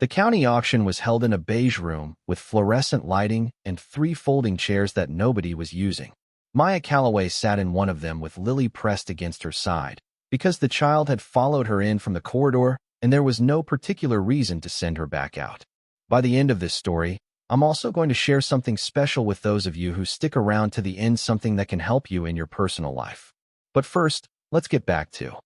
The county auction was held in a beige room with fluorescent lighting and 3 folding chairs that nobody was using. Maya Calloway sat in one of them with Lily pressed against her side, because the child had followed her in from the corridor and there was no particular reason to send her back out. By the end of this story, I'm also going to share something special with those of you who stick around to the end, something that can help you in your personal life. But first, let's get back to.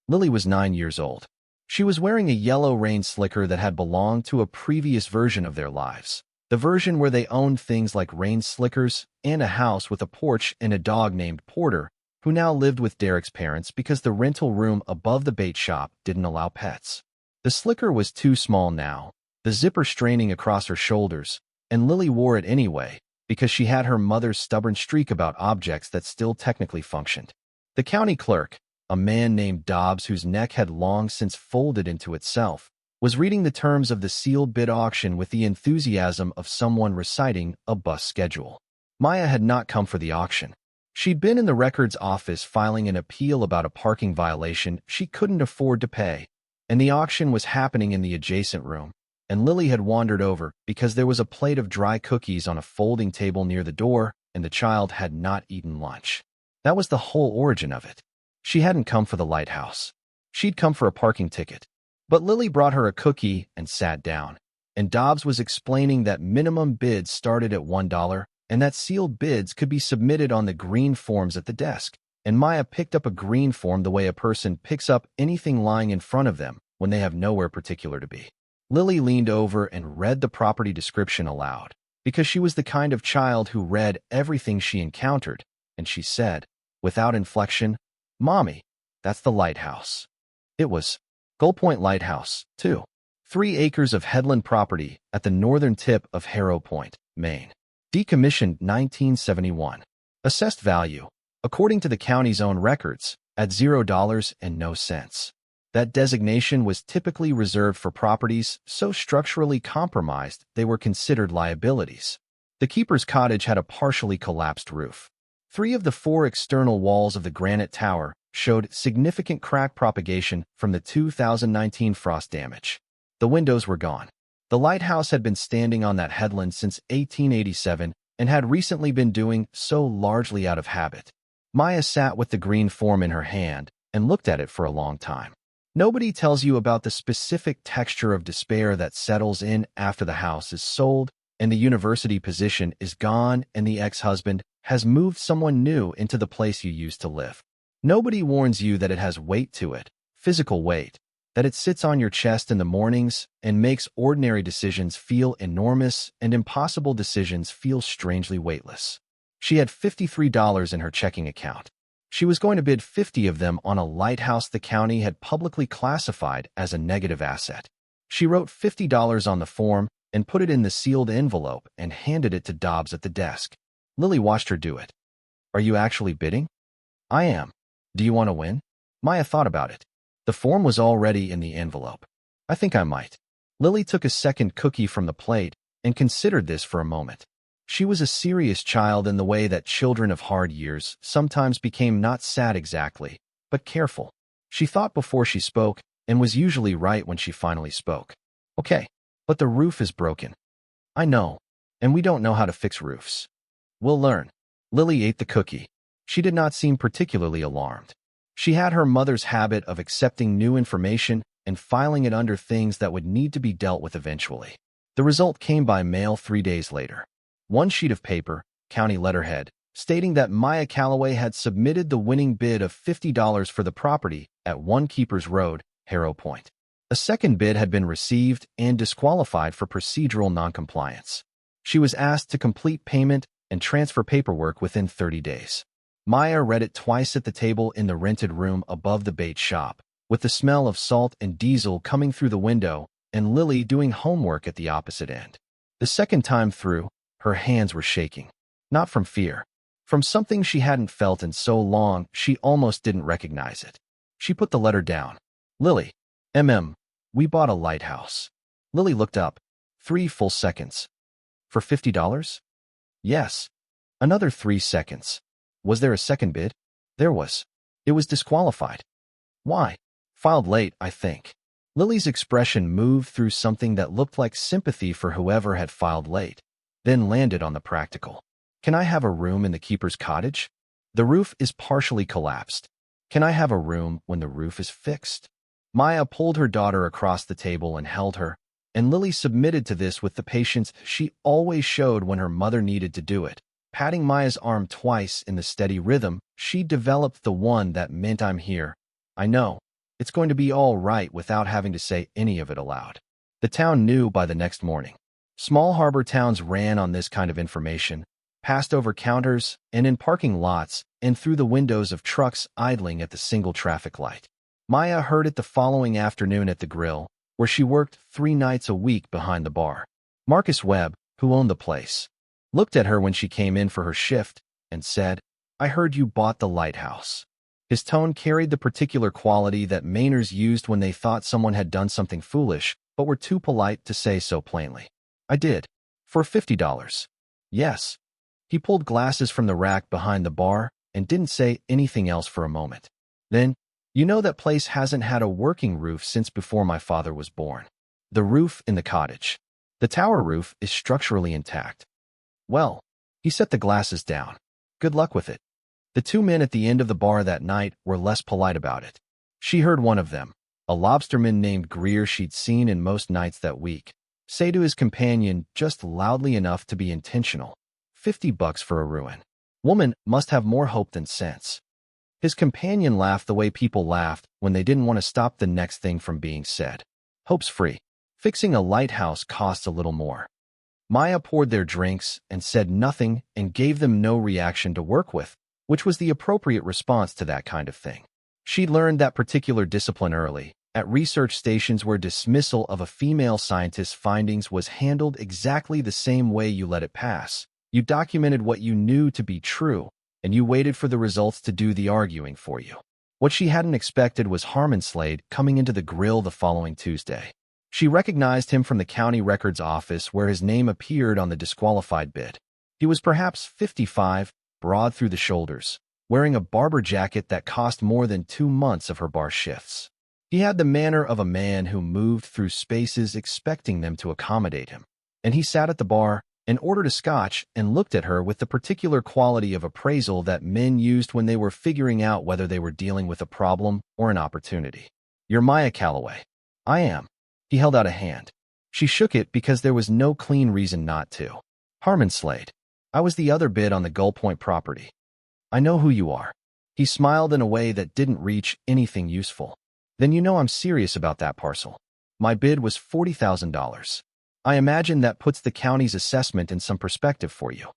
Lily was 9 years old. She was wearing a yellow rain slicker that had belonged to a previous version of their lives. The version where they owned things like rain slickers and a house with a porch and a dog named Porter, who now lived with Derek's parents because the rental room above the bait shop didn't allow pets. The slicker was too small now, the zipper straining across her shoulders, and Lily wore it anyway because she had her mother's stubborn streak about objects that still technically functioned. The county clerk, a man named Dobbs whose neck had long since folded into itself, was reading the terms of the sealed bid auction with the enthusiasm of someone reciting a bus schedule. Maya had not come for the auction. She'd been in the records office filing an appeal about a parking violation she couldn't afford to pay, and the auction was happening in the adjacent room, and Lily had wandered over because there was a plate of dry cookies on a folding table near the door, and the child had not eaten lunch. That was the whole origin of it. She hadn't come for the Lighthouse. She'd come for a parking ticket. But Lily brought her a cookie and sat down, and Dobbs was explaining that minimum bids started at $1 and that sealed bids could be submitted on the green forms at the desk. And Maya picked up a green form the way a person picks up anything lying in front of them when they have nowhere particular to be. Lily leaned over and read the property description aloud, because she was the kind of child who read everything she encountered, and she said, without inflection, "Mommy, that's the Lighthouse." It was Gull Point Lighthouse, too. 3 acres of headland property at the northern tip of Harrow Point, Maine. Decommissioned 1971. Assessed value, according to the county's own records, at $0 and no cents. That designation was typically reserved for properties so structurally compromised they were considered liabilities. The keeper's cottage had a partially collapsed roof. 3 of the 4 external walls of the granite tower showed significant crack propagation from the 2019 frost damage. The windows were gone. The lighthouse had been standing on that headland since 1887 and had recently been doing so largely out of habit. Maya sat with the green form in her hand and looked at it for a long time. Nobody tells you about the specific texture of despair that settles in after the house is sold and the university position is gone and the ex-husband has moved someone new into the place you used to live. Nobody warns you that it has weight to it, physical weight, that it sits on your chest in the mornings and makes ordinary decisions feel enormous and impossible decisions feel strangely weightless. She had $53 in her checking account. She was going to bid 50 of them on a lighthouse the county had publicly classified as a negative asset. She wrote $50 on the form and put it in the sealed envelope and handed it to Dobbs at the desk. Lily watched her do it. "Are you actually bidding?" "I am. Do you want to win?" Maya thought about it. The form was already in the envelope. "I think I might." Lily took a second cookie from the plate and considered this for a moment. She was a serious child in the way that children of hard years sometimes became not sad exactly, but careful. She thought before she spoke and was usually right when she finally spoke. "Okay, but the roof is broken." "I know, and we don't know how to fix roofs." "We'll learn." Lily ate the cookie. She did not seem particularly alarmed. She had her mother's habit of accepting new information and filing it under things that would need to be dealt with eventually. The result came by mail 3 days later. 1 sheet of paper, county letterhead, stating that Maya Calloway had submitted the winning bid of $50 for the property at 1 Keepers Road, Harrow Point. A second bid had been received and disqualified for procedural noncompliance. She was asked to complete payment and transfer paperwork within 30 days. Maya read it twice at the table in the rented room above the bait shop, with the smell of salt and diesel coming through the window and Lily doing homework at the opposite end. The second time through, her hands were shaking. Not from fear. From something she hadn't felt in so long she almost didn't recognize it. She put the letter down. "Lily, we bought a lighthouse." Lily looked up. 3 full seconds. "For $50? "Yes." Another 3 seconds. "Was there a second bid?" "There was." "It was disqualified." "Why?" "Filed late, I think." Lily's expression moved through something that looked like sympathy for whoever had filed late, then landed on the practical. Can I have a room in the keeper's cottage? The roof is partially collapsed. Can I have a room when the roof is fixed? Maya pulled her daughter across the table and held her, and Lily submitted to this with the patience she always showed when her mother needed to do it. Patting Maya's arm twice in the steady rhythm, she developed the one that meant I'm here. I know. It's going to be all right without having to say any of it aloud. The town knew by the next morning. Small harbor towns ran on this kind of information, passed over counters and in parking lots and through the windows of trucks idling at the single traffic light. Maya heard it the following afternoon at the grill, where she worked 3 nights a week behind the bar. Marcus Webb, who owned the place, looked at her when she came in for her shift and said, "I heard you bought the Lighthouse." His tone carried the particular quality that Mainers used when they thought someone had done something foolish, but were too polite to say so plainly. "I did. For $50. Yes." He pulled glasses from the rack behind the bar and didn't say anything else for a moment. Then, "You know that place hasn't had a working roof since before my father was born. The roof in the cottage. The tower roof is structurally intact." Well, he set the glasses down. Good luck with it. The 2 men at the end of the bar that night were less polite about it. She heard one of them, a lobsterman named Greer she'd seen in most nights that week, say to his companion just loudly enough to be intentional, $50 for a ruin. Woman must have more hope than sense. His companion laughed the way people laughed when they didn't want to stop the next thing from being said. Hope's free. Fixing a lighthouse costs a little more. Maya poured their drinks and said nothing and gave them no reaction to work with, which was the appropriate response to that kind of thing. She learned that particular discipline early, at research stations where dismissal of a female scientist's findings was handled exactly the same way you let it pass. You documented what you knew to be true, and you waited for the results to do the arguing for you. What she hadn't expected was Harmon Slade coming into the grill the following Tuesday. She recognized him from the county records office where his name appeared on the disqualified bid. He was perhaps 55, broad through the shoulders, wearing a barber jacket that cost more than 2 months of her bar shifts. He had the manner of a man who moved through spaces expecting them to accommodate him, and he sat at the bar and ordered a scotch and looked at her with the particular quality of appraisal that men used when they were figuring out whether they were dealing with a problem or an opportunity. "You're Maya Calloway." "I am." He held out a hand. She shook it because there was no clean reason not to. "Harmon Slade. I was the other bid on the Gull Point property." "I know who you are." He smiled in a way that didn't reach anything useful. "Then you know I'm serious about that parcel. My bid was $40,000. I imagine that puts the county's assessment in some perspective for you."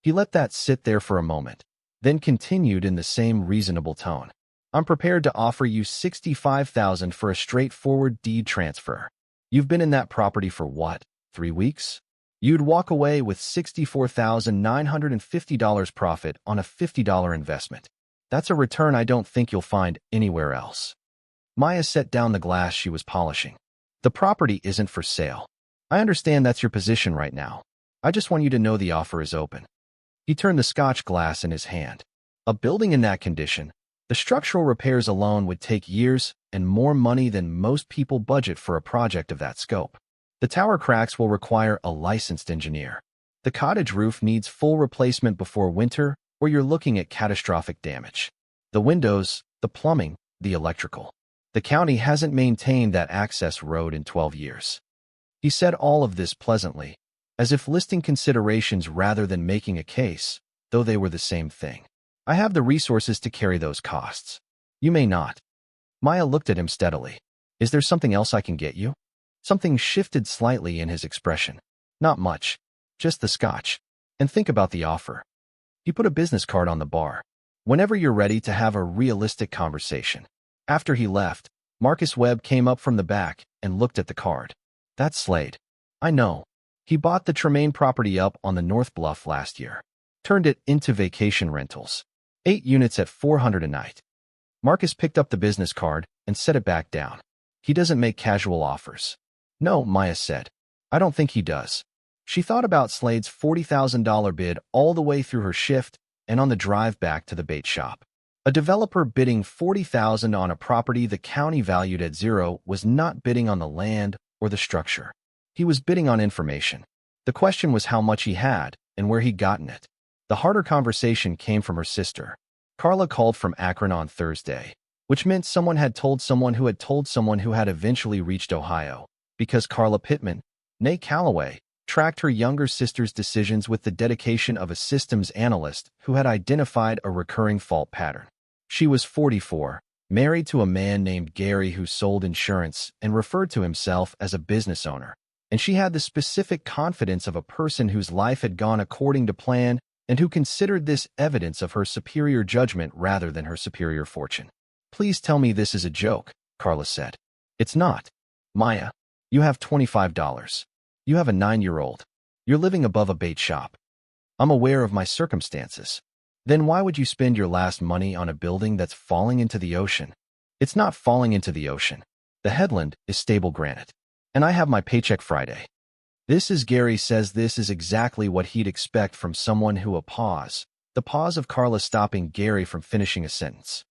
He let that sit there for a moment, then continued in the same reasonable tone. "I'm prepared to offer you $65,000 for a straightforward deed transfer. You've been in that property for what, 3 weeks? You'd walk away with $64,950 profit on a $50 investment. That's a return I don't think you'll find anywhere else." Maya set down the glass she was polishing. "The property isn't for sale. I understand that's your position right now. I just want you to know the offer is open." He turned the scotch glass in his hand. "A building in that condition, the structural repairs alone would take years and more money than most people budget for a project of that scope. The tower cracks will require a licensed engineer. The cottage roof needs full replacement before winter, or you're looking at catastrophic damage. The windows, the plumbing, the electrical. The county hasn't maintained that access road in 12 years." He said all of this pleasantly, as if listing considerations rather than making a case, though they were the same thing. "I have the resources to carry those costs. You may not." Maya looked at him steadily. "Is there something else I can get you?" Something shifted slightly in his expression. "Not much. Just the scotch. And think about the offer." He put a business card on the bar. "Whenever you're ready to have a realistic conversation." After he left, Marcus Webb came up from the back and looked at the card. "That's Slade. I know. He bought the Tremaine property up on the North Bluff last year. Turned it into vacation rentals. 8 units at $400 a night." Marcus picked up the business card and set it back down. "He doesn't make casual offers." "No," Maya said. "I don't think he does." She thought about Slade's $40,000 bid all the way through her shift and on the drive back to the bait shop. A developer bidding $40,000 on a property the county valued at zero was not bidding on the land or the structure. He was bidding on information. The question was how much he had and where he'd gotten it. The harder conversation came from her sister. Carla called from Akron on Thursday, which meant someone had told someone who had told someone who had eventually reached Ohio, because Carla Pittman, née Calloway, tracked her younger sister's decisions with the dedication of a systems analyst who had identified a recurring fault pattern. She was 44, married to a man named Gary who sold insurance and referred to himself as a business owner, and she had the specific confidence of a person whose life had gone according to plan and who considered this evidence of her superior judgment rather than her superior fortune. "Please tell me this is a joke," Carla said. "It's not. Maya, you have $25. You have a 9-year-old. You're living above a bait shop. I'm aware of my circumstances. Then why would you spend your last money on a building that's falling into the ocean? It's not falling into the ocean. The headland is stable granite. And I have my paycheck Friday." This is Gary says this is exactly what he'd expect from someone who the pause of Carla stopping Gary from finishing a sentence.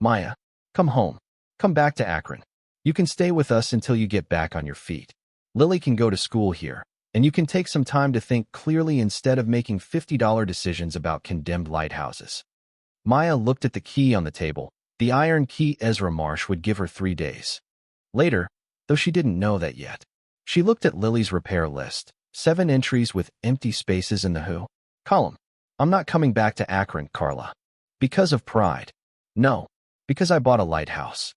"Maya, come home. Come back to Akron. You can stay with us until you get back on your feet. Lily can go to school here, and you can take some time to think clearly instead of making $50 decisions about condemned lighthouses." Maya looked at the key on the table, the iron key Ezra Marsh would give her 3 days. Later, though she didn't know that yet, she looked at Lily's repair list, 7 entries with empty spaces in the who column. "I'm not coming back to Akron, Carla. Because of pride. No, because I bought a lighthouse."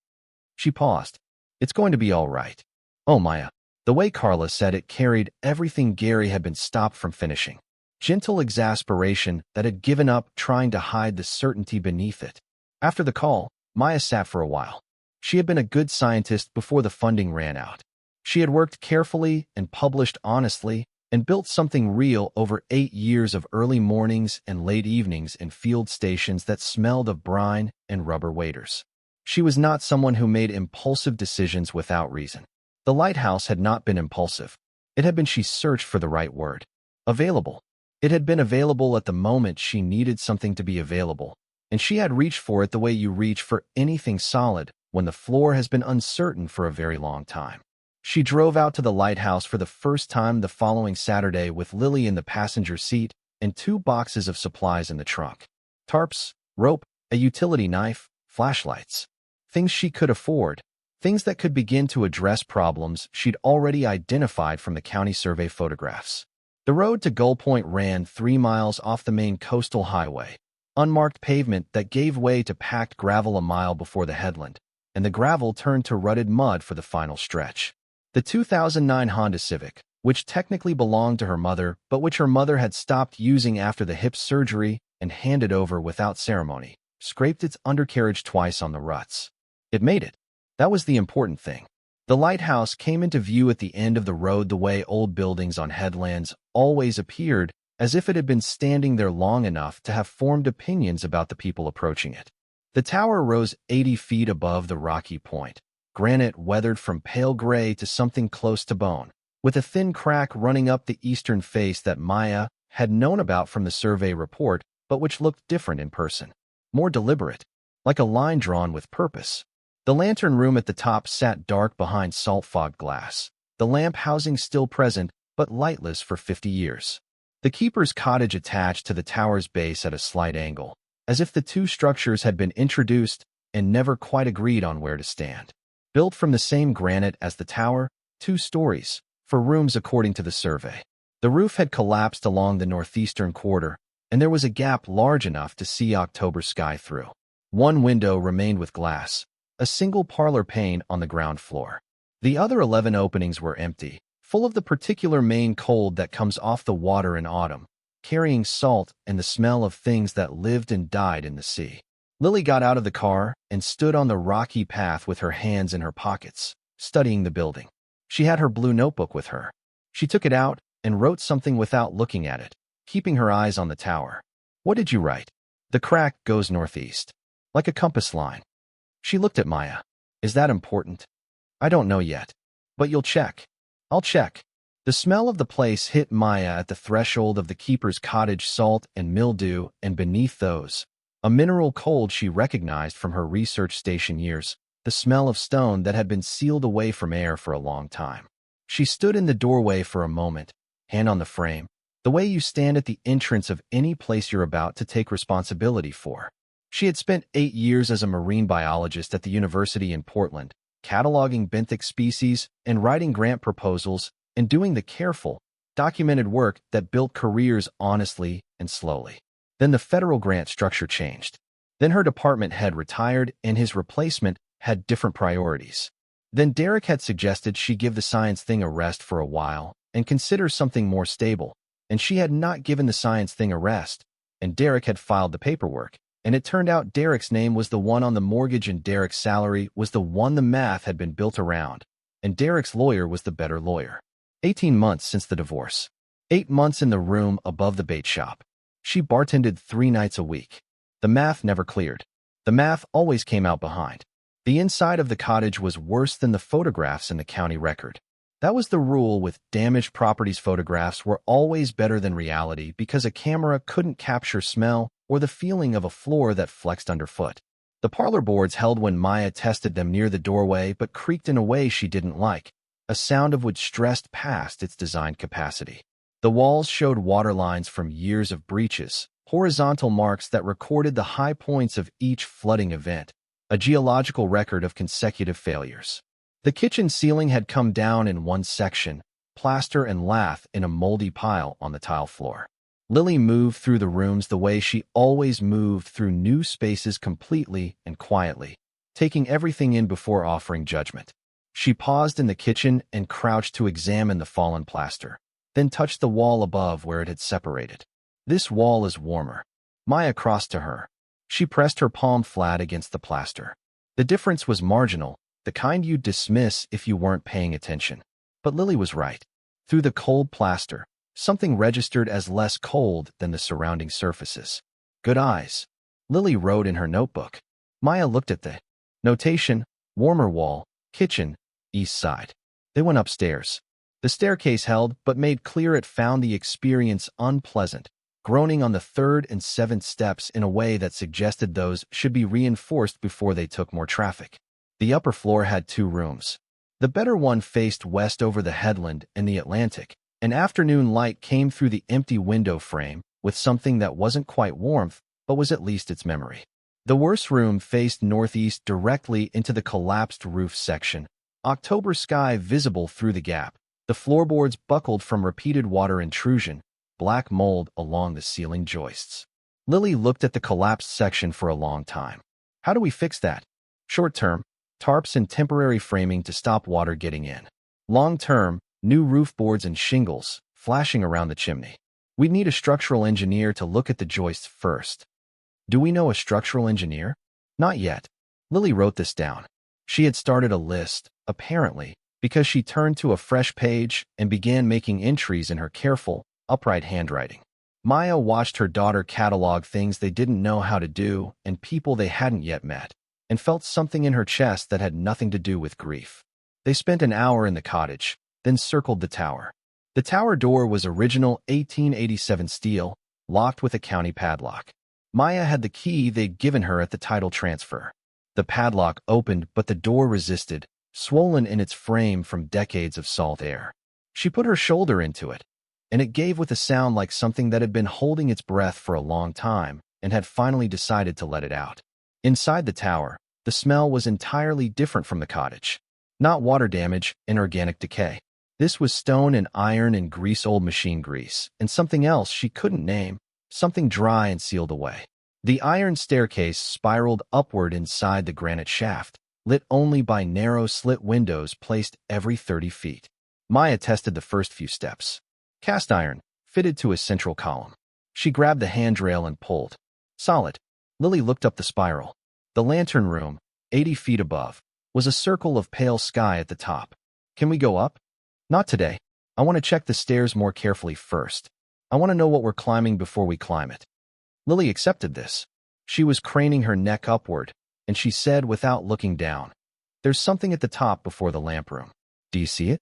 She paused. "It's going to be all right." "Oh, Maya." The way Carla said it carried everything Gary had been stopped from finishing. Gentle exasperation that had given up trying to hide the certainty beneath it. After the call, Maya sat for a while. She had been a good scientist before the funding ran out. She had worked carefully and published honestly and built something real over 8 years of early mornings and late evenings in field stations that smelled of brine and rubber waders. She was not someone who made impulsive decisions without reason. The lighthouse had not been impulsive. It had been she searched for the right word. Available. It had been available at the moment she needed something to be available, and she had reached for it the way you reach for anything solid when the floor has been uncertain for a very long time. She drove out to the lighthouse for the first time the following Saturday with Lily in the passenger seat and 2 boxes of supplies in the trunk. Tarps, rope, a utility knife, flashlights. Things she could afford. Things that could begin to address problems she'd already identified from the county survey photographs. The road to Gull Point ran 3 miles off the main coastal highway, unmarked pavement that gave way to packed gravel a mile before the headland, and the gravel turned to rutted mud for the final stretch. The 2009 Honda Civic, which technically belonged to her mother but which her mother had stopped using after the hip surgery and handed over without ceremony, scraped its undercarriage twice on the ruts. It made it. That was the important thing. The lighthouse came into view at the end of the road the way old buildings on headlands always appeared, as if it had been standing there long enough to have formed opinions about the people approaching it. The tower rose 80 feet above the rocky point, granite weathered from pale gray to something close to bone, with a thin crack running up the eastern face that Maya had known about from the survey report, but which looked different in person. More deliberate, like a line drawn with purpose. The lantern room at the top sat dark behind salt-fogged glass, the lamp housing still present, but lightless for 50 years. The keeper's cottage attached to the tower's base at a slight angle, as if the 2 structures had been introduced and never quite agreed on where to stand. Built from the same granite as the tower, 2 stories, for rooms according to the survey. The roof had collapsed along the northeastern quarter, and there was a gap large enough to see October sky through. 1 window remained with glass, a single parlor pane on the ground floor. The other 11 openings were empty, full of the particular Maine cold that comes off the water in autumn, carrying salt and the smell of things that lived and died in the sea. Lily got out of the car and stood on the rocky path with her hands in her pockets, studying the building. She had her blue notebook with her. She took it out and wrote something without looking at it, keeping her eyes on the tower. "What did you write?" "The crack goes northeast. Like a compass line." She looked at Maya. "Is that important?" "I don't know yet. But you'll check." "I'll check." The smell of the place hit Maya at the threshold of the keeper's cottage, salt and mildew, and beneath those, A mineral cold she recognized from her research station years, the smell of stone that had been sealed away from air for a long time. She stood in the doorway for a moment, hand on the frame, the way you stand at the entrance of any place you're about to take responsibility for. She had spent 8 years as a marine biologist at the university in Portland, cataloging benthic species and writing grant proposals and doing the careful, documented work that built careers honestly and slowly. Then the federal grant structure changed. Then her department head retired and his replacement had different priorities. Then Derek had suggested she give the science thing a rest for a while and consider something more stable, and she had not given the science thing a rest, and Derek had filed the paperwork, and it turned out Derek's name was the one on the mortgage and Derek's salary was the one the math had been built around, and Derek's lawyer was the better lawyer. 18 months since the divorce. 8 months in the room above the bait shop. She bartended 3 nights a week. The math never cleared. The math always came out behind. The inside of the cottage was worse than the photographs in the county record. That was the rule with damaged properties. Photographs were always better than reality because a camera couldn't capture smell or the feeling of a floor that flexed underfoot. The parlor boards held when Maya tested them near the doorway but creaked in a way she didn't like, a sound of which stressed past its designed capacity. The walls showed water lines from years of breaches, horizontal marks that recorded the high points of each flooding event, a geological record of consecutive failures. The kitchen ceiling had come down in one section, plaster and lath in a moldy pile on the tile floor. Lily moved through the rooms the way she always moved through new spaces, completely and quietly, taking everything in before offering judgment. She paused in the kitchen and crouched to examine the fallen plaster, then touched the wall above where it had separated. This wall is warmer. Maya crossed to her. She pressed her palm flat against the plaster. The difference was marginal, the kind you'd dismiss if you weren't paying attention. But Lily was right. Through the cold plaster, something registered as less cold than the surrounding surfaces. Good eyes, Lily wrote in her notebook. Maya looked at the notation, warmer wall, kitchen, east side. They went upstairs. The staircase held, but made clear it found the experience unpleasant, groaning on the 3rd and 7th steps in a way that suggested those should be reinforced before they took more traffic. The upper floor had 2 rooms. The better one faced west over the headland and the Atlantic, and afternoon light came through the empty window frame with something that wasn't quite warmth, but was at least its memory. The worse room faced northeast directly into the collapsed roof section, October sky visible through the gap, the floorboards buckled from repeated water intrusion, black mold along the ceiling joists. Lily looked at the collapsed section for a long time. How do we fix that? Short term, tarps and temporary framing to stop water getting in. Long term, new roof boards and shingles, flashing around the chimney. We'd need a structural engineer to look at the joists first. Do we know a structural engineer? Not yet. Lily wrote this down. She had started a list, apparently, because she turned to a fresh page and began making entries in her careful, upright handwriting. Maya watched her daughter catalog things they didn't know how to do and people they hadn't yet met, and felt something in her chest that had nothing to do with grief. They spent an hour in the cottage, then circled the tower. The tower door was original 1887 steel, locked with a county padlock. Maya had the key they'd given her at the title transfer. The padlock opened, but the door resisted, swollen in its frame from decades of salt air. She put her shoulder into it, and it gave with a sound like something that had been holding its breath for a long time and had finally decided to let it out. Inside the tower, the smell was entirely different from the cottage. Not water damage and organic decay. This was stone and iron and grease, old machine grease, and something else she couldn't name, something dry and sealed away. The iron staircase spiraled upward inside the granite shaft, lit only by narrow slit windows placed every 30 feet. Maya tested the first few steps. Cast iron, fitted to a central column. She grabbed the handrail and pulled. Solid. Lily looked up the spiral. The lantern room, 80 feet above, was a circle of pale sky at the top. Can we go up? Not today. I want to check the stairs more carefully first. I want to know what we're climbing before we climb it. Lily accepted this. She was craning her neck upward, and she said without looking down, "There's something at the top before the lamp room. Do you see it?"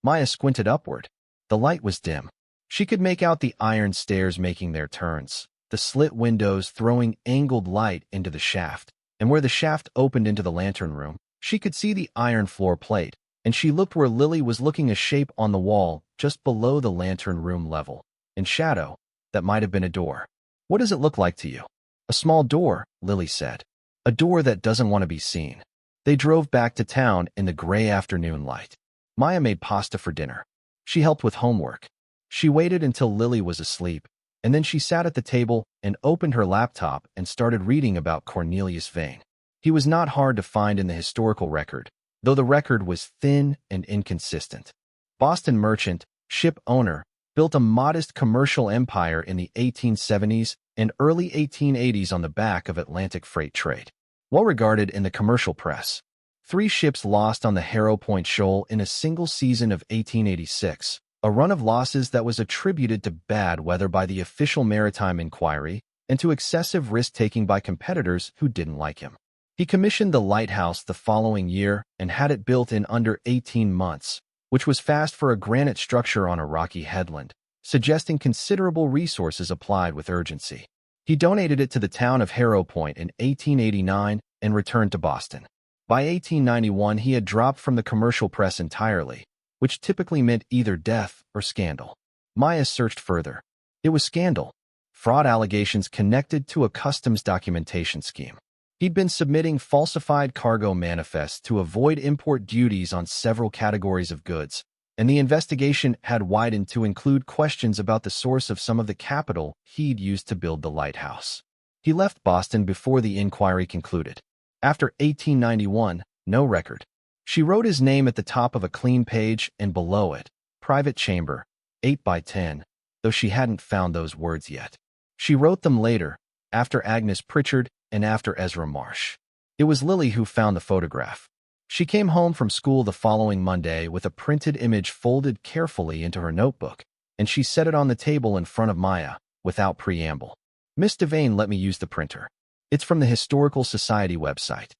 Maya squinted upward. The light was dim. She could make out the iron stairs making their turns, the slit windows throwing angled light into the shaft, and where the shaft opened into the lantern room, she could see the iron floor plate, and she looked where Lily was looking a shape on the wall just below the lantern room level, in shadow, that might have been a door. What does it look like to you? A small door, Lily said. A door that doesn't want to be seen. They drove back to town in the gray afternoon light. Maya made pasta for dinner. She helped with homework. She waited until Lily was asleep, and then she sat at the table and opened her laptop and started reading about Cornelius Vane. He was not hard to find in the historical record, though the record was thin and inconsistent. Boston merchant, ship owner, built a modest commercial empire in the 1870s and early 1880s on the back of Atlantic freight trade. Well regarded in the commercial press. 3 ships lost on the Harrow Point Shoal in a single season of 1886, a run of losses that was attributed to bad weather by the official maritime inquiry and to excessive risk-taking by competitors who didn't like him. He commissioned the Lighthouse the following year and had it built in under 18 months, which was fast for a granite structure on a rocky headland, suggesting considerable resources applied with urgency. He donated it to the town of Harrow Point in 1889 and returned to Boston. By 1891, he had dropped from the commercial press entirely, which typically meant either death or scandal. Maya searched further. It was scandal. Fraud allegations connected to a customs documentation scheme. He'd been submitting falsified cargo manifests to avoid import duties on several categories of goods, and the investigation had widened to include questions about the source of some of the capital he'd used to build the lighthouse. He left Boston before the inquiry concluded. After 1891, no record. She wrote his name at the top of a clean page and below it, private chamber, 8 by 10, though she hadn't found those words yet. She wrote them later, after Agnes Pritchard and after Ezra Marsh. It was Lily who found the photograph. She came home from school the following Monday with a printed image folded carefully into her notebook, and she set it on the table in front of Maya, without preamble. Miss Devane let me use the printer. It's from the Historical Society website.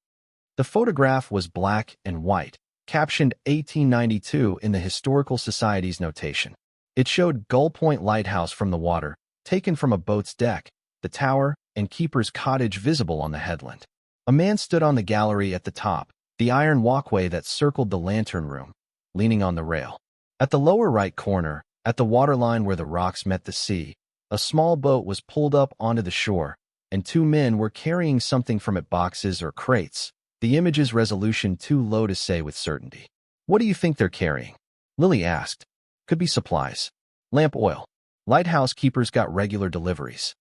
The photograph was black and white, captioned 1892 in the Historical Society's notation. It showed Gull Point Lighthouse from the water, taken from a boat's deck, the tower, and keeper's cottage visible on the headland. A man stood on the gallery at the top, the iron walkway that circled the lantern room, leaning on the rail. At the lower right corner, at the waterline where the rocks met the sea, a small boat was pulled up onto the shore, and 2 men were carrying something from it, boxes or crates, the image's resolution too low to say with certainty. What do you think they're carrying? Lily asked. Could be supplies. Lamp oil. Lighthouse keepers got regular deliveries.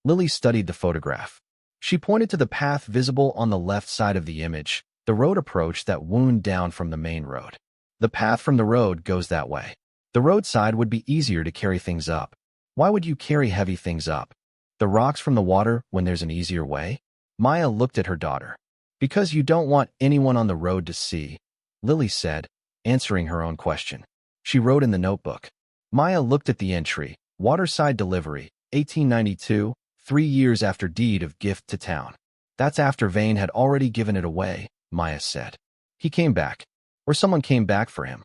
Lily studied the photograph. She pointed to the path visible on the left side of the image, the road approach that wound down from the main road. The path from the road goes that way. The roadside would be easier to carry things up. Why would you carry heavy things up? The rocks from the water when there's an easier way? Maya looked at her daughter. Because you don't want anyone on the road to see, Lily said, answering her own question. She wrote in the notebook. Maya looked at the entry, waterside delivery, 1892, 3 years after deed of gift to town. That's after Vane had already given it away, Maya said. He came back. Or someone came back for him.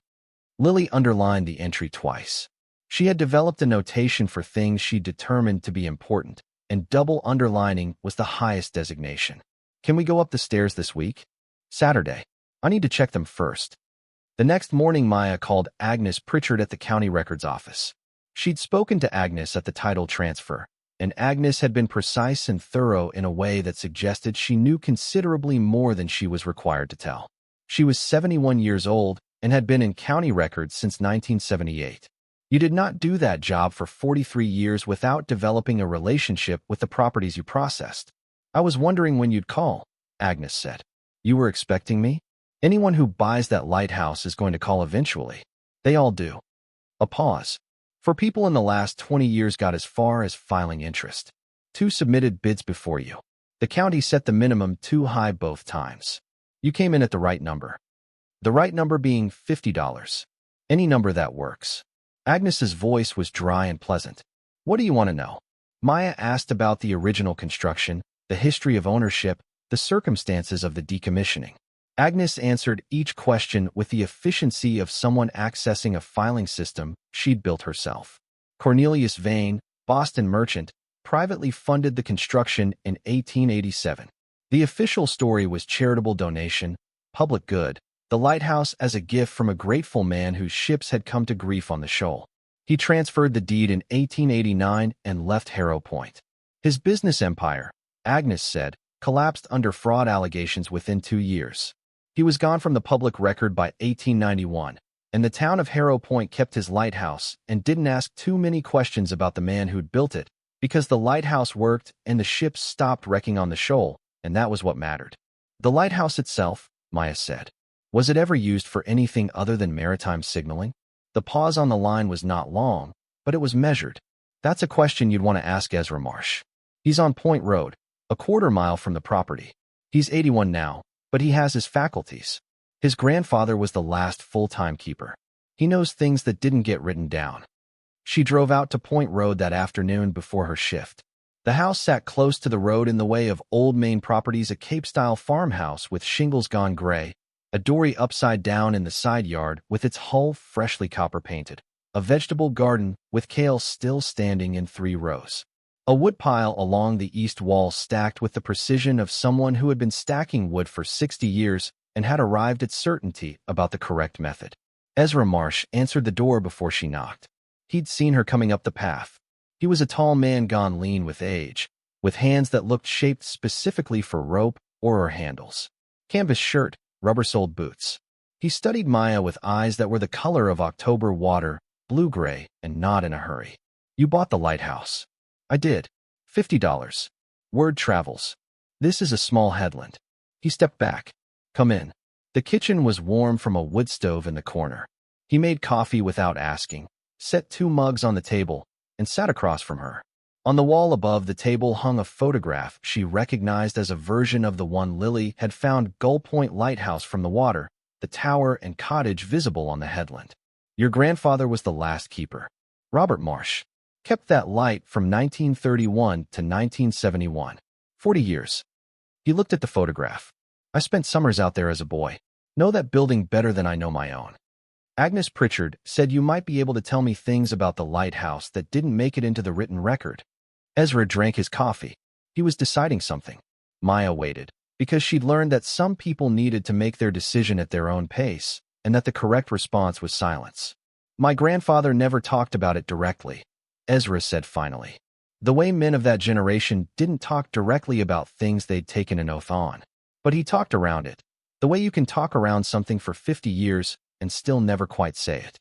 Lily underlined the entry twice. She had developed a notation for things she determined to be important, and double underlining was the highest designation. Can we go up the stairs this week? Saturday. I need to check them first. The next morning, Maya called Agnes Pritchard at the county records office. She'd spoken to Agnes at the title transfer, and Agnes had been precise and thorough in a way that suggested she knew considerably more than she was required to tell. She was 71 years old and had been in county records since 1978. You did not do that job for 43 years without developing a relationship with the properties you processed. I was wondering when you'd call, Agnes said. You were expecting me? Anyone who buys that lighthouse is going to call eventually. They all do. A pause. For people in the last 20 years got as far as filing interest. 2 submitted bids before you. The county set the minimum too high both times. You came in at the right number. The right number being $50. Any number that works. Agnes's voice was dry and pleasant. What do you want to know? Maya asked about the original construction, the history of ownership, the circumstances of the decommissioning. Agnes answered each question with the efficiency of someone accessing a filing system she'd built herself. Cornelius Vane, Boston merchant, privately funded the construction in 1887. The official story was charitable donation, public good, the lighthouse as a gift from a grateful man whose ships had come to grief on the shoal. He transferred the deed in 1889 and left Harrow Point. His business empire, Agnes said, collapsed under fraud allegations within 2 years. He was gone from the public record by 1891, and the town of Harrow Point kept his lighthouse and didn't ask too many questions about the man who'd built it, because the lighthouse worked and the ships stopped wrecking on the shoal, and that was what mattered. The lighthouse itself, Maya said. Was it ever used for anything other than maritime signaling? The pause on the line was not long, but it was measured. That's a question you'd want to ask Ezra Marsh. He's on Point Road, a quarter-mile from the property. He's 81 now, but he has his faculties. His grandfather was the last full-time keeper. He knows things that didn't get written down. She drove out to Point Road that afternoon before her shift. The house sat close to the road in the way of Old Main Properties, a Cape-style farmhouse with shingles gone gray, a dory upside down in the side yard with its hull freshly copper-painted, a vegetable garden with kale still standing in 3 rows, a woodpile along the east wall stacked with the precision of someone who had been stacking wood for 60 years and had arrived at certainty about the correct method. Ezra Marsh answered the door before she knocked. He'd seen her coming up the path. He was a tall man gone lean with age, with hands that looked shaped specifically for rope or oar handles. Canvas shirt, rubber-soled boots. He studied Maya with eyes that were the color of October water, blue-gray, and not in a hurry. You bought the lighthouse. I did. $50. Word travels. This is a small headland. He stepped back. Come in. The kitchen was warm from a wood stove in the corner. He made coffee without asking, set 2 mugs on the table, and sat across from her. On the wall above the table hung a photograph she recognized as a version of the one Lily had found Gull Point Lighthouse from the water, the tower and cottage visible on the headland. Your grandfather was the last keeper. Robert Marsh. Kept that light from 1931 to 1971. 40 years. He looked at the photograph. I spent summers out there as a boy. Know that building better than I know my own. Agnes Pritchard said you might be able to tell me things about the lighthouse that didn't make it into the written record. Ezra drank his coffee. He was deciding something. Maya waited, because she'd learned that some people needed to make their decision at their own pace, and that the correct response was silence. My grandfather never talked about it directly, Ezra said finally. The way men of that generation didn't talk directly about things they'd taken an oath on. But he talked around it, the way you can talk around something for 50 years and still never quite say it.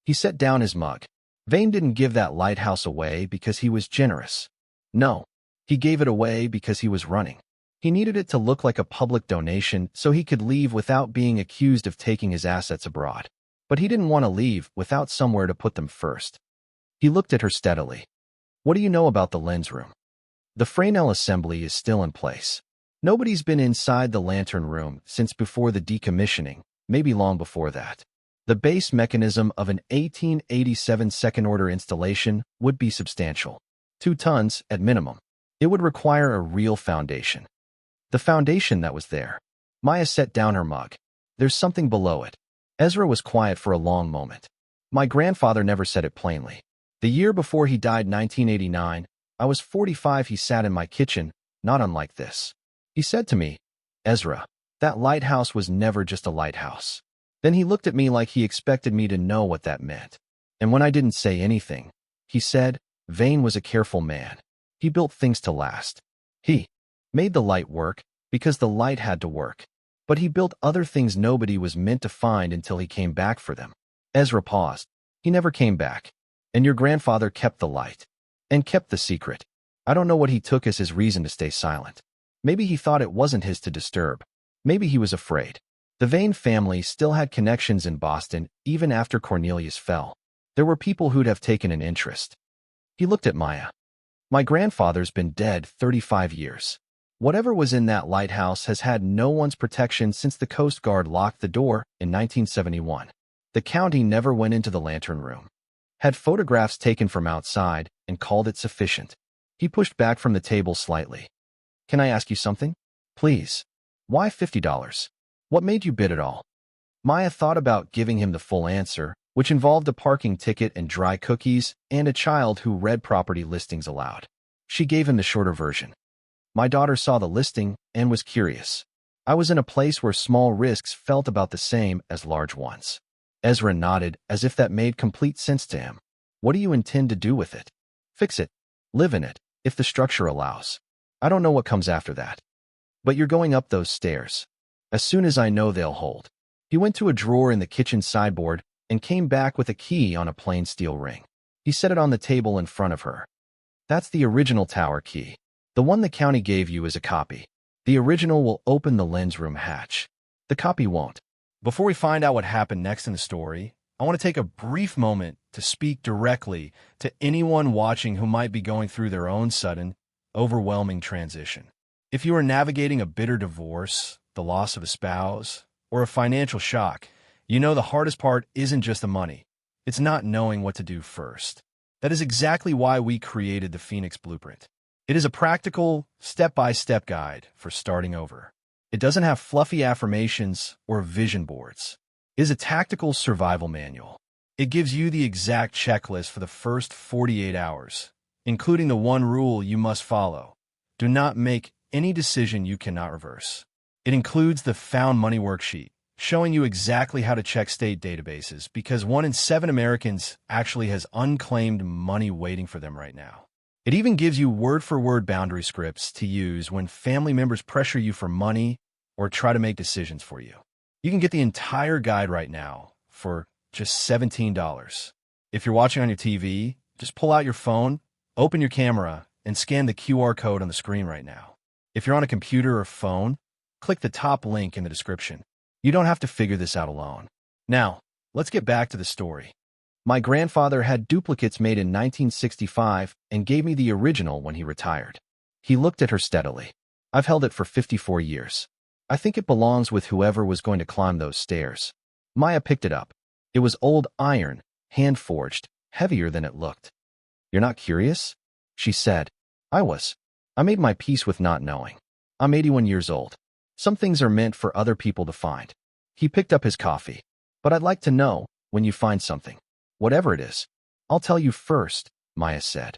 He set down his mug. Vane didn't give that lighthouse away because he was generous. No, he gave it away because he was running. He needed it to look like a public donation so he could leave without being accused of taking his assets abroad. But he didn't want to leave without somewhere to put them first. He looked at her steadily. What do you know about the lens room? The Fresnel assembly is still in place. Nobody's been inside the lantern room since before the decommissioning, maybe long before that. The base mechanism of an 1887 second-order installation would be substantial. 2 tons at minimum. It would require a real foundation. The foundation that was there. Maya set down her mug. There's something below it. Ezra was quiet for a long moment. My grandfather never said it plainly. The year before he died, 1989, I was 45. He sat in my kitchen, not unlike this. He said to me, Ezra, that lighthouse was never just a lighthouse. Then he looked at me like he expected me to know what that meant. And when I didn't say anything, he said, Vane was a careful man. He built things to last. He made the light work because the light had to work. But he built other things nobody was meant to find until he came back for them. Ezra paused. He never came back. And your grandfather kept the light. And kept the secret. I don't know what he took as his reason to stay silent. Maybe he thought it wasn't his to disturb. Maybe he was afraid. The Vane family still had connections in Boston even after Cornelius fell. There were people who'd have taken an interest. He looked at Maya. My grandfather's been dead 35 years. Whatever was in that lighthouse has had no one's protection since the Coast Guard locked the door in 1971. The county never went into the lantern room. Had photographs taken from outside and called it sufficient. He pushed back from the table slightly. Can I ask you something? Please. Why $50? What made you bid it all? Maya thought about giving him the full answer, which involved a parking ticket and dry cookies and a child who read property listings aloud. She gave him the shorter version. My daughter saw the listing and was curious. I was in a place where small risks felt about the same as large ones. Ezra nodded as if that made complete sense to him. What do you intend to do with it? Fix it. Live in it, if the structure allows. I don't know what comes after that. But you're going up those stairs. As soon as I know they'll hold. He went to a drawer in the kitchen sideboard and came back with a key on a plain steel ring. He set it on the table in front of her. That's the original tower key. The one the county gave you is a copy. The original will open the lens room hatch. The copy won't. Before we find out what happened next in the story, I want to take a brief moment to speak directly to anyone watching who might be going through their own sudden, overwhelming transition. If you are navigating a bitter divorce, the loss of a spouse, or a financial shock, you know the hardest part isn't just the money. It's not knowing what to do first. That is exactly why we created the Phoenix Blueprint. It is a practical, step-by-step guide for starting over. It doesn't have fluffy affirmations or vision boards. It is a tactical survival manual. It gives you the exact checklist for the first 48 hours, including the one rule you must follow. Do not make any decision you cannot reverse. It includes the Found Money worksheet, showing you exactly how to check state databases because 1 in 7 Americans actually has unclaimed money waiting for them right now. It even gives you word-for-word boundary scripts to use when family members pressure you for money or try to make decisions for you. You can get the entire guide right now for just $17. If you're watching on your TV, just pull out your phone, open your camera, and scan the QR code on the screen right now. If you're on a computer or phone, click the top link in the description. You don't have to figure this out alone. Now, let's get back to the story. My grandfather had duplicates made in 1965 and gave me the original when he retired. He looked at her steadily. I've held it for 54 years. I think it belongs with whoever was going to climb those stairs. Maya picked it up. It was old iron, hand-forged, heavier than it looked. You're not curious? She said. I was. I made my peace with not knowing. I'm 81 years old. Some things are meant for other people to find. He picked up his coffee. But I'd like to know, when you find something, whatever it is. I'll tell you first, Maya said.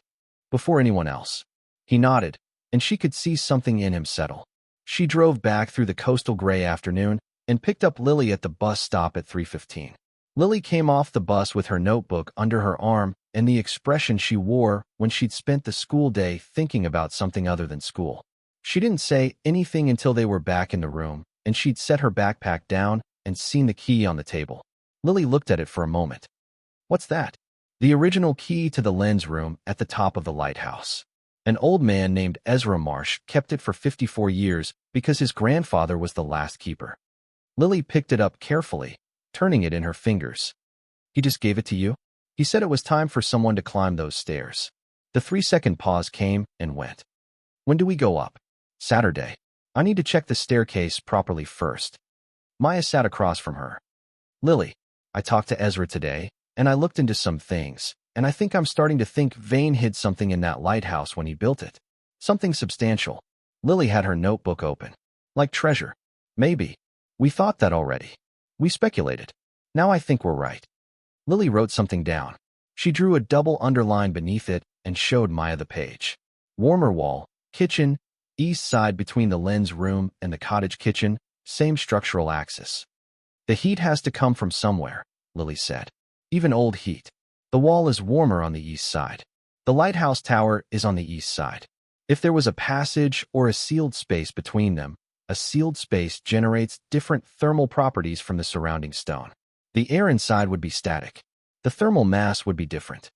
Before anyone else. He nodded, and she could see something in him settle. She drove back through the coastal gray afternoon and picked up Lily at the bus stop at 3:15. Lily came off the bus with her notebook under her arm and the expression she wore when she'd spent the school day thinking about something other than school. She didn't say anything until they were back in the room, and she'd set her backpack down and seen the key on the table. Lily looked at it for a moment. What's that? The original key to the lens room at the top of the lighthouse. An old man named Ezra Marsh kept it for 54 years because his grandfather was the last keeper. Lily picked it up carefully, turning it in her fingers. He just gave it to you? He said it was time for someone to climb those stairs. The 3-second pause came and went. When do we go up? Saturday. I need to check the staircase properly first. Maya sat across from her. Lily, I talked to Ezra today, and I looked into some things, and I think I'm starting to think Vane hid something in that lighthouse when he built it. Something substantial. Lily had her notebook open. Like treasure. Maybe. We thought that already. We speculated. Now I think we're right. Lily wrote something down. She drew a double underline beneath it and showed Maya the page. Warmer wall, kitchen, east side between the lens room and the cottage kitchen, same structural axis. The heat has to come from somewhere, Lily said. Even old heat. The wall is warmer on the east side. The lighthouse tower is on the east side. If there was a passage or a sealed space between them, a sealed space generates different thermal properties from the surrounding stone. The air inside would be static. The thermal mass would be different.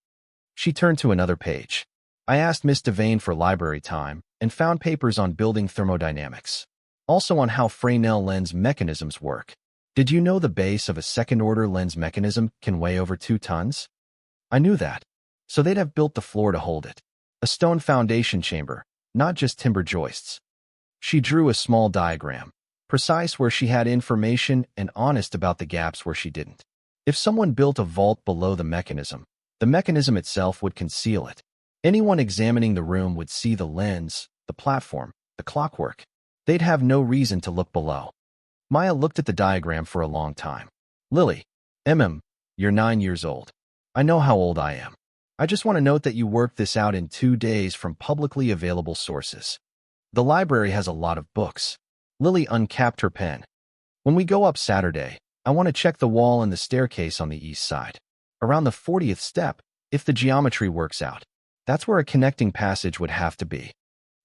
She turned to another page. I asked Miss Vane for library time and found papers on building thermodynamics. Also on how Fresnel lens mechanisms work. Did you know the base of a second-order lens mechanism can weigh over 2 tons? I knew that. So they'd have built the floor to hold it. A stone foundation chamber, not just timber joists. She drew a small diagram, precise where she had information and honest about the gaps where she didn't. If someone built a vault below the mechanism itself would conceal it. Anyone examining the room would see the lens, the platform, the clockwork. They'd have no reason to look below. Maya looked at the diagram for a long time. Lily, you're 9 years old. I know how old I am. I just want to note that you worked this out in 2 days from publicly available sources. The library has a lot of books. Lily uncapped her pen. When we go up Saturday, I want to check the wall and the staircase on the east side. Around the 40th step, if the geometry works out. That's where a connecting passage would have to be.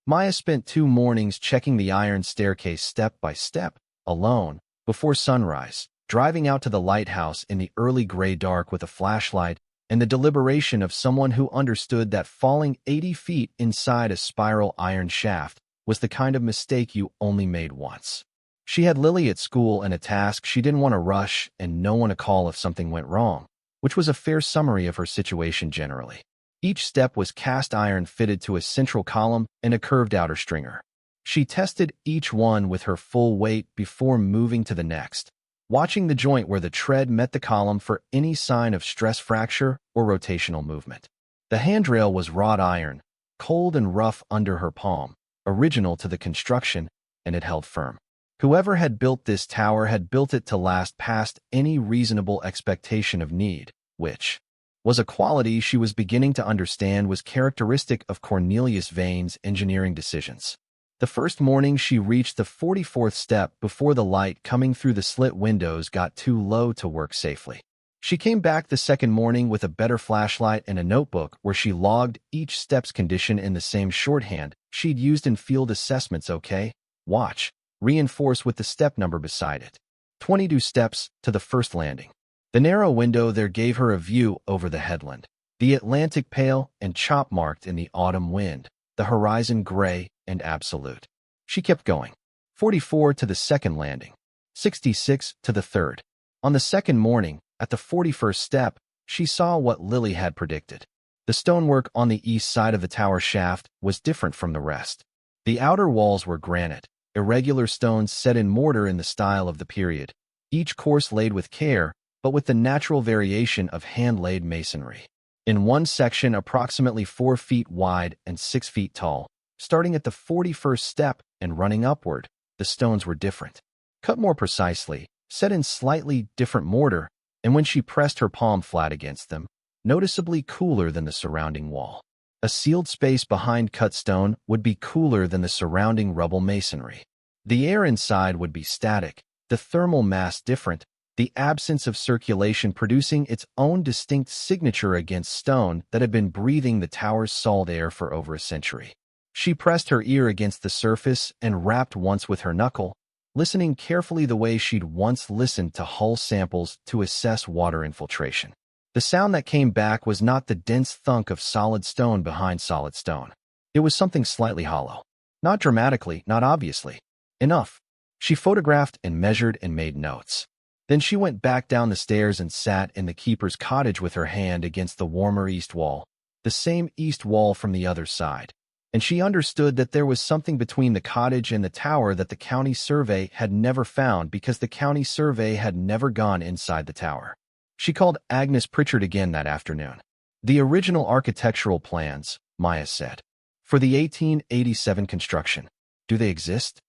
Maya spent 2 mornings checking the iron staircase step by step, alone, before sunrise, driving out to the lighthouse in the early gray dark with a flashlight and the deliberation of someone who understood that falling 80 feet inside a spiral iron shaft was the kind of mistake you only made once. She had Lily at school and a task she didn't want to rush and no one to call if something went wrong, which was a fair summary of her situation generally. Each step was cast iron fitted to a central column and a curved outer stringer. She tested each one with her full weight before moving to the next, watching the joint where the tread met the column for any sign of stress fracture or rotational movement. The handrail was wrought iron, cold and rough under her palm, original to the construction, and it held firm. Whoever had built this tower had built it to last past any reasonable expectation of need, which was a quality she was beginning to understand was characteristic of Cornelius Vane's engineering decisions. The first morning she reached the 44th step before the light coming through the slit windows got too low to work safely. She came back the second morning with a better flashlight and a notebook where she logged each step's condition in the same shorthand she'd used in field assessments. Okay, watch, reinforce with the step number beside it. 22 steps to the first landing. The narrow window there gave her a view over the headland, the Atlantic pale and chop-marked in the autumn wind, the horizon gray and absolute. She kept going. 44 to the second landing. 66 to the third. On the second morning, at the 41st step, she saw what Lily had predicted. The stonework on the east side of the tower shaft was different from the rest. The outer walls were granite, irregular stones set in mortar in the style of the period, each course laid with care, but with the natural variation of hand-laid masonry. In one section approximately 4 feet wide and 6 feet tall, starting at the 41st step and running upward, the stones were different. Cut more precisely, set in slightly different mortar, and when she pressed her palm flat against them, noticeably cooler than the surrounding wall. A sealed space behind cut stone would be cooler than the surrounding rubble masonry. The air inside would be static, the thermal mass different, the absence of circulation producing its own distinct signature against stone that had been breathing the tower's salt air for over a century. She pressed her ear against the surface and rapped once with her knuckle, listening carefully the way she'd once listened to hull samples to assess water infiltration. The sound that came back was not the dense thunk of solid stone behind solid stone. It was something slightly hollow. Not dramatically, not obviously. Enough. She photographed and measured and made notes. Then she went back down the stairs and sat in the keeper's cottage with her hand against the warmer east wall, the same east wall from the other side. And she understood that there was something between the cottage and the tower that the county survey had never found because the county survey had never gone inside the tower. She called Agnes Pritchard again that afternoon. The original architectural plans, Maya said, for the 1887 construction. Do they exist?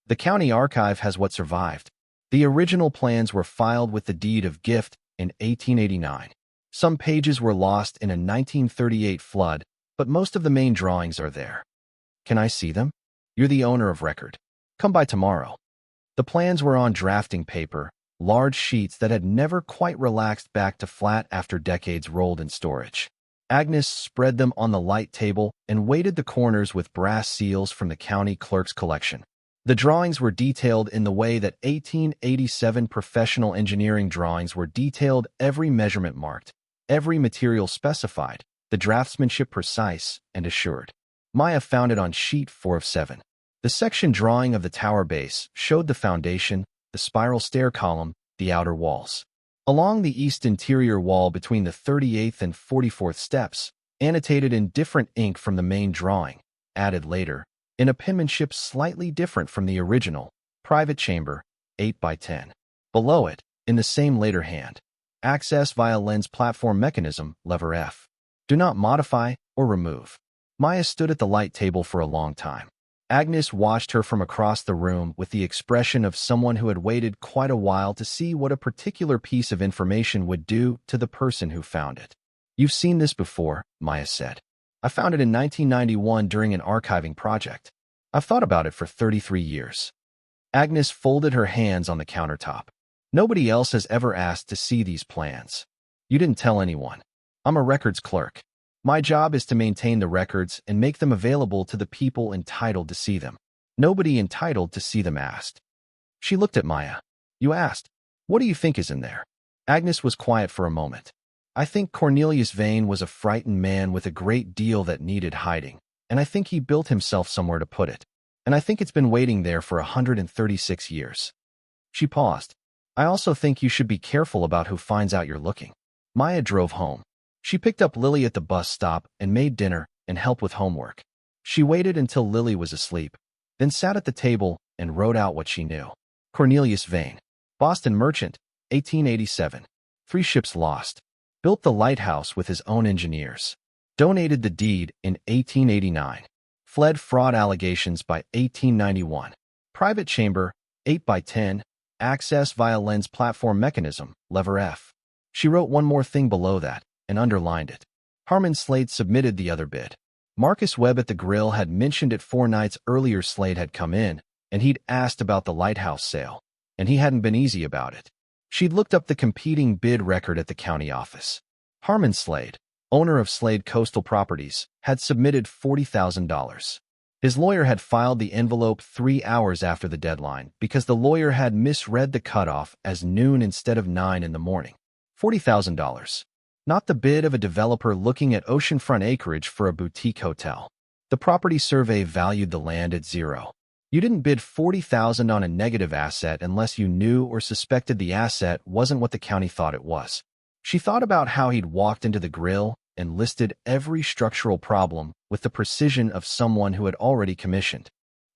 The county archive has what survived. The original plans were filed with the deed of gift in 1889. Some pages were lost in a 1938 flood, but most of the main drawings are there. Can I see them? You're the owner of record. Come by tomorrow. The plans were on drafting paper, large sheets that had never quite relaxed back to flat after decades rolled in storage. Agnes spread them on the light table and weighted the corners with brass seals from the county clerk's collection. The drawings were detailed in the way that 1887 professional engineering drawings were detailed, every measurement marked, every material specified, the draftsmanship precise and assured. Maya found it on sheet 4 of 7. The section drawing of the tower base showed the foundation, the spiral stair column, the outer walls. Along the east interior wall between the 38th and 44th steps, annotated in different ink from the main drawing, added later, in a penmanship slightly different from the original, private chamber, 8 by 10. Below it, in the same later hand, access via lens platform mechanism, lever F. Do not modify or remove. Maya stood at the light table for a long time. Agnes watched her from across the room with the expression of someone who had waited quite a while to see what a particular piece of information would do to the person who found it. You've seen this before, Maya said. I found it in 1991 during an archiving project. I've thought about it for 33 years. Agnes folded her hands on the countertop. Nobody else has ever asked to see these plans. You didn't tell anyone. I'm a records clerk. My job is to maintain the records and make them available to the people entitled to see them. Nobody entitled to see them asked. She looked at Maya. You asked, what do you think is in there? Agnes was quiet for a moment. I think Cornelius Vane was a frightened man with a great deal that needed hiding, and I think he built himself somewhere to put it. And I think it's been waiting there for 136 years. She paused. I also think you should be careful about who finds out you're looking. Maya drove home. She picked up Lily at the bus stop and made dinner and helped with homework. She waited until Lily was asleep, then sat at the table and wrote out what she knew. Cornelius Vane. Boston merchant, 1887. 3 ships lost. Built the Lighthouse with his own engineers. Donated the deed in 1889. Fled fraud allegations by 1891. Private chamber, 8x10. Access via lens platform mechanism, lever F. She wrote one more thing below that and underlined it. Harmon Slade submitted the other bid. Marcus Webb at the grill had mentioned it 4 nights earlier. Slade had come in, and he'd asked about the Lighthouse sale, and he hadn't been easy about it. She'd looked up the competing bid record at the county office. Harmon Slade, owner of Slade Coastal Properties, had submitted $40,000. His lawyer had filed the envelope 3 hours after the deadline because the lawyer had misread the cutoff as noon instead of 9 in the morning. $40,000. Not the bid of a developer looking at oceanfront acreage for a boutique hotel. The property survey valued the land at 0. You didn't bid $40,000 on a negative asset unless you knew or suspected the asset wasn't what the county thought it was. She thought about how he'd walked into the grill and listed every structural problem with the precision of someone who had already commissioned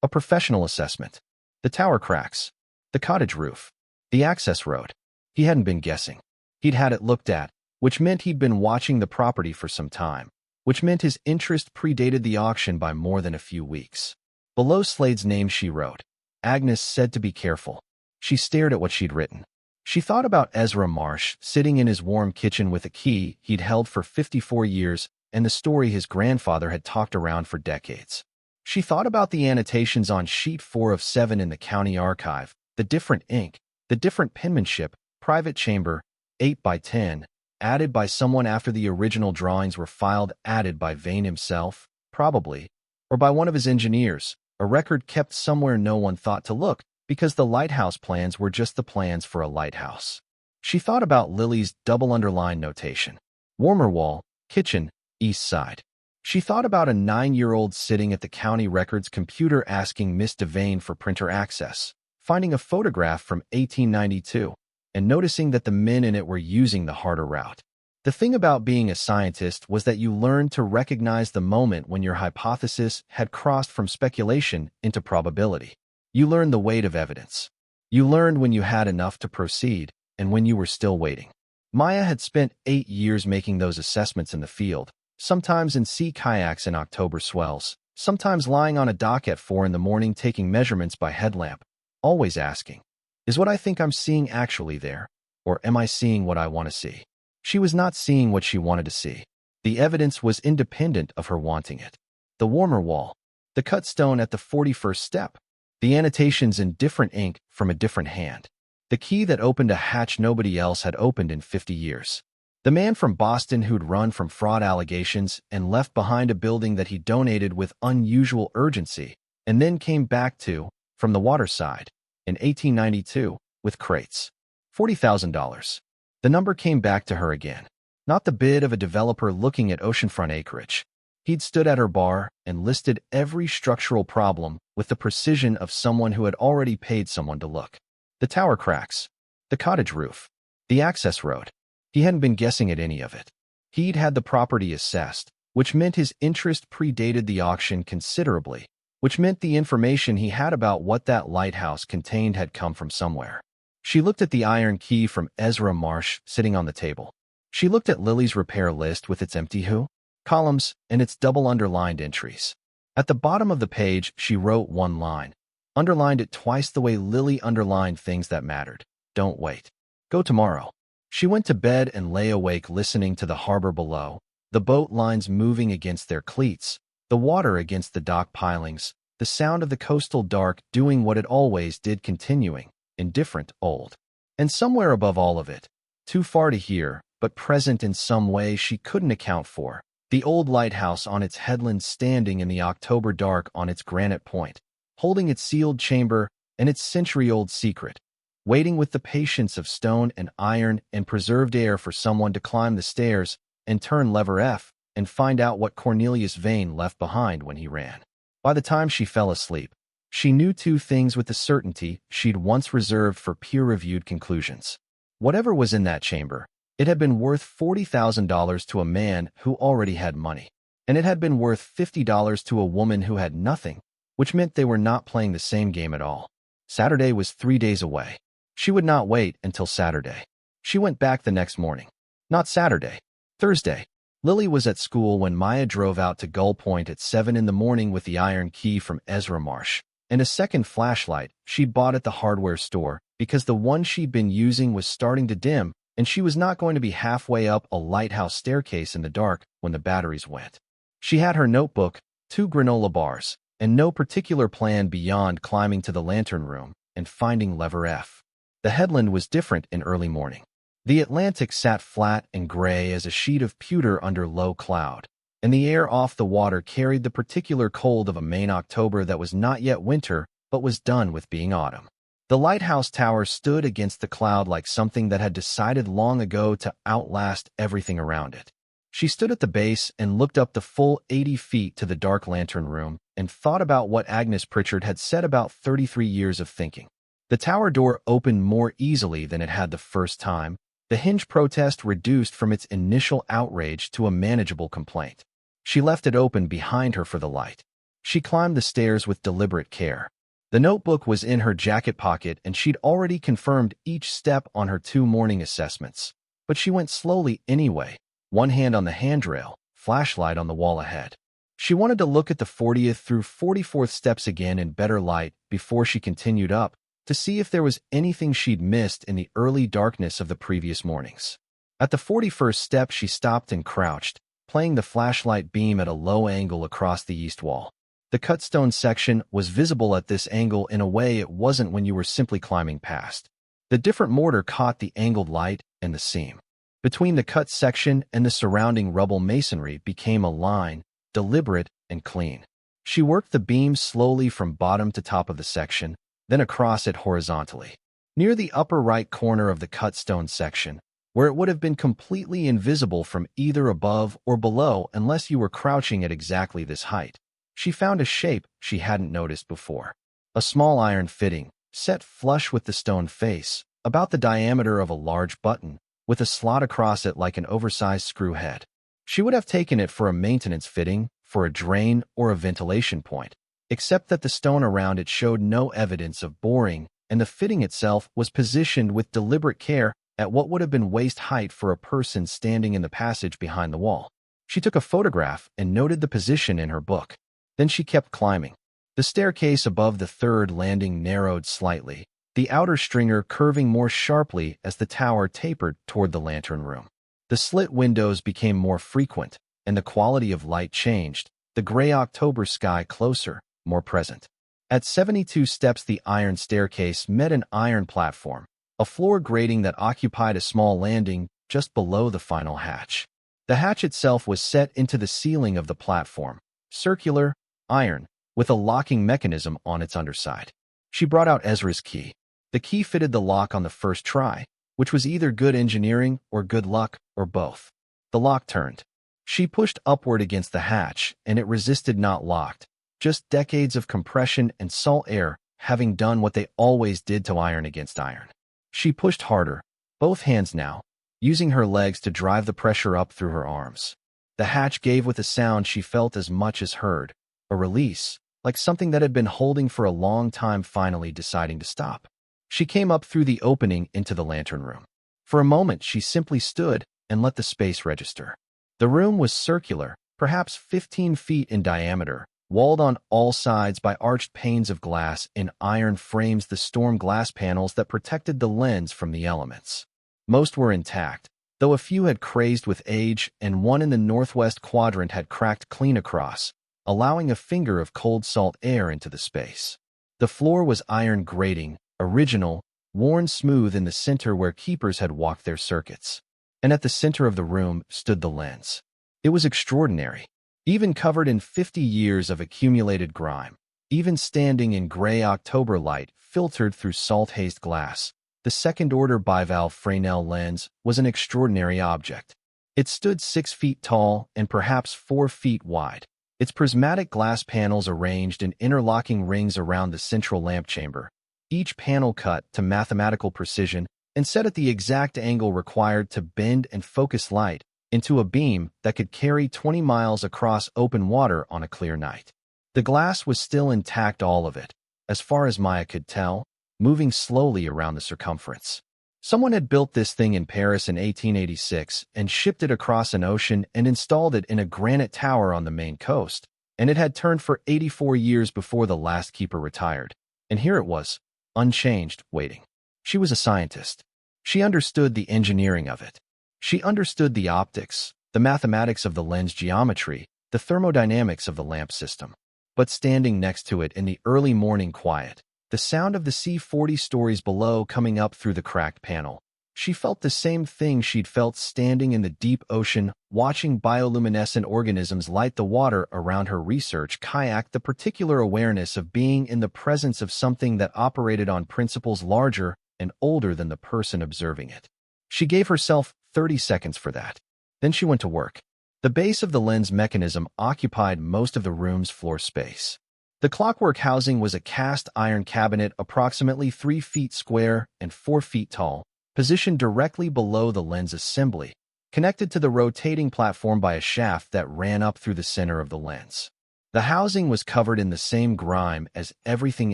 a professional assessment. The tower cracks, the cottage roof, the access road. He hadn't been guessing. He'd had it looked at, which meant he'd been watching the property for some time, which meant his interest predated the auction by more than a few weeks. Below Slade's name she wrote, Agnes said to be careful. She stared at what she'd written. She thought about Ezra Marsh sitting in his warm kitchen with a key he'd held for 54 years and the story his grandfather had talked around for decades. She thought about the annotations on sheet 4 of 7 in the county archive, the different ink, the different penmanship, private chamber, 8x10, added by someone after the original drawings were filed, added by Vane himself, probably, or by one of his engineers, a record kept somewhere no one thought to look, because the lighthouse plans were just the plans for a lighthouse. She thought about Lily's double underline notation. Warmer wall, kitchen, east side. She thought about a 9-year-old sitting at the county records computer asking Miss Devane for printer access, finding a photograph from 1892, and noticing that the men in it were using the harder route. The thing about being a scientist was that you learned to recognize the moment when your hypothesis had crossed from speculation into probability. You learned the weight of evidence. You learned when you had enough to proceed and when you were still waiting. Maya had spent 8 years making those assessments in the field, sometimes in sea kayaks in October swells, sometimes lying on a dock at 4 in the morning taking measurements by headlamp, always asking, is what I think I'm seeing actually there, or am I seeing what I want to see? She was not seeing what she wanted to see. The evidence was independent of her wanting it. The warmer wall, the cut stone at the 41st step, the annotations in different ink from a different hand, the key that opened a hatch nobody else had opened in 50 years. The man from Boston who'd run from fraud allegations and left behind a building that he donated with unusual urgency and then came back to, from the waterside, in 1892, with crates. $40,000. The number came back to her again. Not the bid of a developer looking at oceanfront acreage. He'd stood at her bar and listed every structural problem with the precision of someone who had already paid someone to look. The tower cracks, the cottage roof, the access road. He hadn't been guessing at any of it. He'd had the property assessed, which meant his interest predated the auction considerably, which meant the information he had about what that lighthouse contained had come from somewhere. She looked at the iron key from Ezra Marsh sitting on the table. She looked at Lily's repair list with its empty who columns and its double underlined entries. At the bottom of the page, she wrote one line, underlined it twice the way Lily underlined things that mattered. Don't wait. Go tomorrow. She went to bed and lay awake listening to the harbor below, the boat lines moving against their cleats, the water against the dock pilings, the sound of the coastal dark doing what it always did, continuing, indifferent, old. And somewhere above all of it, too far to hear, but present in some way she couldn't account for, the old lighthouse on its headland standing in the October dark on its granite point, holding its sealed chamber and its century-old secret, waiting with the patience of stone and iron and preserved air for someone to climb the stairs and turn lever F and find out what Cornelius Vane left behind when he ran. By the time she fell asleep, she knew two things with the certainty she'd once reserved for peer-reviewed conclusions. Whatever was in that chamber, it had been worth $40,000 to a man who already had money, and it had been worth $50 to a woman who had nothing, which meant they were not playing the same game at all. Saturday was 3 days away. She would not wait until Saturday. She went back the next morning. Not Saturday. Thursday. Lily was at school when Maya drove out to Gull Point at 7 in the morning with the iron key from Ezra Marsh and a second flashlight she'd bought at the hardware store because the one she'd been using was starting to dim and she was not going to be halfway up a lighthouse staircase in the dark when the batteries went. She had her notebook, 2 granola bars, and no particular plan beyond climbing to the lantern room and finding lever F. The headland was different in early morning. The Atlantic sat flat and gray as a sheet of pewter under low cloud, and the air off the water carried the particular cold of a Maine October that was not yet winter but was done with being autumn. The lighthouse tower stood against the cloud like something that had decided long ago to outlast everything around it. She stood at the base and looked up the full 80 feet to the dark lantern room and thought about what Agnes Pritchard had said about 33 years of thinking. The tower door opened more easily than it had the first time, the hinge protest reduced from its initial outrage to a manageable complaint. She left it open behind her for the light. She climbed the stairs with deliberate care. The notebook was in her jacket pocket and she'd already confirmed each step on her 2 morning assessments. But she went slowly anyway, one hand on the handrail, flashlight on the wall ahead. She wanted to look at the 40th through 44th steps again in better light before she continued up, to see if there was anything she'd missed in the early darkness of the previous mornings. At the 41st step she stopped and crouched, playing the flashlight beam at a low angle across the east wall. The cut stone section was visible at this angle in a way it wasn't when you were simply climbing past. The different mortar caught the angled light and the seam. Between the cut section and the surrounding rubble masonry became a line, deliberate and clean. She worked the beam slowly from bottom to top of the section, then across it horizontally. Near the upper right corner of the cut stone section, where it would have been completely invisible from either above or below unless you were crouching at exactly this height, she found a shape she hadn't noticed before. A small iron fitting, set flush with the stone face, about the diameter of a large button, with a slot across it like an oversized screw head. She would have taken it for a maintenance fitting, for a drain, or a ventilation point, except that the stone around it showed no evidence of boring, and the fitting itself was positioned with deliberate care at what would have been waist height for a person standing in the passage behind the wall. She took a photograph and noted the position in her book. Then she kept climbing. The staircase above the 3rd landing narrowed slightly, the outer stringer curving more sharply as the tower tapered toward the lantern room. The slit windows became more frequent, and the quality of light changed, the gray October sky closer, more present. At 72 steps the iron staircase met an iron platform, a floor grating that occupied a small landing just below the final hatch. The hatch itself was set into the ceiling of the platform, circular, iron, with a locking mechanism on its underside. She brought out Ezra's key. The key fitted the lock on the first try, which was either good engineering or good luck or both. The lock turned. She pushed upward against the hatch, and it resisted, not locked, just decades of compression and salt air having done what they always did to iron against iron. She pushed harder, both hands now, using her legs to drive the pressure up through her arms. The hatch gave with a sound she felt as much as heard, a release, like something that had been holding for a long time finally deciding to stop. She came up through the opening into the lantern room. For a moment she simply stood and let the space register. The room was circular, perhaps 15 feet in diameter, walled on all sides by arched panes of glass in iron frames, the storm glass panels that protected the lens from the elements. Most were intact, though a few had crazed with age and one in the northwest quadrant had cracked clean across, allowing a finger of cold salt air into the space. The floor was iron grating, original, worn smooth in the center where keepers had walked their circuits. And at the center of the room stood the lens. It was extraordinary, even covered in 50 years of accumulated grime, even standing in gray October light filtered through salt-hazed glass. The second-order bivalve Fresnel lens was an extraordinary object. It stood 6 feet tall and perhaps 4 feet wide, its prismatic glass panels arranged in interlocking rings around the central lamp chamber, each panel cut to mathematical precision and set at the exact angle required to bend and focus light into a beam that could carry 20 miles across open water on a clear night. The glass was still intact, all of it, as far as Maya could tell, moving slowly around the circumference. Someone had built this thing in Paris in 1886 and shipped it across an ocean and installed it in a granite tower on the Maine coast, and it had turned for 84 years before the last keeper retired. And here it was, unchanged, waiting. She was a scientist. She understood the engineering of it. She understood the optics, the mathematics of the lens geometry, the thermodynamics of the lamp system. But standing next to it in the early morning quiet, the sound of the sea 40 stories below coming up through the cracked panel, she felt the same thing she'd felt standing in the deep ocean, watching bioluminescent organisms light the water around her research kayak, the particular awareness of being in the presence of something that operated on principles larger and older than the person observing it. She gave herself 30 seconds for that. Then she went to work. The base of the lens mechanism occupied most of the room's floor space. The clockwork housing was a cast iron cabinet approximately 3 feet square and 4 feet tall, positioned directly below the lens assembly, connected to the rotating platform by a shaft that ran up through the center of the lens. The housing was covered in the same grime as everything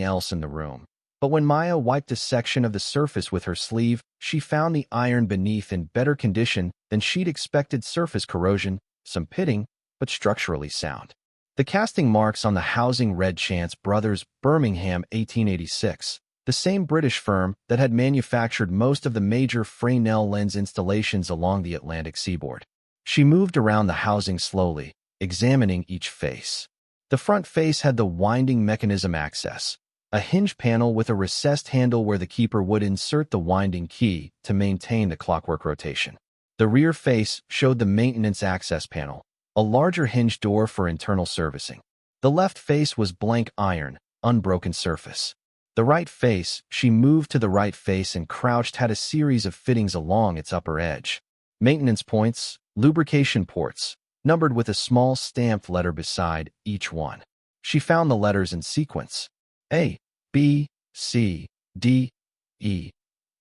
else in the room, but when Maya wiped a section of the surface with her sleeve, she found the iron beneath in better condition than she'd expected. Surface corrosion, some pitting, but structurally sound. The casting marks on the housing read Chance Brothers, Birmingham, 1886, the same British firm that had manufactured most of the major Fresnel lens installations along the Atlantic seaboard. She moved around the housing slowly, examining each face. The front face had the winding mechanism access, a hinge panel with a recessed handle where the keeper would insert the winding key to maintain the clockwork rotation. The rear face showed the maintenance access panel, a larger hinge door for internal servicing. The left face was blank iron, unbroken surface. The right face, she moved to the right face and crouched, had a series of fittings along its upper edge. Maintenance points, lubrication ports, numbered with a small stamped letter beside each one. She found the letters in sequence: A, B, C, D, E,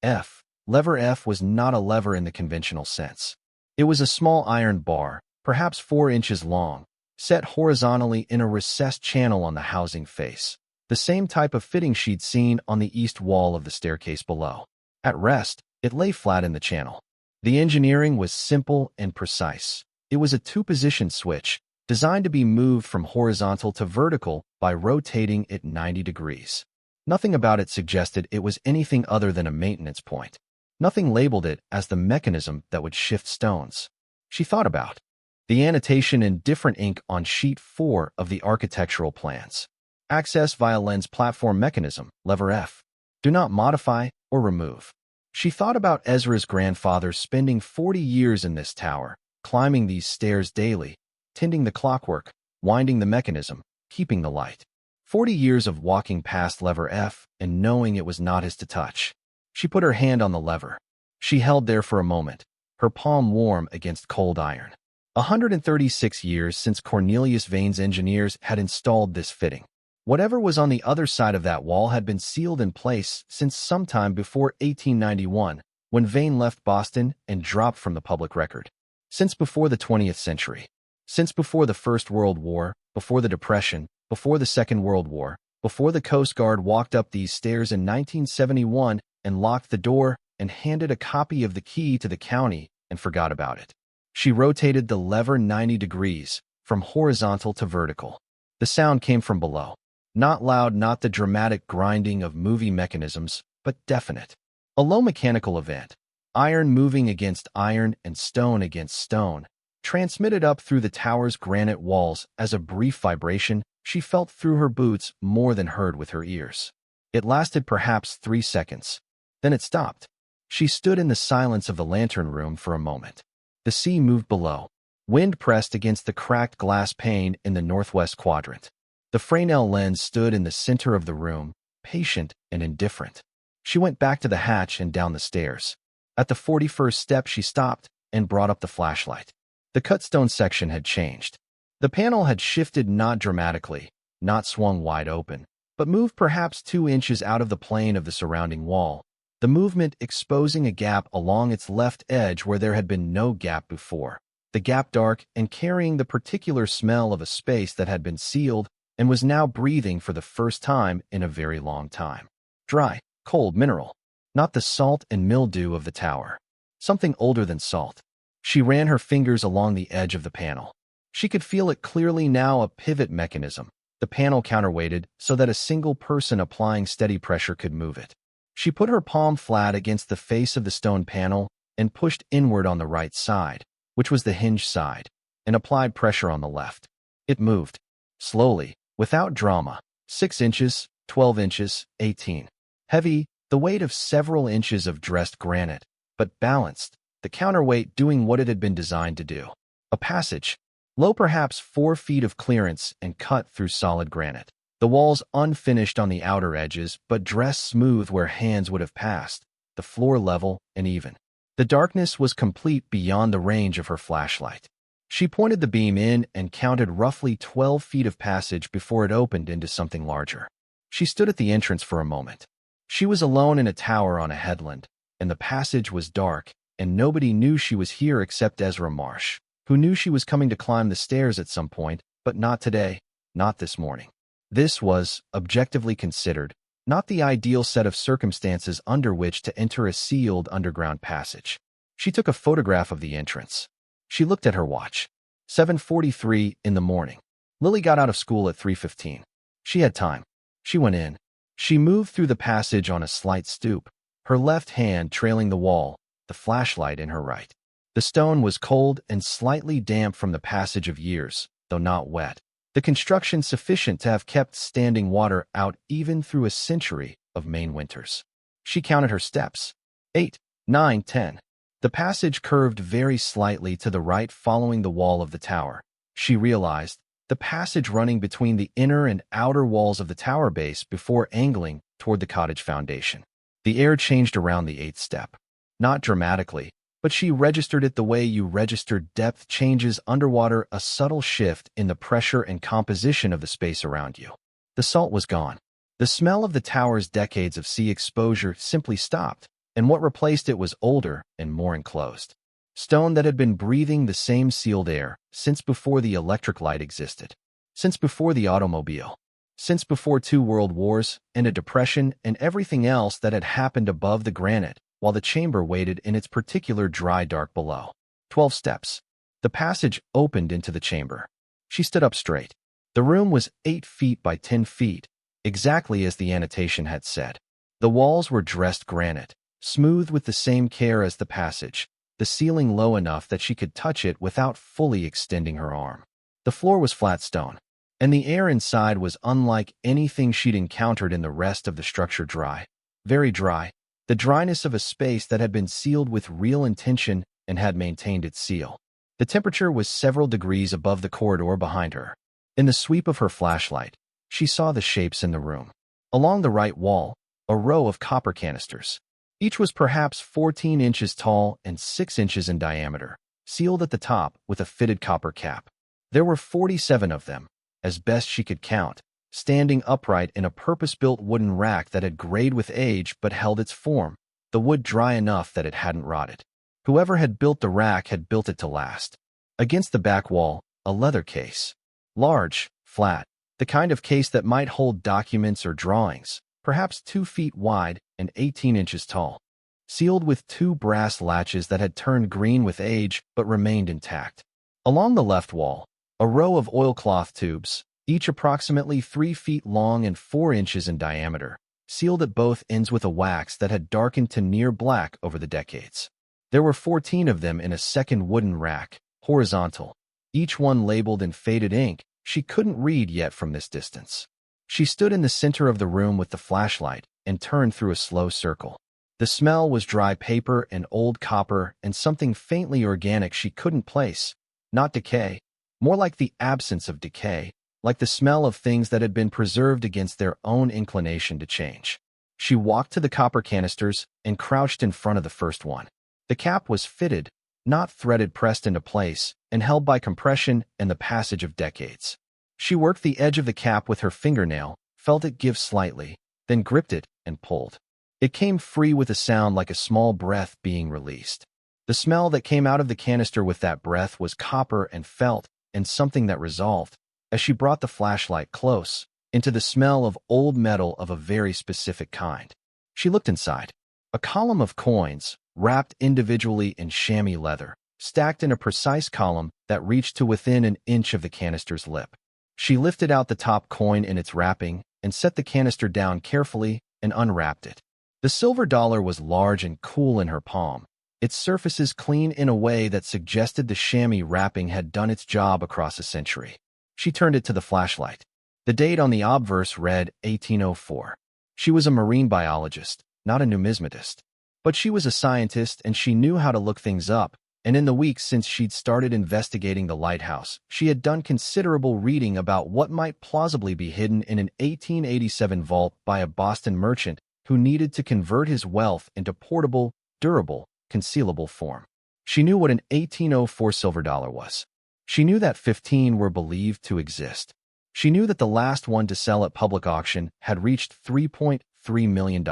F. Lever F was not a lever in the conventional sense. It was a small iron bar, perhaps 4 inches long, set horizontally in a recessed channel on the housing face, the same type of fitting she'd seen on the east wall of the staircase below. At rest, it lay flat in the channel. The engineering was simple and precise. It was a 2-position switch, designed to be moved from horizontal to vertical by rotating it 90 degrees. Nothing about it suggested it was anything other than a maintenance point. Nothing labeled it as the mechanism that would shift stones. She thought about the annotation in different ink on sheet 4 of the architectural plans. Access via lens platform mechanism, lever F. Do not modify or remove. She thought about Ezra's grandfather spending 40 years in this tower, climbing these stairs daily, tending the clockwork, winding the mechanism, keeping the light. 40 years of walking past lever F and knowing it was not his to touch. She put her hand on the lever. She held there for a moment, her palm warm against cold iron. 136 years since Cornelius Vane's engineers had installed this fitting. Whatever was on the other side of that wall had been sealed in place since sometime before 1891, when Vane left Boston and dropped from the public record. Since before the 20th century. Since before the First World War, before the Depression, before the Second World War, before the Coast Guard walked up these stairs in 1971 and locked the door and handed a copy of the key to the county and forgot about it. She rotated the lever 90 degrees, from horizontal to vertical. The sound came from below. Not loud, not the dramatic grinding of movie mechanisms, but definite. A low mechanical event. iron moving against iron and stone against stone, transmitted up through the tower's granite walls as a brief vibration she felt through her boots more than heard with her ears. It lasted perhaps 3 seconds. Then it stopped. She stood in the silence of the lantern room for a moment. The sea moved below. Wind pressed against the cracked glass pane in the northwest quadrant. The Fresnel lens stood in the center of the room, patient and indifferent. She went back to the hatch and down the stairs. At the 41st step she stopped and brought up the flashlight. The cut-stone section had changed. The panel had shifted not dramatically, not swung wide open, but moved perhaps 2 inches out of the plane of the surrounding wall, the movement exposing a gap along its left edge where there had been no gap before. The gap dark and carrying the particular smell of a space that had been sealed and was now breathing for the first time in a very long time. Dry, cold mineral. Not the salt and mildew of the tower. Something older than salt. She ran her fingers along the edge of the panel. She could feel it clearly now, a pivot mechanism. The panel counterweighted so that a single person applying steady pressure could move it. She put her palm flat against the face of the stone panel and pushed inward on the right side, which was the hinged side, and applied pressure on the left. It moved. Slowly, without drama. 6 inches, 12 inches, 18. Heavy, the weight of several inches of dressed granite, but balanced, the counterweight doing what it had been designed to do. A passage. Low, perhaps 4 feet of clearance and cut through solid granite. The walls unfinished on the outer edges, but dressed smooth where hands would have passed, the floor level and even. The darkness was complete beyond the range of her flashlight. She pointed the beam in and counted roughly 12 feet of passage before it opened into something larger. She stood at the entrance for a moment. She was alone in a tower on a headland, and the passage was dark, and nobody knew she was here except Ezra Marsh, who knew she was coming to climb the stairs at some point, but not today, not this morning. This was, objectively considered, not the ideal set of circumstances under which to enter a sealed underground passage. She took a photograph of the entrance. She looked at her watch. 7:43 in the morning. Lily got out of school at 3:15. She had time. She went in. She moved through the passage on a slight stoop, her left hand trailing the wall, the flashlight in her right. The stone was cold and slightly damp from the passage of years, though not wet. The construction sufficient to have kept standing water out even through a century of Maine winters. She counted her steps. 8, 9, 10. The passage curved very slightly to the right following the wall of the tower. She realized, the passage running between the inner and outer walls of the tower base before angling toward the cottage foundation. The air changed around the 8th step. Not dramatically, but she registered it the way you register depth changes underwater, a subtle shift in the pressure and composition of the space around you. The salt was gone. The smell of the tower's decades of sea exposure simply stopped, and what replaced it was older and more enclosed. Stone that had been breathing the same sealed air since before the electric light existed, since before the automobile, since before 2 world wars and a depression and everything else that had happened above the granite, while the chamber waited in its particular dry dark below. 12 steps. The passage opened into the chamber. She stood up straight. The room was 8 feet by 10 feet, exactly as the annotation had said. The walls were dressed granite, smooth with the same care as the passage, the ceiling low enough that she could touch it without fully extending her arm. The floor was flat stone, and the air inside was unlike anything she'd encountered in the rest of the structure. Dry, very dry, the dryness of a space that had been sealed with real intention and had maintained its seal. The temperature was several degrees above the corridor behind her. In the sweep of her flashlight, she saw the shapes in the room. Along the right wall, a row of copper canisters. Each was perhaps 14 inches tall and 6 inches in diameter, sealed at the top with a fitted copper cap. There were 47 of them, as best she could count, standing upright in a purpose-built wooden rack that had grayed with age but held its form, the wood dry enough that it hadn't rotted. Whoever had built the rack had built it to last. Against the back wall, a leather case. Large, flat, the kind of case that might hold documents or drawings, perhaps 2 feet wide and 18 inches tall. Sealed with 2 brass latches that had turned green with age but remained intact. Along the left wall, a row of oilcloth tubes, each approximately 3 feet long and 4 inches in diameter, sealed at both ends with a wax that had darkened to near black over the decades. There were 14 of them in a second wooden rack, horizontal, each one labeled in faded ink she couldn't read yet from this distance. She stood in the center of the room with the flashlight and turned through a slow circle. The smell was dry paper and old copper and something faintly organic she couldn't place. Not decay, more like the absence of decay, like the smell of things that had been preserved against their own inclination to change. She walked to the copper canisters and crouched in front of the first one. The cap was fitted, not threaded, pressed into place, and held by compression and the passage of decades. She worked the edge of the cap with her fingernail, felt it give slightly, then gripped it and pulled. It came free with a sound like a small breath being released. The smell that came out of the canister with that breath was copper and felt, and something that resolved, as she brought the flashlight close, into the smell of old metal of a very specific kind. She looked inside. A column of coins, wrapped individually in chamois leather, stacked in a precise column that reached to within an inch of the canister's lip. She lifted out the top coin in its wrapping and set the canister down carefully and unwrapped it. The silver dollar was large and cool in her palm, its surfaces clean in a way that suggested the chamois wrapping had done its job across a century. She turned it to the flashlight. The date on the obverse read 1804. She was a marine biologist, not a numismatist. But she was a scientist and she knew how to look things up, and in the weeks since she'd started investigating the lighthouse, she had done considerable reading about what might plausibly be hidden in an 1887 vault by a Boston merchant who needed to convert his wealth into portable, durable, concealable form. She knew what an 1804 silver dollar was. She knew that 15 were believed to exist. She knew that the last one to sell at public auction had reached $3.3 million.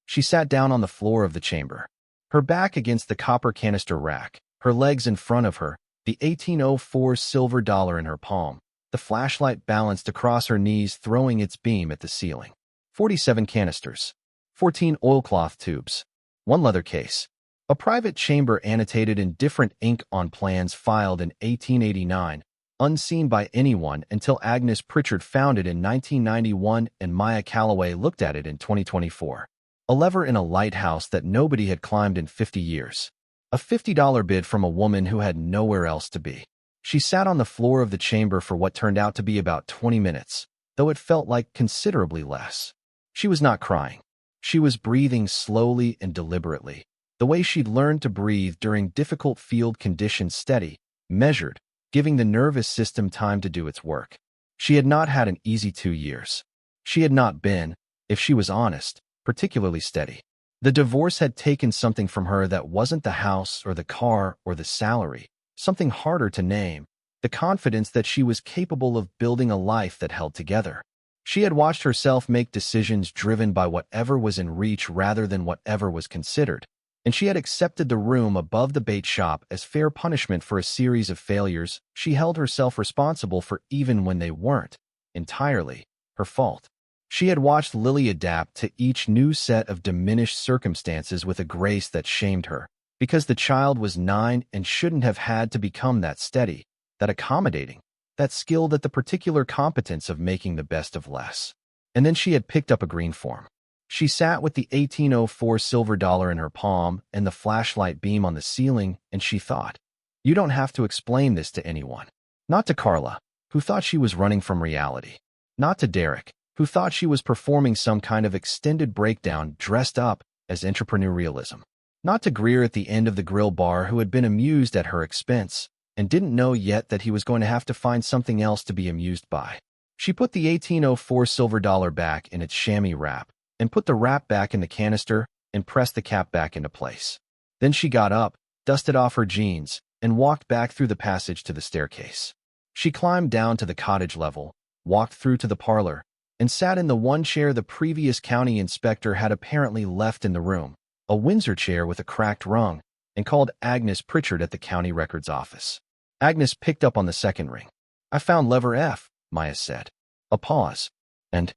She sat down on the floor of the chamber, her back against the copper canister rack, her legs in front of her, the 1804 silver dollar in her palm, the flashlight balanced across her knees, throwing its beam at the ceiling. 47 canisters, 14 oilcloth tubes, one leather case, a private chamber annotated in different ink on plans filed in 1889, unseen by anyone until Agnes Pritchard found it in 1991 and Maya Calloway looked at it in 2024. A lever in a lighthouse that nobody had climbed in 50 years. A $50 bid from a woman who had nowhere else to be. She sat on the floor of the chamber for what turned out to be about 20 minutes, though it felt like considerably less. She was not crying. She was breathing slowly and deliberately, the way she'd learned to breathe during difficult field conditions, steady, measured, giving the nervous system time to do its work. She had not had an easy 2 years. She had not been, if she was honest, particularly steady. The divorce had taken something from her that wasn't the house or the car or the salary, something harder to name, the confidence that she was capable of building a life that held together. She had watched herself make decisions driven by whatever was in reach rather than whatever was considered, and she had accepted the room above the bait shop as fair punishment for a series of failures she held herself responsible for even when they weren't entirely her fault. She had watched Lily adapt to each new set of diminished circumstances with a grace that shamed her, because the child was 9 and shouldn't have had to become that steady, that accommodating, that skilled at the particular competence of making the best of less. And then she had picked up a green form. She sat with the 1804 silver dollar in her palm and the flashlight beam on the ceiling, and she thought, you don't have to explain this to anyone. Not to Carla, who thought she was running from reality. Not to Derek, who thought she was performing some kind of extended breakdown dressed up as entrepreneurialism. Not to Greer at the end of the grill bar, who had been amused at her expense and didn't know yet that he was going to have to find something else to be amused by. She put the 1804 silver dollar back in its chamois wrap and put the wrap back in the canister and pressed the cap back into place. Then she got up, dusted off her jeans, and walked back through the passage to the staircase. She climbed down to the cottage level, walked through to the parlor, and sat in the one chair the previous county inspector had apparently left in the room, a Windsor chair with a cracked rung, and called Agnes Pritchard at the county records office. Agnes picked up on the second ring. I found lever F, Maya said. A pause. And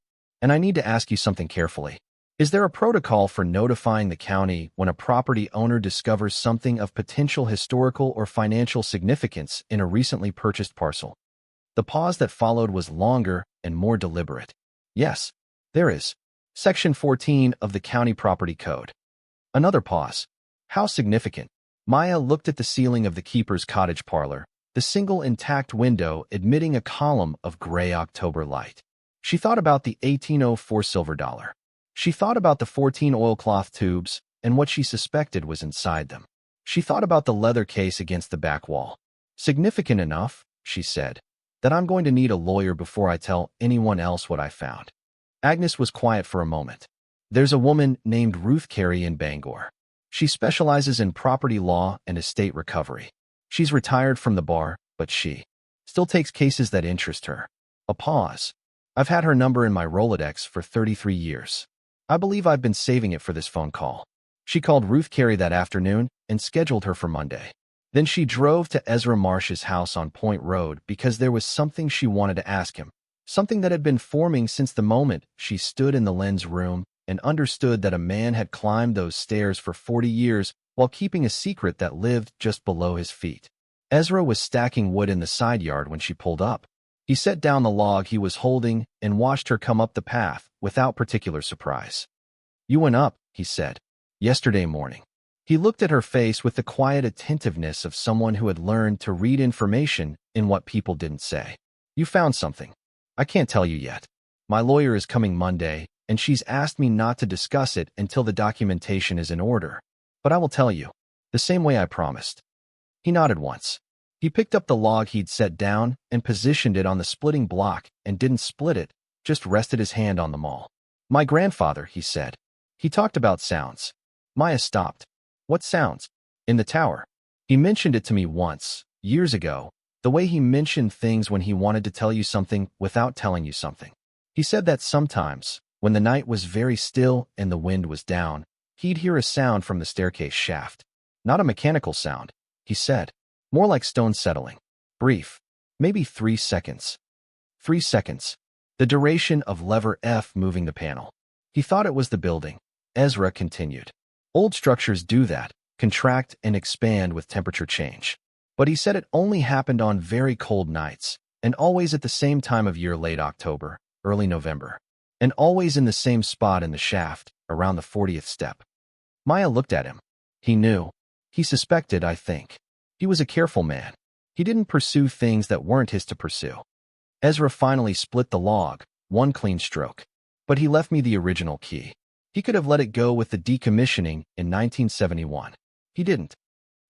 I need to ask you something carefully. Is there a protocol for notifying the county when a property owner discovers something of potential historical or financial significance in a recently purchased parcel? The pause that followed was longer and more deliberate. Yes, there is. Section 14 of the County Property Code. Another pause. How significant? Maya looked at the ceiling of the keeper's cottage parlor, the single intact window admitting a column of gray October light. She thought about the 1804 silver dollar. She thought about the 14 oilcloth tubes and what she suspected was inside them. She thought about the leather case against the back wall. Significant enough, she said, that I'm going to need a lawyer before I tell anyone else what I found. Agnes was quiet for a moment. There's a woman named Ruth Carey in Bangor. She specializes in property law and estate recovery. She's retired from the bar, but she still takes cases that interest her. A pause. I've had her number in my Rolodex for 33 years. I believe I've been saving it for this phone call. She called Ruth Carey that afternoon and scheduled her for Monday. Then she drove to Ezra Marsh's house on Point Road because there was something she wanted to ask him, something that had been forming since the moment she stood in the lens room and understood that a man had climbed those stairs for 40 years while keeping a secret that lived just below his feet. Ezra was stacking wood in the side yard when she pulled up. He set down the log he was holding and watched her come up the path without particular surprise. "You went up," he said. "Yesterday morning." He looked at her face with the quiet attentiveness of someone who had learned to read information in what people didn't say. "You found something. I can't tell you yet. My lawyer is coming Monday, and she's asked me not to discuss it until the documentation is in order. But I will tell you, the same way I promised." He nodded once. He picked up the log he'd set down and positioned it on the splitting block and didn't split it, just rested his hand on the maul. "My grandfather," he said. "He talked about sounds." Maya stopped. "What sounds?" "In the tower. He mentioned it to me once, years ago, the way he mentioned things when he wanted to tell you something without telling you something. He said that sometimes, when the night was very still and the wind was down, he'd hear a sound from the staircase shaft. Not a mechanical sound, he said. More like stone settling. Brief. Maybe 3 seconds. 3 seconds. The duration of lever F moving the panel. He thought it was the building. Ezra continued. Old structures do that, contract and expand with temperature change. But he said it only happened on very cold nights, and always at the same time of year, late October, early November, and always in the same spot in the shaft, around the 40th step. Maya looked at him. He knew. He suspected, I think. He was a careful man. He didn't pursue things that weren't his to pursue. Ezra finally split the log, one clean stroke. But he left me the original key. He could have let it go with the decommissioning in 1971. He didn't.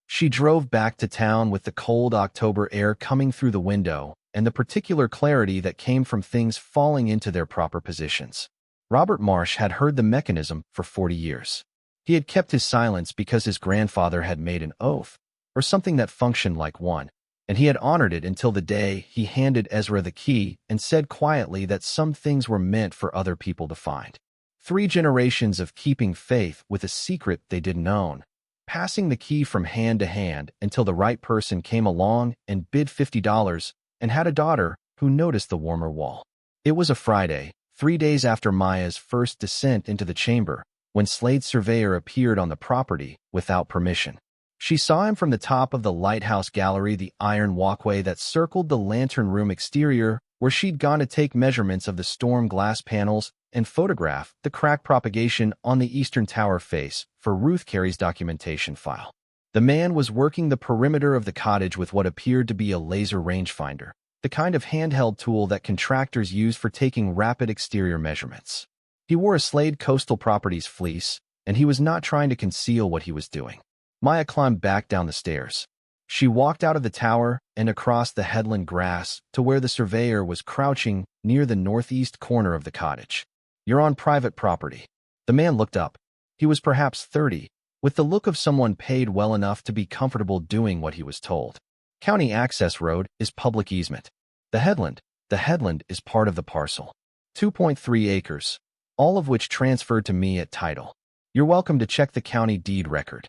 She drove back to town with the cold October air coming through the window and the particular clarity that came from things falling into their proper positions. Robert Marsh had heard the mechanism for 40 years. He had kept his silence because his grandfather had made an oath, or something that functioned like one, and he had honored it until the day he handed Ezra the key and said quietly that some things were meant for other people to find. 3 generations of keeping faith with a secret they didn't own, passing the key from hand to hand until the right person came along and bid $50 and had a daughter who noticed the warmer wall. It was a Friday, 3 days after Maya's first descent into the chamber, when Slade's surveyor appeared on the property without permission. She saw him from the top of the Lighthouse gallery, the iron walkway that circled the lantern room exterior, where she'd gone to take measurements of the storm glass panels and photograph the crack propagation on the eastern tower face for Ruth Carey's documentation file. The man was working the perimeter of the cottage with what appeared to be a laser rangefinder, the kind of handheld tool that contractors use for taking rapid exterior measurements. He wore a Slade Coastal Properties fleece, and he was not trying to conceal what he was doing. Maya climbed back down the stairs. She walked out of the tower and across the headland grass to where the surveyor was crouching near the northeast corner of the cottage. "You're on private property." The man looked up. He was perhaps 30, with the look of someone paid well enough to be comfortable doing what he was told. "County access road is public easement. The headland is part of the parcel. 2.3 acres, all of which transferred to me at title. You're welcome to check the county deed record."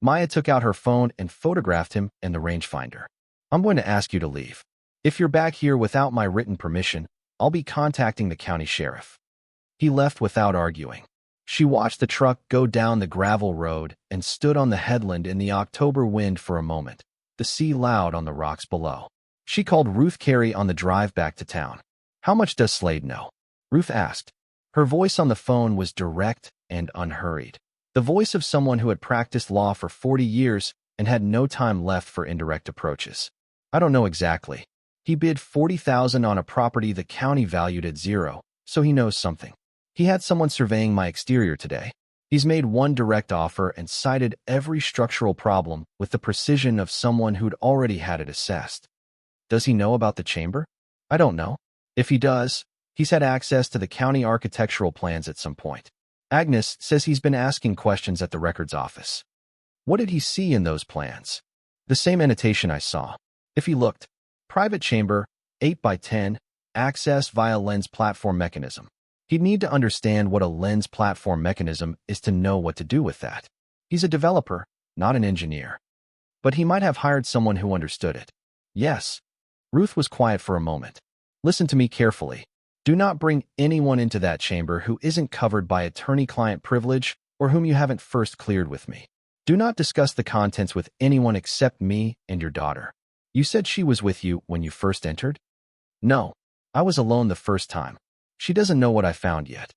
Maya took out her phone and photographed him and the rangefinder. "I'm going to ask you to leave. If you're back here without my written permission, I'll be contacting the county sheriff." He left without arguing. She watched the truck go down the gravel road and stood on the headland in the October wind for a moment, the sea loud on the rocks below. She called Ruth Carey on the drive back to town. "How much does Slade know?" Ruth asked. Her voice on the phone was direct and unhurried. The voice of someone who had practiced law for 40 years and had no time left for indirect approaches. I don't know exactly. He bid $40,000 on a property the county valued at zero, so he knows something. He had someone surveying my exterior today. He's made one direct offer and cited every structural problem with the precision of someone who'd already had it assessed. Does he know about the chamber? I don't know. If he does, he's had access to the county architectural plans at some point. Agnes says he's been asking questions at the records office. What did he see in those plans? The same annotation I saw. If he looked, private chamber, 8 by 10, access via lens platform mechanism. He'd need to understand what a lens platform mechanism is to know what to do with that. He's a developer, not an engineer. But he might have hired someone who understood it. Yes. Ruth was quiet for a moment. Listen to me carefully. Do not bring anyone into that chamber who isn't covered by attorney-client privilege or whom you haven't first cleared with me. Do not discuss the contents with anyone except me and your daughter. You said she was with you when you first entered? No. I was alone the first time. She doesn't know what I found yet.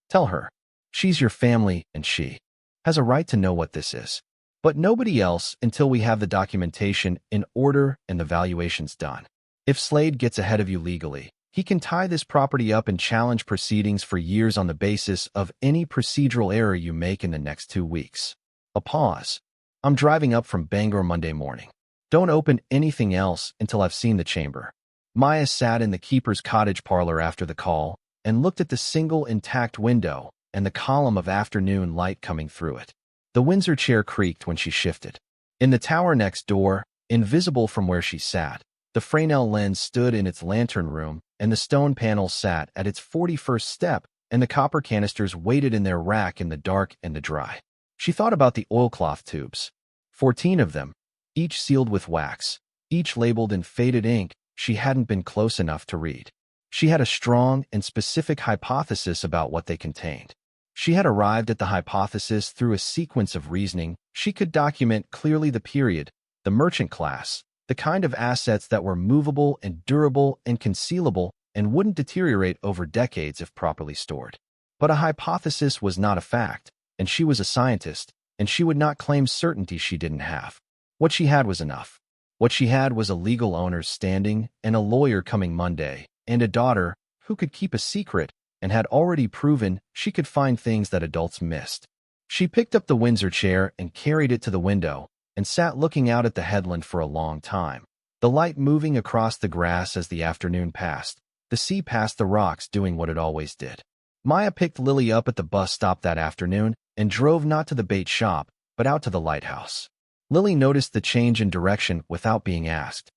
Tell her. She's your family and she has a right to know what this is. But nobody else until we have the documentation in order and the valuations done. If Slade gets ahead of you legally, he can tie this property up and challenge proceedings for years on the basis of any procedural error you make in the next 2 weeks. A pause. I'm driving up from Bangor Monday morning. Don't open anything else until I've seen the chamber. Maya sat in the keeper's cottage parlor after the call and looked at the single intact window and the column of afternoon light coming through it. The Windsor chair creaked when she shifted. In the tower next door, invisible from where she sat, the Fresnel lens stood in its lantern room, and the stone panel sat at its 41st step, and the copper canisters waited in their rack in the dark and the dry. She thought about the oilcloth tubes. 14 of them, each sealed with wax, each labeled in faded ink she hadn't been close enough to read. She had a strong and specific hypothesis about what they contained. She had arrived at the hypothesis through a sequence of reasoning. She could document clearly the period, the merchant class, the kind of assets that were movable and durable and concealable and wouldn't deteriorate over decades if properly stored. But a hypothesis was not a fact, and she was a scientist, and she would not claim certainty she didn't have. What she had was enough. What she had was a legal owner's standing and a lawyer coming Monday, and a daughter who could keep a secret and had already proven she could find things that adults missed. She picked up the Windsor chair and carried it to the window and sat looking out at the headland for a long time, the light moving across the grass as the afternoon passed, the sea past the rocks doing what it always did. Maya picked Lily up at the bus stop that afternoon and drove not to the bait shop, but out to the Lighthouse. Lily noticed the change in direction without being asked.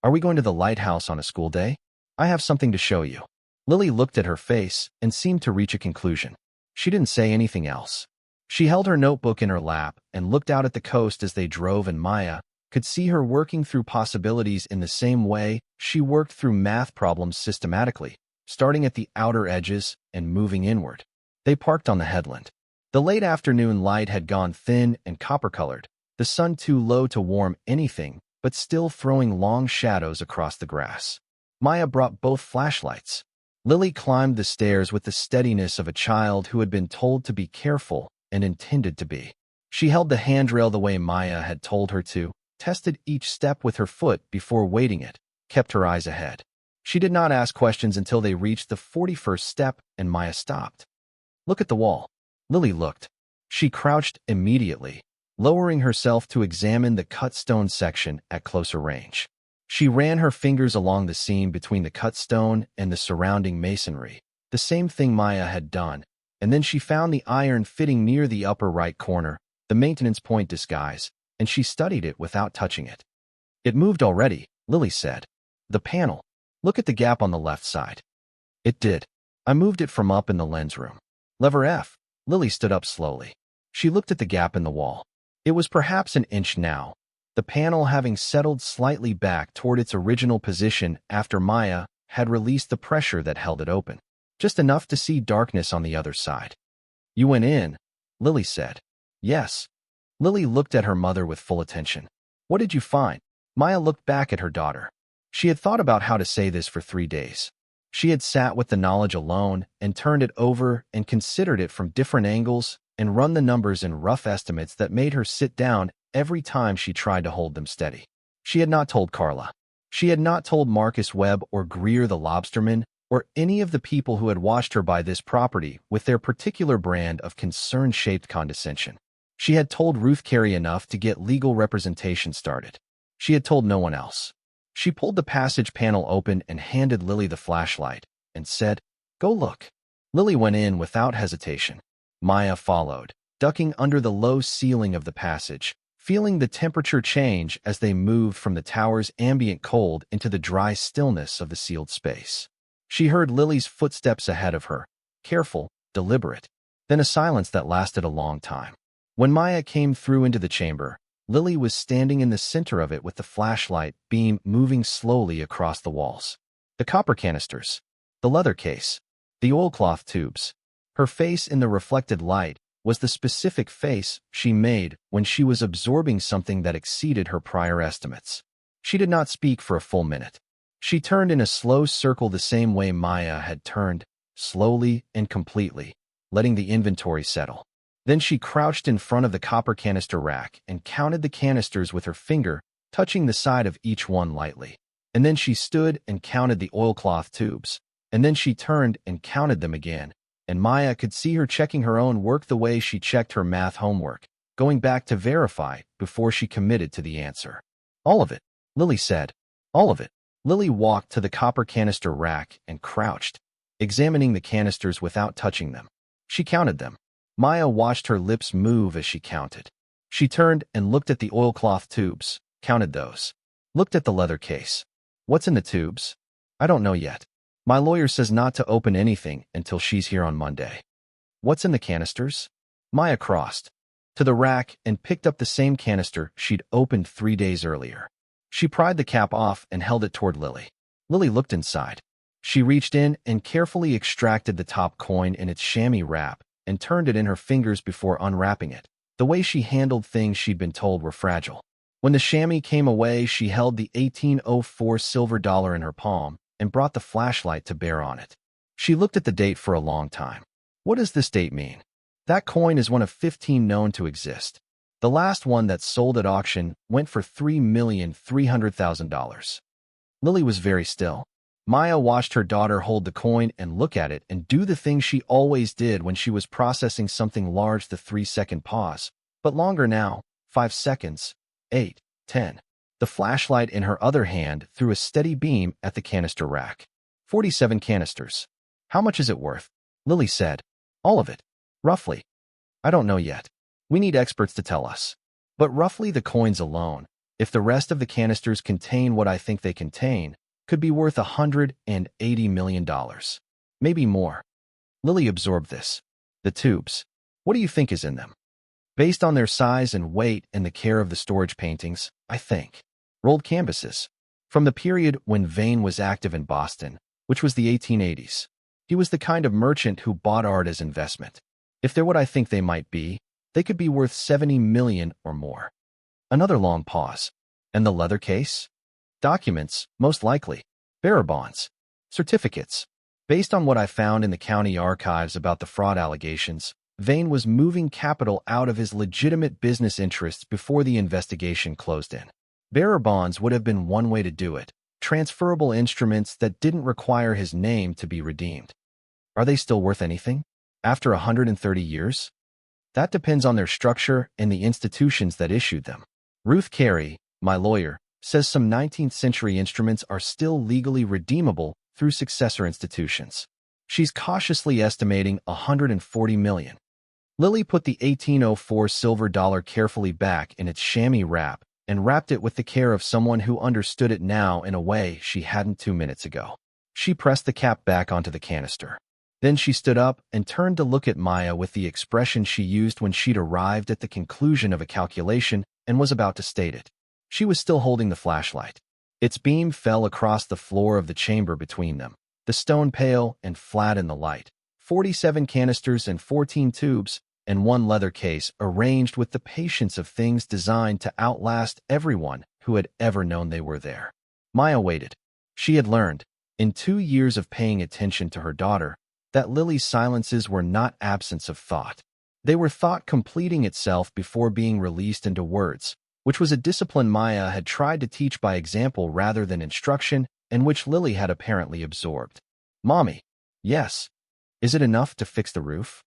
Are we going to the Lighthouse on a school day? I have something to show you. Lily looked at her face and seemed to reach a conclusion. She didn't say anything else. She held her notebook in her lap and looked out at the coast as they drove, and Maya could see her working through possibilities in the same way she worked through math problems systematically, starting at the outer edges and moving inward. They parked on the headland. The late afternoon light had gone thin and copper-colored, the sun too low to warm anything, but still throwing long shadows across the grass. Maya brought both flashlights. Lily climbed the stairs with the steadiness of a child who had been told to be careful and intended to be. She held the handrail the way Maya had told her to, tested each step with her foot before weighting it, kept her eyes ahead. She did not ask questions until they reached the 41st step and Maya stopped. Look at the wall. Lily looked. She crouched immediately, lowering herself to examine the cut stone section at closer range. She ran her fingers along the seam between the cut stone and the surrounding masonry, the same thing Maya had done, and then she found the iron fitting near the upper right corner, the maintenance point disguise, and she studied it without touching it. It moved already, Lily said. The panel. Look at the gap on the left side. It did. I moved it from up in the lens room. Lever F. Lily stood up slowly. She looked at the gap in the wall. It was perhaps an inch now, the panel having settled slightly back toward its original position after Maya had released the pressure that held it open, just enough to see darkness on the other side. You went in, Lily said. Yes. Lily looked at her mother with full attention. What did you find? Maya looked back at her daughter. She had thought about how to say this for 3 days. She had sat with the knowledge alone and turned it over and considered it from different angles and run the numbers in rough estimates that made her sit down every time she tried to hold them steady. She had not told Carla. She had not told Marcus Webb or Greer the lobsterman or any of the people who had watched her buy this property with their particular brand of concern-shaped condescension. She had told Ruth Carey enough to get legal representation started. She had told no one else. She pulled the passage panel open and handed Lily the flashlight and said, "Go look." Lily went in without hesitation. Maya followed, ducking under the low ceiling of the passage, feeling the temperature change as they moved from the tower's ambient cold into the dry stillness of the sealed space. She heard Lily's footsteps ahead of her, careful, deliberate, then a silence that lasted a long time. When Maya came through into the chamber, Lily was standing in the center of it with the flashlight beam moving slowly across the walls. The copper canisters, the leather case, the oilcloth tubes. Her face in the reflected light was the specific face she made when she was absorbing something that exceeded her prior estimates. She did not speak for a full minute. She turned in a slow circle the same way Maya had turned, slowly and completely, letting the inventory settle. Then she crouched in front of the copper canister rack and counted the canisters with her finger, touching the side of each one lightly. And then she stood and counted the oilcloth tubes. And then she turned and counted them again. And Maya could see her checking her own work the way she checked her math homework, going back to verify before she committed to the answer. "All of it," Lily said. "All of it." Lily walked to the copper canister rack and crouched, examining the canisters without touching them. She counted them. Maya watched her lips move as she counted. She turned and looked at the oilcloth tubes, counted those. Looked at the leather case. "What's in the tubes?" "I don't know yet. My lawyer says not to open anything until she's here on Monday." "What's in the canisters?" Maya crossed to the rack and picked up the same canister she'd opened 3 days earlier. She pried the cap off and held it toward Lily. Lily looked inside. She reached in and carefully extracted the top coin in its chamois wrap and turned it in her fingers before unwrapping it. The way she handled things she'd been told were fragile. When the chamois came away, she held the 1804 silver dollar in her palm and brought the flashlight to bear on it. She looked at the date for a long time. "What does this date mean?" "That coin is one of 15 known to exist. The last one that sold at auction went for $3,300,000. Lily was very still. Maya watched her daughter hold the coin and look at it and do the thing she always did when she was processing something large, the 3-second pause. But longer now, 5 seconds, 8, 10. The flashlight in her other hand threw a steady beam at the canister rack. 47 canisters. "How much is it worth?" Lily said. "All of it. Roughly. I don't know yet. We need experts to tell us. But roughly the coins alone, if the rest of the canisters contain what I think they contain, could be worth $180 million. Maybe more." Lily absorbed this. "The tubes. What do you think is in them?" "Based on their size and weight and the care of the storage paintings, I think. Rolled canvases. From the period when Vane was active in Boston, which was the 1880s. He was the kind of merchant who bought art as investment. If they're what I think they might be, they could be worth 70 million or more." Another long pause. "And the leather case?" "Documents, most likely. Bearer bonds. Certificates. Based on what I found in the county archives about the fraud allegations, Vane was moving capital out of his legitimate business interests before the investigation closed in. Bearer bonds would have been one way to do it, transferable instruments that didn't require his name to be redeemed. Are they still worth anything? After 130 years? That depends on their structure and the institutions that issued them. Ruth Carey, my lawyer, says some 19th century instruments are still legally redeemable through successor institutions. She's cautiously estimating 140 million. Lily put the 1804 silver dollar carefully back in its chamois wrap and wrapped it with the care of someone who understood it now in a way she hadn't 2 minutes ago. She pressed the cap back onto the canister. Then she stood up and turned to look at Maya with the expression she used when she'd arrived at the conclusion of a calculation and was about to state it. She was still holding the flashlight. Its beam fell across the floor of the chamber between them, the stone pale and flat in the light. 47 canisters and 14 tubes, and one leather case arranged with the patience of things designed to outlast everyone who had ever known they were there. Maya waited. She had learned, in 2 years of paying attention to her daughter, that Lily's silences were not absence of thought. They were thought completing itself before being released into words, which was a discipline Maya had tried to teach by example rather than instruction, and which Lily had apparently absorbed. Mommy. Yes. Is it enough to fix the roof?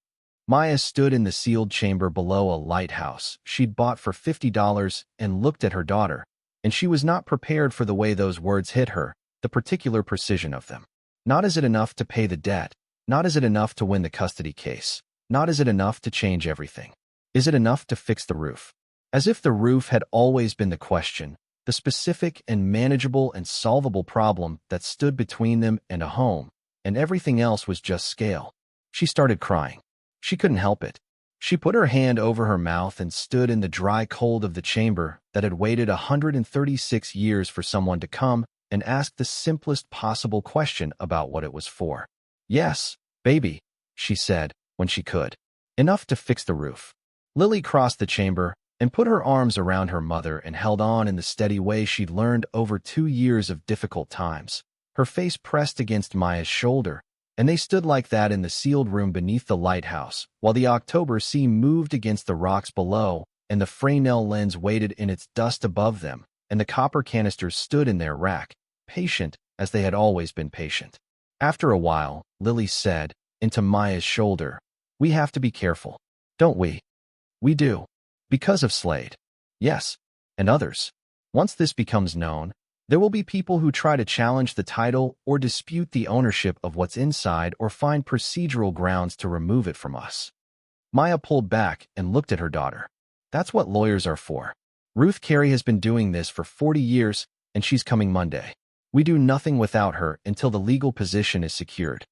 Maya stood in the sealed chamber below a lighthouse she'd bought for $50 and looked at her daughter, and she was not prepared for the way those words hit her, the particular precision of them. Not is it enough to pay the debt, not is it enough to win the custody case, not is it enough to change everything. Is it enough to fix the roof? As if the roof had always been the question, the specific and manageable and solvable problem that stood between them and a home, and everything else was just scale. She started crying. She couldn't help it. She put her hand over her mouth and stood in the dry cold of the chamber that had waited 136 years for someone to come and ask the simplest possible question about what it was for. Yes, baby, she said, when she could. Enough to fix the roof. Lily crossed the chamber and put her arms around her mother and held on in the steady way she'd learned over 2 years of difficult times. Her face pressed against Maya's shoulder, and they stood like that in the sealed room beneath the lighthouse, while the October sea moved against the rocks below, and the Fresnel lens waited in its dust above them, and the copper canisters stood in their rack, patient as they had always been patient. After a while, Lily said, into Maya's shoulder, "We have to be careful, don't we?" "We do. Because of Slade." "Yes, and others. Once this becomes known, there will be people who try to challenge the title or dispute the ownership of what's inside or find procedural grounds to remove it from us." Maya pulled back and looked at her daughter. "That's what lawyers are for. Ruth Carey has been doing this for 40 years, and she's coming Monday. We do nothing without her until the legal position is secured."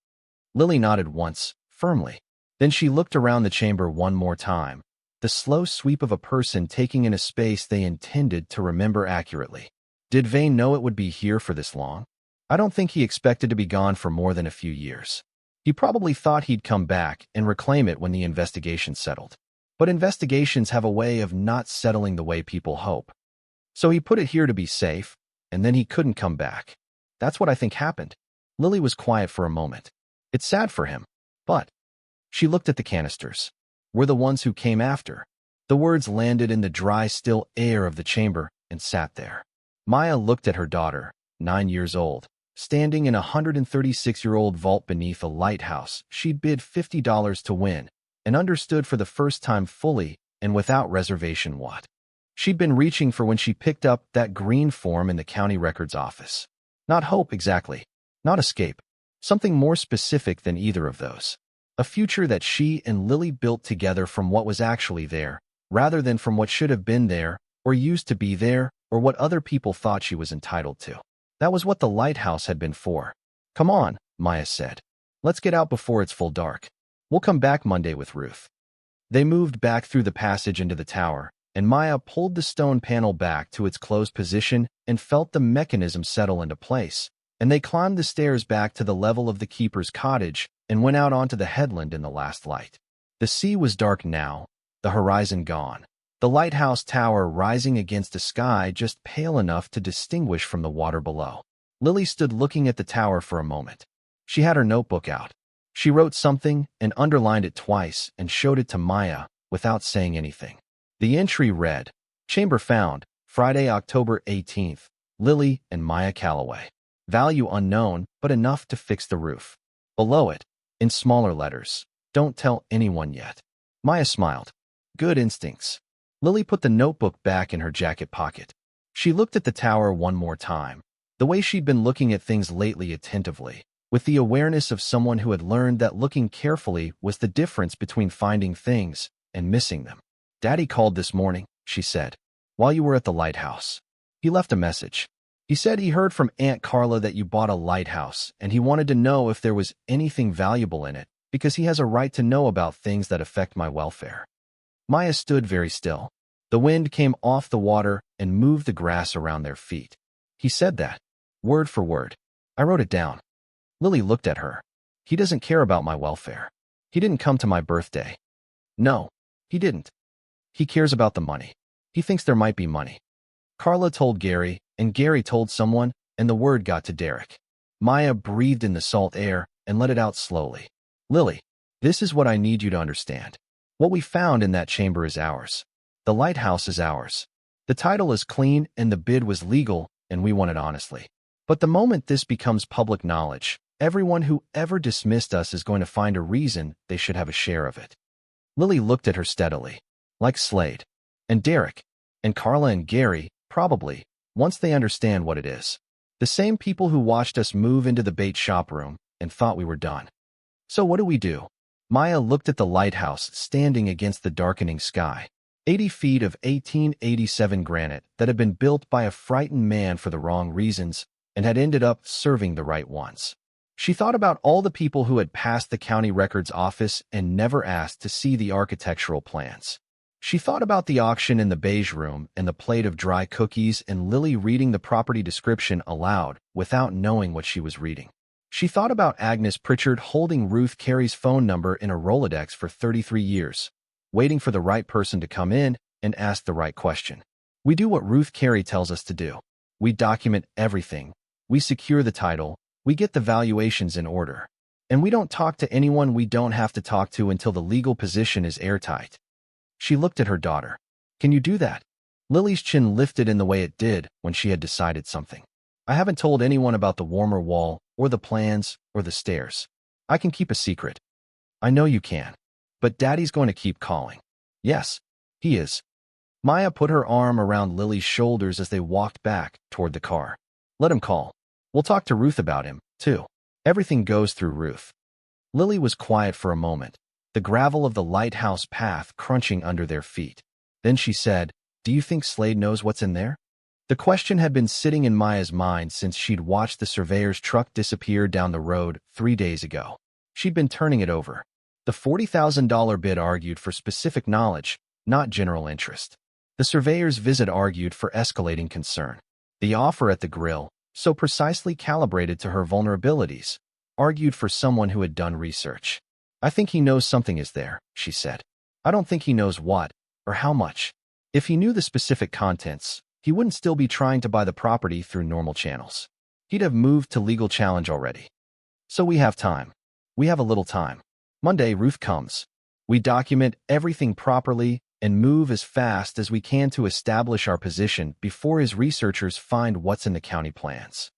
Lily nodded once, firmly. Then she looked around the chamber one more time, the slow sweep of a person taking in a space they intended to remember accurately. Did Vane know it would be here for this long? I don't think he expected to be gone for more than a few years. He probably thought he'd come back and reclaim it when the investigation settled. But investigations have a way of not settling the way people hope. So he put it here to be safe, and then he couldn't come back. That's what I think happened. Lily was quiet for a moment. It's sad for him, but... She looked at the canisters. We're the ones who came after. The words landed in the dry, still air of the chamber and sat there. Maya looked at her daughter, 9 years old, standing in a 136-year-old vault beneath a lighthouse she'd bid $50 to win, and understood for the first time fully and without reservation what she'd been reaching for when she picked up that green form in the county records office. Not hope exactly, not escape, something more specific than either of those. A future that she and Lily built together from what was actually there, rather than from what should have been there, or used to be there, or what other people thought she was entitled to. That was what the lighthouse had been for. "Come on," Maya said. "Let's get out before it's full dark. We'll come back Monday with Ruth." They moved back through the passage into the tower, and Maya pulled the stone panel back to its closed position and felt the mechanism settle into place, and they climbed the stairs back to the level of the keeper's cottage and went out onto the headland in the last light. The sea was dark now, the horizon gone, the lighthouse tower rising against a sky just pale enough to distinguish from the water below. Lily stood looking at the tower for a moment. She had her notebook out. She wrote something and underlined it twice and showed it to Maya without saying anything. The entry read, "Chamber found, Friday, October 18th, Lily and Maya Calloway. Value unknown, but enough to fix the roof." Below it, in smaller letters, "Don't tell anyone yet." Maya smiled. Good instincts. Lily put the notebook back in her jacket pocket. She looked at the tower one more time, the way she'd been looking at things lately attentively, with the awareness of someone who had learned that looking carefully was the difference between finding things and missing them. "Daddy called this morning," she said, "while you were at the lighthouse. He left a message. He said he heard from Aunt Carla that you bought a lighthouse, and he wanted to know if there was anything valuable in it, because he has a right to know about things that affect my welfare." Maya stood very still. The wind came off the water and moved the grass around their feet. "He said that, word for word. I wrote it down." Lily looked at her. "He doesn't care about my welfare. He didn't come to my birthday." "No, he didn't. He cares about the money. He thinks there might be money. Carla told Gary, and Gary told someone, and the word got to Derek." Maya breathed in the salt air and let it out slowly. "Lily, this is what I need you to understand. What we found in that chamber is ours. The lighthouse is ours. The title is clean and the bid was legal, and we won it honestly. But the moment this becomes public knowledge, everyone who ever dismissed us is going to find a reason they should have a share of it. Lily looked at her steadily. Like Slade. And Derek. And Carla and Gary, probably, once they understand what it is. The same people who watched us move into the bait shop room and thought we were done. So what do we do? Maya looked at the lighthouse standing against the darkening sky. 80 feet of 1887 granite that had been built by a frightened man for the wrong reasons and had ended up serving the right ones. She thought about all the people who had passed the county records office and never asked to see the architectural plans. She thought about the auction in the beige room and the plate of dry cookies and Lily reading the property description aloud without knowing what she was reading. She thought about Agnes Pritchard holding Ruth Carey's phone number in a Rolodex for 33 years, waiting for the right person to come in and ask the right question. We do what Ruth Carey tells us to do. We document everything. We secure the title. We get the valuations in order. And we don't talk to anyone we don't have to talk to until the legal position is airtight. She looked at her daughter. Can you do that? Lily's chin lifted in the way it did when she had decided something. I haven't told anyone about the warmer wall or the plans or the stairs. I can keep a secret. I know you can. But Daddy's going to keep calling. Yes, he is. Maya put her arm around Lily's shoulders as they walked back toward the car. Let him call. We'll talk to Ruth about him, too. Everything goes through Ruth. Lily was quiet for a moment, the gravel of the lighthouse path crunching under their feet. Then she said, Do you think Slade knows what's in there? The question had been sitting in Maya's mind since she'd watched the surveyor's truck disappear down the road 3 days ago. She'd been turning it over. The $40,000 bid argued for specific knowledge, not general interest. The surveyor's visit argued for escalating concern. The offer at the grill, so precisely calibrated to her vulnerabilities, argued for someone who had done research. I think he knows something is there, she said. I don't think he knows what, or how much. If he knew the specific contents, he wouldn't still be trying to buy the property through normal channels. He'd have moved to legal challenge already. So we have time. We have a little time. Monday, Ruth comes. We document everything properly and move as fast as we can to establish our position before his researchers find what's in the county plans.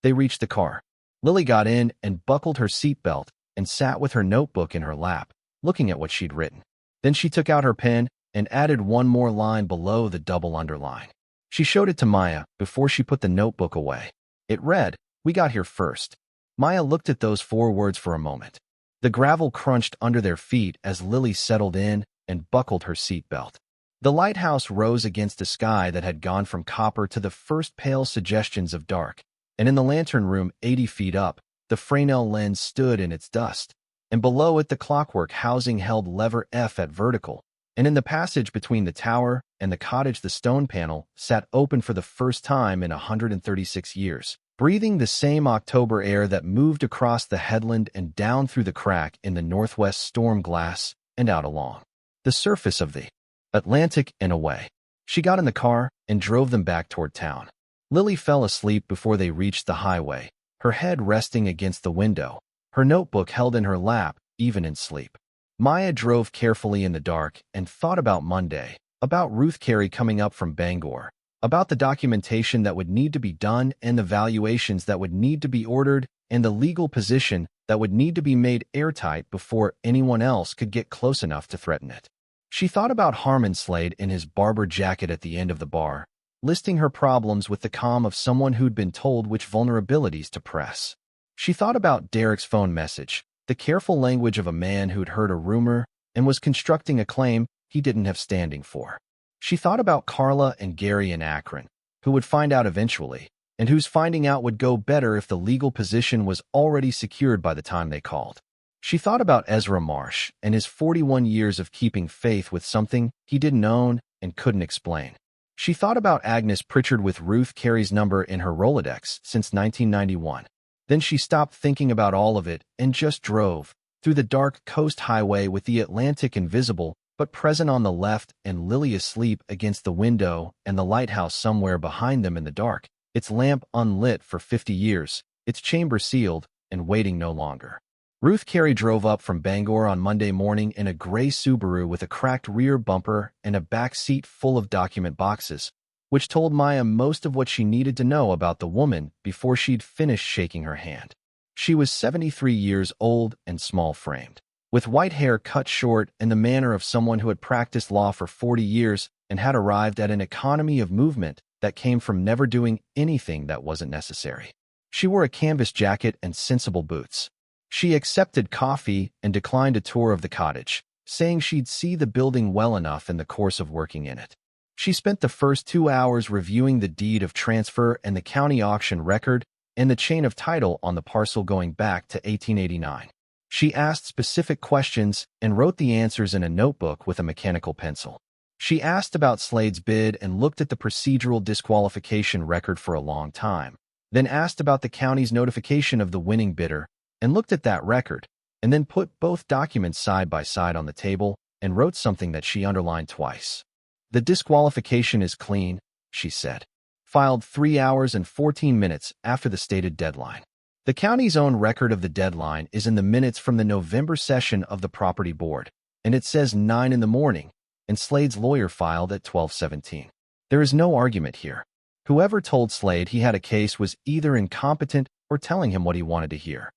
They reached the car. Lily got in and buckled her seatbelt and sat with her notebook in her lap, looking at what she'd written. Then she took out her pen and added one more line below the double underline. She showed it to Maya before she put the notebook away. It read, We got here first. Maya looked at those 4 words for a moment. The gravel crunched under their feet as Lily settled in and buckled her seatbelt. The lighthouse rose against a sky that had gone from copper to the first pale suggestions of dark, and in the lantern room 80 feet up, the Fresnel lens stood in its dust, and below it the clockwork housing held lever F at vertical, and in the passage between the tower and the cottage the stone panel sat open for the first time in 136 years, breathing the same October air that moved across the headland and down through the crack in the northwest storm glass and out along the surface of the Atlantic and away. She got in the car and drove them back toward town. Lily fell asleep before they reached the highway, her head resting against the window, her notebook held in her lap, even in sleep. Maya drove carefully in the dark and thought about Monday, about Ruth Carey coming up from Bangor, about the documentation that would need to be done and the valuations that would need to be ordered and the legal position that would need to be made airtight before anyone else could get close enough to threaten it. She thought about Harmon Slade in his barber jacket at the end of the bar, listing her problems with the calm of someone who'd been told which vulnerabilities to press. She thought about Derek's phone message, the careful language of a man who'd heard a rumor and was constructing a claim he didn't have standing for. She thought about Carla and Gary in Akron, who would find out eventually, and whose finding out would go better if the legal position was already secured by the time they called. She thought about Ezra Marsh and his 41 years of keeping faith with something he didn't own and couldn't explain. She thought about Agnes Pritchard with Ruth Carey's number in her Rolodex since 1991. Then she stopped thinking about all of it and just drove through the dark coast highway with the Atlantic invisible but present on the left and Lily asleep against the window and the lighthouse somewhere behind them in the dark, its lamp unlit for 50 years, its chamber sealed and waiting no longer. Ruth Carey drove up from Bangor on Monday morning in a gray Subaru with a cracked rear bumper and a back seat full of document boxes, which told Maya most of what she needed to know about the woman before she'd finished shaking her hand. She was 73 years old and small-framed, with white hair cut short and the manner of someone who had practiced law for 40 years and had arrived at an economy of movement that came from never doing anything that wasn't necessary. She wore a canvas jacket and sensible boots. She accepted coffee and declined a tour of the cottage, saying she'd see the building well enough in the course of working in it. She spent the first 2 hours reviewing the deed of transfer and the county auction record and the chain of title on the parcel going back to 1889. She asked specific questions and wrote the answers in a notebook with a mechanical pencil. She asked about Slade's bid and looked at the procedural disqualification record for a long time, then asked about the county's notification of the winning bidder and looked at that record, and then put both documents side by side on the table and wrote something that she underlined twice. "The disqualification is clean," she said. "Filed 3 hours and 14 minutes after the stated deadline." The county's own record of the deadline is in the minutes from the November session of the property board, and it says 9 in the morning, and Slade's lawyer filed at 12:17. There is no argument here. Whoever told Slade he had a case was either incompetent or telling him what he wanted to hear.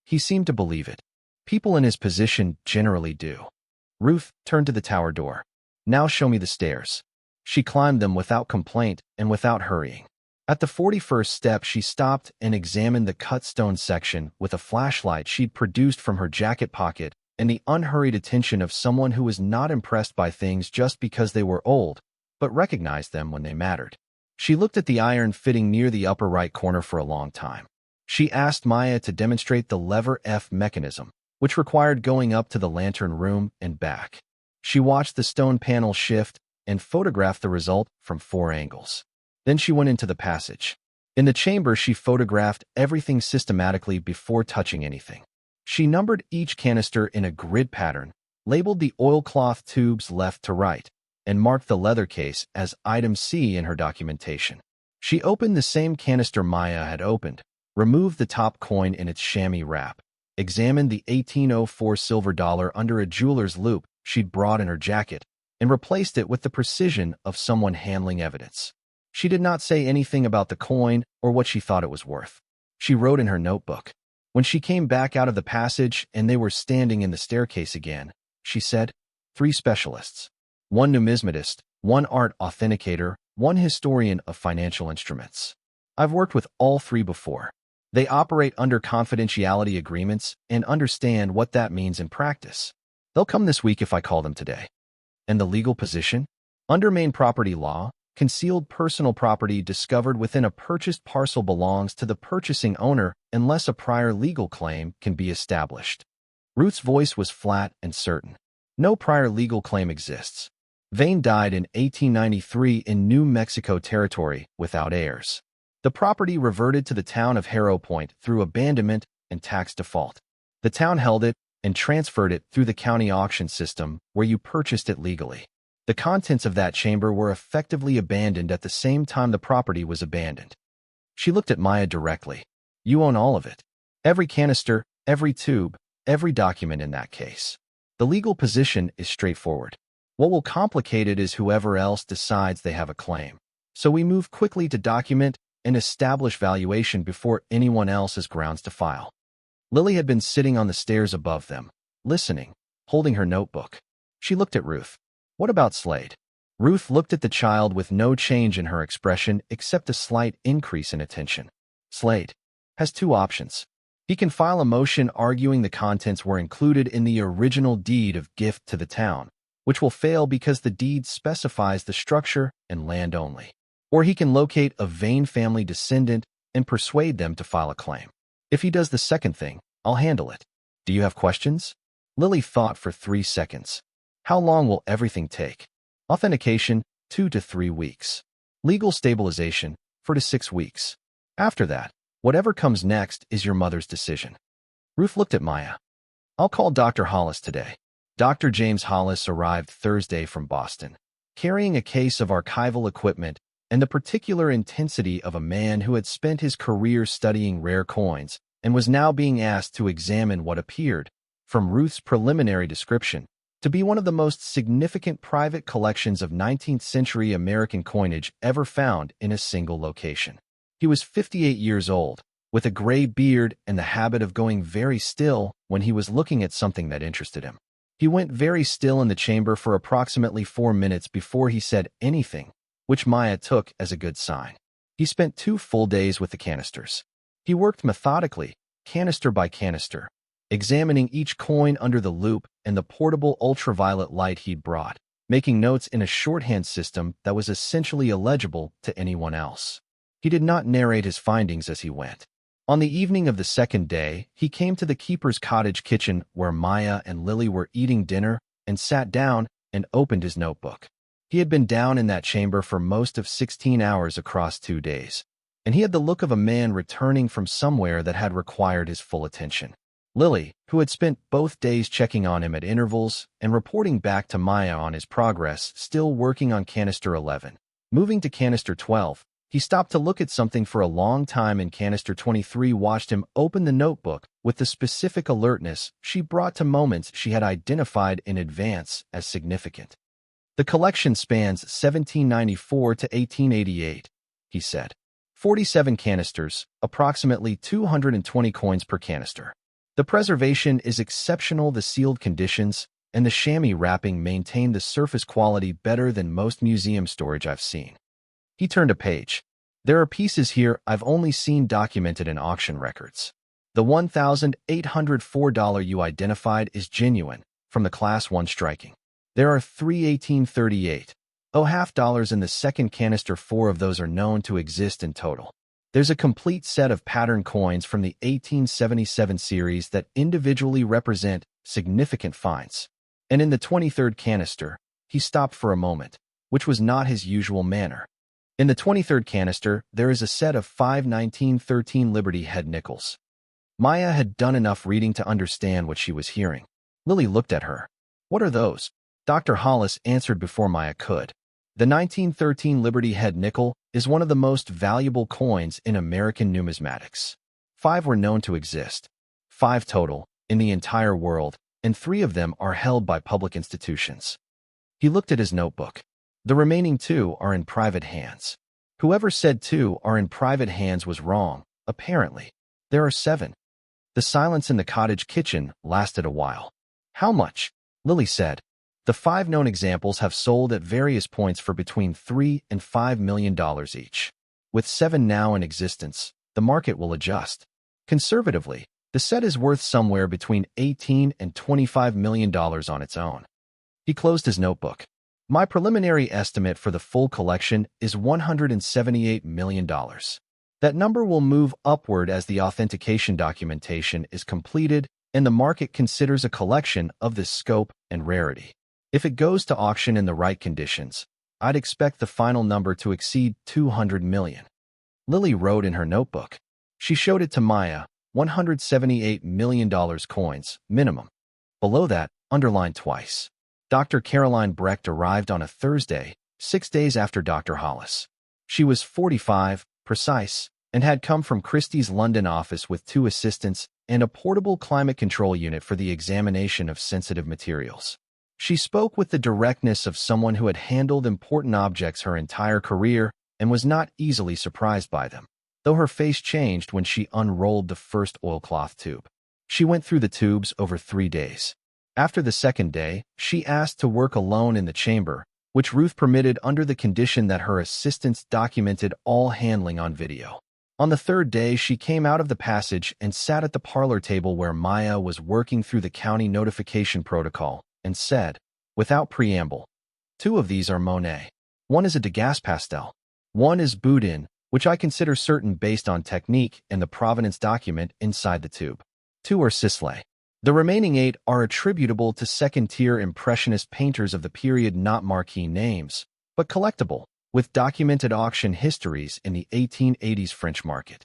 He seemed to believe it. People in his position generally do. Ruth turned to the tower door. "Now show me the stairs." She climbed them without complaint and without hurrying. At the 41st step, she stopped and examined the cut stone section with a flashlight she'd produced from her jacket pocket and the unhurried attention of someone who was not impressed by things just because they were old, but recognized them when they mattered. She looked at the iron fitting near the upper right corner for a long time. She asked Maya to demonstrate the lever F mechanism, which required going up to the lantern room and back. She watched the stone panel shift and photographed the result from 4 angles. Then she went into the passage. In the chamber, she photographed everything systematically before touching anything. She numbered each canister in a grid pattern, labeled the oilcloth tubes left to right, and marked the leather case as Item C in her documentation. She opened the same canister Maya had opened, removed the top coin in its chamois wrap, examined the 1804 silver dollar under a jeweler's loop she'd brought in her jacket, and replaced it with the precision of someone handling evidence. She did not say anything about the coin or what she thought it was worth. She wrote in her notebook. When she came back out of the passage and they were standing in the staircase again, she said, 3 specialists. 1 numismatist, 1 art authenticator, 1 historian of financial instruments. I've worked with all 3 before. They operate under confidentiality agreements and understand what that means in practice. They'll come this week if I call them today. And the legal position? Under Maine property law, concealed personal property discovered within a purchased parcel belongs to the purchasing owner unless a prior legal claim can be established. Ruth's voice was flat and certain. No prior legal claim exists. Vane died in 1893 in New Mexico Territory without heirs. The property reverted to the town of Harrow Point through abandonment and tax default. The town held it and transferred it through the county auction system where you purchased it legally. The contents of that chamber were effectively abandoned at the same time the property was abandoned. She looked at Maya directly. You own all of it. Every canister, every tube, every document in that case. The legal position is straightforward. What will complicate it is whoever else decides they have a claim. So we move quickly to document and establish valuation before anyone else has grounds to file. Lily had been sitting on the stairs above them, listening, holding her notebook. She looked at Ruth. What about Slade? Ruth looked at the child with no change in her expression except a slight increase in attention. Slade has 2 options. He can file a motion arguing the contents were included in the original deed of gift to the town, which will fail because the deed specifies the structure and land only. Or he can locate a Vane family descendant and persuade them to file a claim. If he does the second thing, I'll handle it. Do you have questions? Lily thought for 3 seconds. How long will everything take? Authentication, 2 to 3 weeks. Legal stabilization, 4 to 6 weeks. After that, whatever comes next is your mother's decision. Ruth looked at Maya. I'll call Dr. Hollis today. Dr. James Hollis arrived Thursday from Boston, carrying a case of archival equipment and the particular intensity of a man who had spent his career studying rare coins and was now being asked to examine what appeared, from Ruth's preliminary description, to be one of the most significant private collections of 19th-century American coinage ever found in a single location. He was 58 years old, with a gray beard and the habit of going very still when he was looking at something that interested him. He went very still in the chamber for approximately 4 minutes before he said anything, which Maya took as a good sign. He spent 2 full days with the canisters. He worked methodically, canister by canister, examining each coin under the loupe and the portable ultraviolet light he'd brought, making notes in a shorthand system that was essentially illegible to anyone else. He did not narrate his findings as he went. On the evening of the second day, he came to the keeper's cottage kitchen where Maya and Lily were eating dinner and sat down and opened his notebook. He had been down in that chamber for most of 16 hours across 2 days, and he had the look of a man returning from somewhere that had required his full attention. Lily, who had spent both days checking on him at intervals and reporting back to Maya on his progress, still working on canister 11. Moving to canister 12, he stopped to look at something for a long time, and canister 23 watched him open the notebook with the specific alertness she brought to moments she had identified in advance as significant. The collection spans 1794 to 1888, he said. 47 canisters, approximately 220 coins per canister. The preservation is exceptional. The sealed conditions and the chamois wrapping maintain the surface quality better than most museum storage I've seen. He turned a page. There are pieces here I've only seen documented in auction records. The $1,804 you identified is genuine, from the Class 1 striking. There are 3 1838 $0.50 in the second canister. 4 of those are known to exist in total. There's a complete set of pattern coins from the 1877 series that individually represent significant finds. And in the 23rd canister, he stopped for a moment, which was not his usual manner. In the 23rd canister, there is a set of 5 1913 Liberty head nickels. Maya had done enough reading to understand what she was hearing. Lily looked at her. "What are those?" Dr. Hollis answered before Maya could. The 1913 Liberty head nickel is one of the most valuable coins in American numismatics. 5 were known to exist. 5 total, in the entire world, and 3 of them are held by public institutions. He looked at his notebook. The remaining 2 are in private hands. Whoever said 2 are in private hands was wrong, apparently. There are 7. The silence in the cottage kitchen lasted a while. "How much?" Lily said. "The 5 known examples have sold at various points for between $3 and $5 million each. With 7 now in existence, the market will adjust. Conservatively, the set is worth somewhere between $18 and $25 million on its own." He closed his notebook. "My preliminary estimate for the full collection is $178 million. That number will move upward as the authentication documentation is completed and the market considers a collection of this scope and rarity. If it goes to auction in the right conditions, I'd expect the final number to exceed $200 million. Lily wrote in her notebook. She showed it to Maya, $178 million coins, minimum. Below that, underlined twice. Dr. Caroline Brecht arrived on a Thursday, 6 days after Dr. Hollis. She was 45, precise, and had come from Christie's London office with 2 assistants and a portable climate control unit for the examination of sensitive materials. She spoke with the directness of someone who had handled important objects her entire career and was not easily surprised by them, though her face changed when she unrolled the first oilcloth tube. She went through the tubes over 3 days. After the second day, she asked to work alone in the chamber, which Ruth permitted under the condition that her assistants documented all handling on video. On the third day, she came out of the passage and sat at the parlor table where Maya was working through the county notification protocol and said, without preamble, 2 of these are Monet. 1 is a Degas pastel. 1 is Boudin, which I consider certain based on technique and the provenance document inside the tube. 2 are Sisley. The remaining 8 are attributable to second-tier impressionist painters of the period, not marquee names, but collectible, with documented auction histories in the 1880s French market.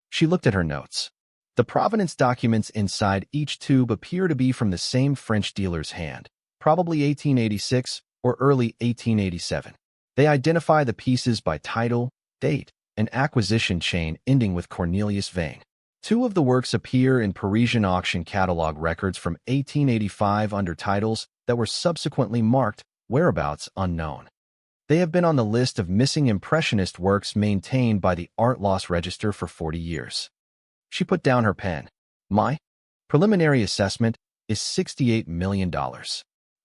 She looked at her notes. The provenance documents inside each tube appear to be from the same French dealer's hand, probably 1886 or early 1887. They identify the pieces by title, date, and acquisition chain ending with Cornelius Vane. Two of the works appear in Parisian auction catalog records from 1885 under titles that were subsequently marked whereabouts unknown. They have been on the list of missing Impressionist works maintained by the Art Loss Register for 40 years. She put down her pen. My preliminary assessment is $68 million.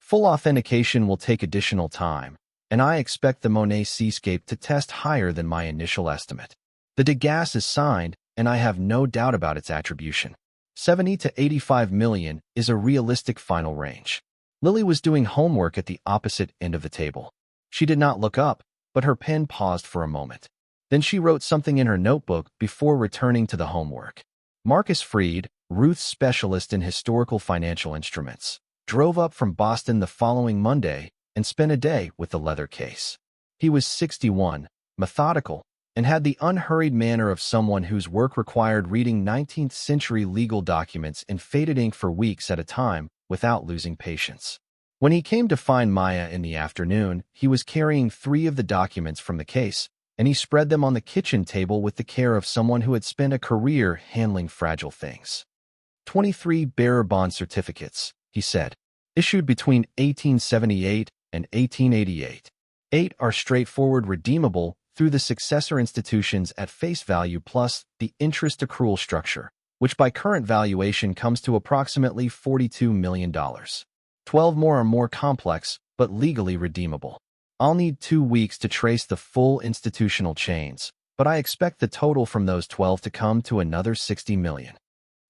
Full authentication will take additional time, and I expect the Monet Seascape to test higher than my initial estimate. The Degas is signed, and I have no doubt about its attribution. 70 to 85 million is a realistic final range. Lily was doing homework at the opposite end of the table. She did not look up, but her pen paused for a moment. Then she wrote something in her notebook before returning to the homework. Marcus Freed, Ruth's specialist in historical financial instruments, drove up from Boston the following Monday and spent a day with the leather case. He was 61, methodical, and had the unhurried manner of someone whose work required reading 19th-century legal documents in faded ink for weeks at a time without losing patience. When he came to find Maya in the afternoon, he was carrying 3 of the documents from the case, and he spread them on the kitchen table with the care of someone who had spent a career handling fragile things. 23 bearer bond certificates, he said, issued between 1878 and 1888. 8 are straightforward redeemable through the successor institutions at face value plus the interest accrual structure, which by current valuation comes to approximately $42 million. 12 more are more complex, but legally redeemable. I'll need 2 weeks to trace the full institutional chains, but I expect the total from those 12 to come to another $60 million.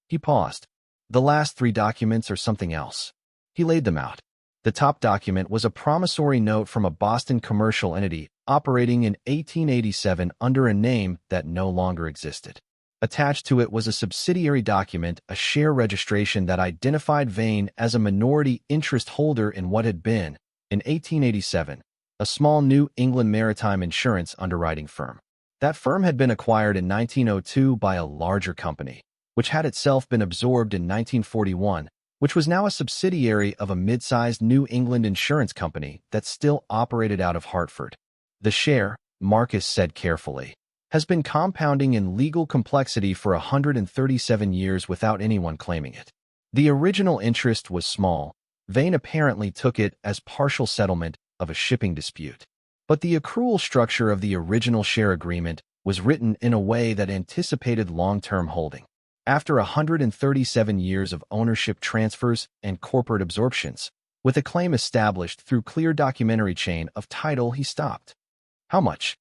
He paused. The last 3 documents are something else. He laid them out. The top document was a promissory note from a Boston commercial entity operating in 1887 under a name that no longer existed. Attached to it was a subsidiary document, a share registration that identified Vane as a minority interest holder in what had been, in 1887, a small New England maritime insurance underwriting firm. That firm had been acquired in 1902 by a larger company, which had itself been absorbed in 1941, which was now a subsidiary of a mid-sized New England insurance company that still operated out of Hartford. The share, Marcus said carefully, has been compounding in legal complexity for 137 years without anyone claiming it. The original interest was small. Vane apparently took it as partial settlement of a shipping dispute. But the accrual structure of the original share agreement was written in a way that anticipated long-term holding. After 137 years of ownership transfers and corporate absorptions, with a claim established through clear documentary chain of title, he stopped. How much?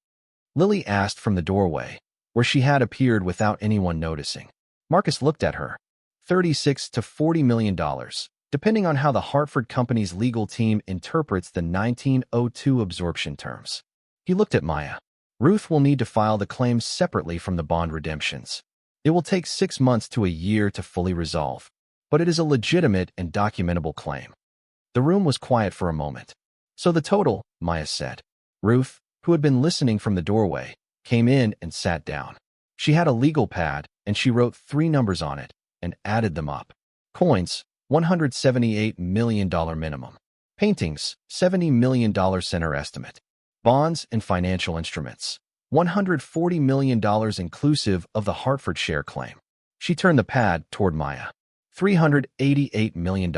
Lily asked from the doorway, where she had appeared without anyone noticing. Marcus looked at her. $36 to $40 million, depending on how the Hartford Company's legal team interprets the 1902 absorption terms. He looked at Maya. Ruth will need to file the claims separately from the bond redemptions. It will take 6 months to a year to fully resolve, but it is a legitimate and documentable claim. The room was quiet for a moment. So the total, Maya said. Ruth, who had been listening from the doorway, came in and sat down. She had a legal pad, and she wrote 3 numbers on it and added them up. Coins, $178 million minimum. Paintings, $70 million center estimate. Bonds and financial instruments, $140 million inclusive of the Hartford share claim. She turned the pad toward Maya. $388 million.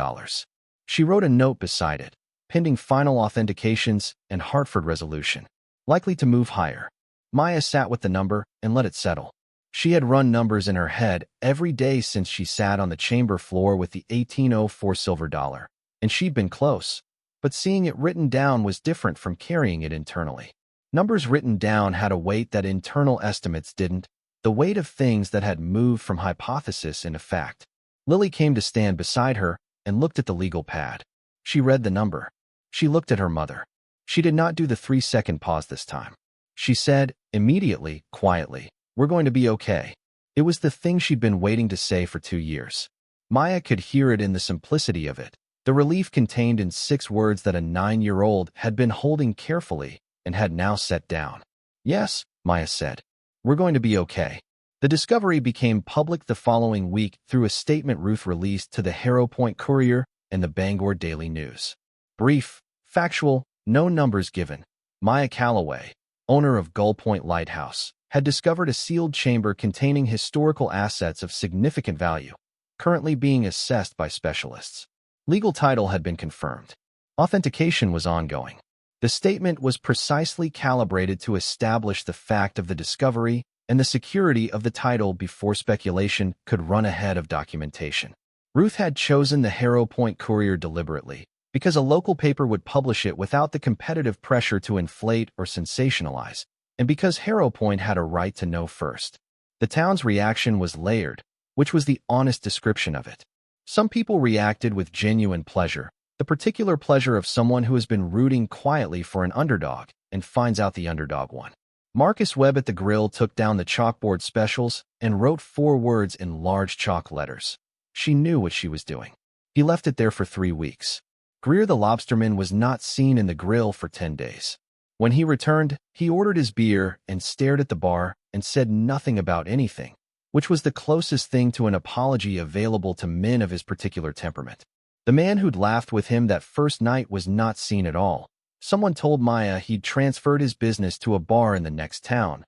She wrote a note beside it, pending final authentications and Hartford resolution. Likely to move higher. Maya sat with the number and let it settle. She had run numbers in her head every day since she sat on the chamber floor with the 1804 silver dollar, and she'd been close. But seeing it written down was different from carrying it internally. Numbers written down had a weight that internal estimates didn't, the weight of things that had moved from hypothesis into fact. Lily came to stand beside her and looked at the legal pad. She read the number. She looked at her mother. She did not do the 3-second pause this time. She said, immediately, quietly, "We're going to be okay." It was the thing she'd been waiting to say for 2 years. Maya could hear it in the simplicity of it, the relief contained in 6 words that a 9-year-old had been holding carefully and had now set down. "Yes," Maya said. "We're going to be okay." The discovery became public the following week through a statement Ruth released to the Harrow Point Courier and the Bangor Daily News. Brief, factual, no numbers given. Maya Calloway, owner of Gull Point Lighthouse, had discovered a sealed chamber containing historical assets of significant value, currently being assessed by specialists. Legal title had been confirmed. Authentication was ongoing. The statement was precisely calibrated to establish the fact of the discovery and the security of the title before speculation could run ahead of documentation. Ruth had chosen the Harrow Point Courier deliberately, because a local paper would publish it without the competitive pressure to inflate or sensationalize, and because Harrow Point had a right to know first. The town's reaction was layered, which was the honest description of it. Some people reacted with genuine pleasure, the particular pleasure of someone who has been rooting quietly for an underdog and finds out the underdog won. Marcus Webb at the grill took down the chalkboard specials and wrote 4 words in large chalk letters. She knew what she was doing. He left it there for 3 weeks. Greer the lobsterman was not seen in the grill for 10 days. When he returned, he ordered his beer and stared at the bar and said nothing about anything, which was the closest thing to an apology available to men of his particular temperament. The man who'd laughed with him that first night was not seen at all. Someone told Maya he'd transferred his business to a bar in the next town,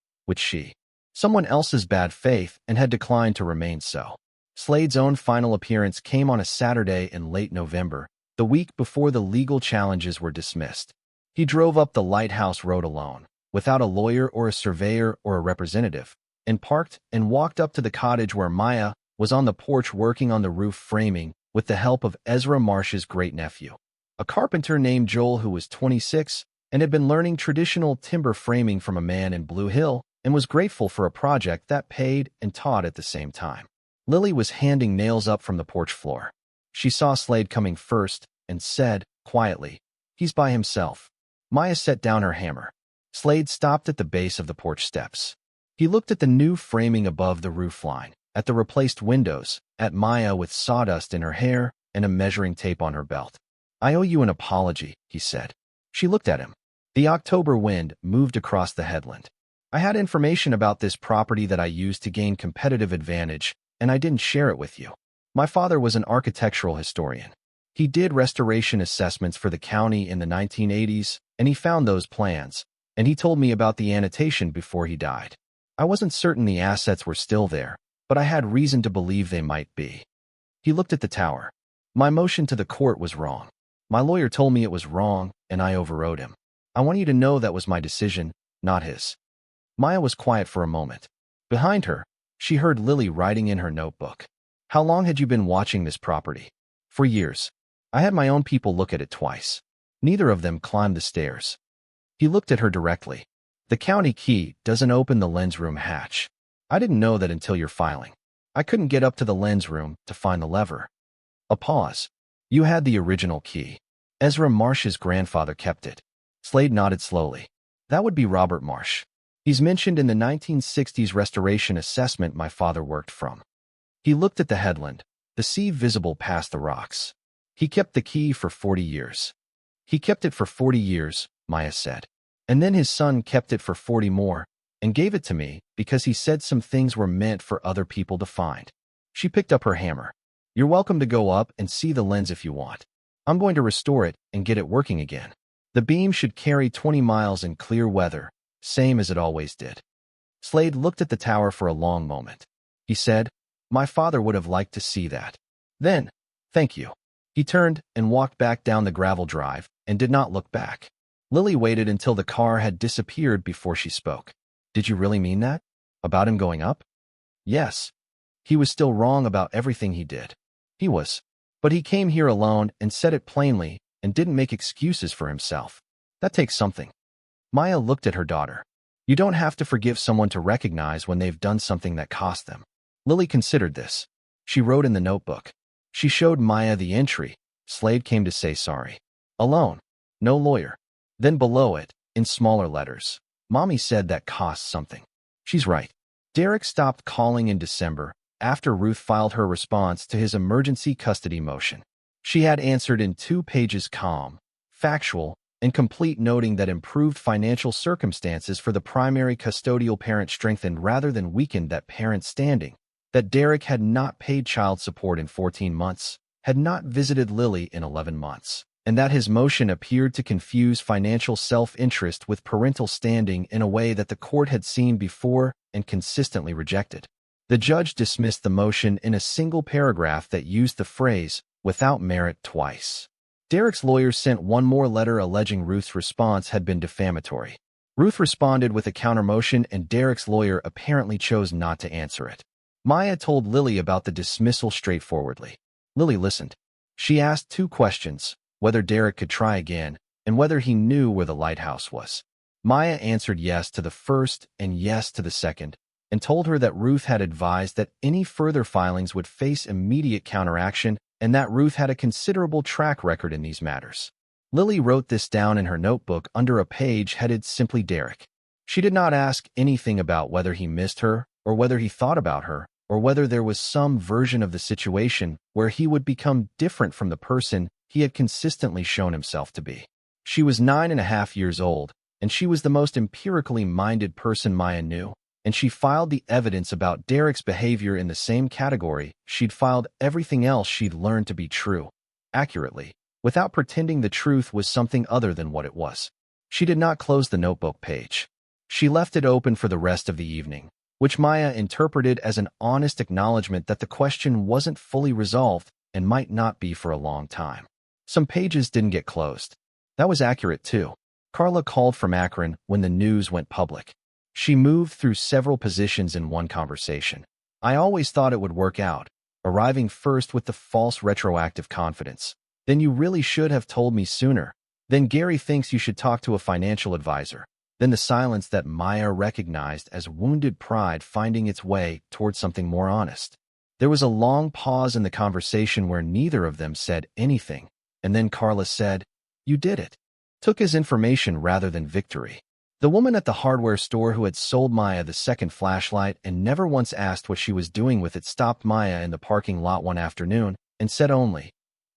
someone else's bad faith, and had declined to remain so. Slade's own final appearance came on a Saturday in late November, the week before the legal challenges were dismissed. He drove up the Lighthouse Road alone, without a lawyer or a surveyor or a representative, and parked and walked up to the cottage where Maya was on the porch working on the roof framing with the help of Ezra Marsh's great-nephew, a carpenter named Joel who was 26 and had been learning traditional timber framing from a man in Blue Hill and was grateful for a project that paid and taught at the same time. Lily was handing nails up from the porch floor. She saw Slade coming first and said, quietly, "He's by himself." Maya set down her hammer. Slade stopped at the base of the porch steps. He looked at the new framing above the roofline, at the replaced windows, at Maya with sawdust in her hair and a measuring tape on her belt. "I owe you an apology," he said. She looked at him. The October wind moved across the headland. "I had information about this property that I used to gain competitive advantage, and I didn't share it with you. My father was an architectural historian. He did restoration assessments for the county in the 1980s, and he found those plans, and he told me about the annotation before he died. I wasn't certain the assets were still there, but I had reason to believe they might be." He looked at the tower. "My motion to the court was wrong. My lawyer told me it was wrong, and I overrode him. I want you to know that was my decision, not his." Maya was quiet for a moment. Behind her, she heard Lily writing in her notebook. "How long had you been watching this property?" "For years. I had my own people look at it twice. Neither of them climbed the stairs." He looked at her directly. "The county key doesn't open the lens room hatch. I didn't know that until your filing. I couldn't get up to the lens room to find the lever." A pause. "You had the original key. Ezra Marsh's grandfather kept it." Slade nodded slowly. "That would be Robert Marsh. He's mentioned in the 1960s restoration assessment my father worked from." He looked at the headland, the sea visible past the rocks. "He kept the key for 40 years. He kept it for 40 years, Maya said. "And then his son kept it for 40 more, and gave it to me because he said some things were meant for other people to find." She picked up her hammer. "You're welcome to go up and see the lens if you want. I'm going to restore it and get it working again. The beam should carry 20 miles in clear weather, same as it always did." Slade looked at the tower for a long moment. He said, "My father would have liked to see that." Then, "Thank you." He turned and walked back down the gravel drive and did not look back. Lily waited until the car had disappeared before she spoke. "Did you really mean that? About him going up?" "Yes. He was still wrong about everything he did. He was. But he came here alone and said it plainly and didn't make excuses for himself. That takes something." Maya looked at her daughter. "You don't have to forgive someone to recognize when they've done something that cost them." Lily considered this. She wrote in the notebook. She showed Maya the entry. Slade came to say sorry. Alone. No lawyer. Then below it, in smaller letters, "Mommy said that costs something. She's right." Derek stopped calling in December, after Ruth filed her response to his emergency custody motion. She had answered in 2 pages calm, factual, and complete, noting that improved financial circumstances for the primary custodial parent strengthened rather than weakened that parent's standing, that Derek had not paid child support in 14 months, had not visited Lily in 11 months, and that his motion appeared to confuse financial self-interest with parental standing in a way that the court had seen before and consistently rejected. The judge dismissed the motion in a single paragraph that used the phrase, "without merit," twice. Derek's lawyers sent one more letter alleging Ruth's response had been defamatory. Ruth responded with a counter-motion, and Derek's lawyer apparently chose not to answer it. Maya told Lily about the dismissal straightforwardly. Lily listened. She asked two questions, whether Derek could try again, and whether he knew where the lighthouse was. Maya answered yes to the first and yes to the second, and told her that Ruth had advised that any further filings would face immediate counteraction and that Ruth had a considerable track record in these matters. Lily wrote this down in her notebook under a page headed simply Derek. She did not ask anything about whether he missed her, or whether he thought about her, or whether there was some version of the situation where he would become different from the person he had consistently shown himself to be. She was 9.5 years old, and she was the most empirically minded person Maya knew, and she filed the evidence about Derek's behavior in the same category she'd filed everything else she'd learned to be true, accurately, without pretending the truth was something other than what it was. She did not close the notebook page. She left it open for the rest of the evening, which Maya interpreted as an honest acknowledgement that the question wasn't fully resolved and might not be for a long time. Some pages didn't get closed. That was accurate too. Carla called from Akron when the news went public. She moved through several positions in one conversation. I always thought it would work out, arriving first with the false retroactive confidence. Then you really should have told me sooner. Then Gary thinks you should talk to a financial advisor. Then the silence that Maya recognized as wounded pride finding its way toward something more honest. There was a long pause in the conversation where neither of them said anything, and then Carla said, "You did it." Took as information rather than victory. The woman at the hardware store who had sold Maya the second flashlight and never once asked what she was doing with it stopped Maya in the parking lot one afternoon and said only,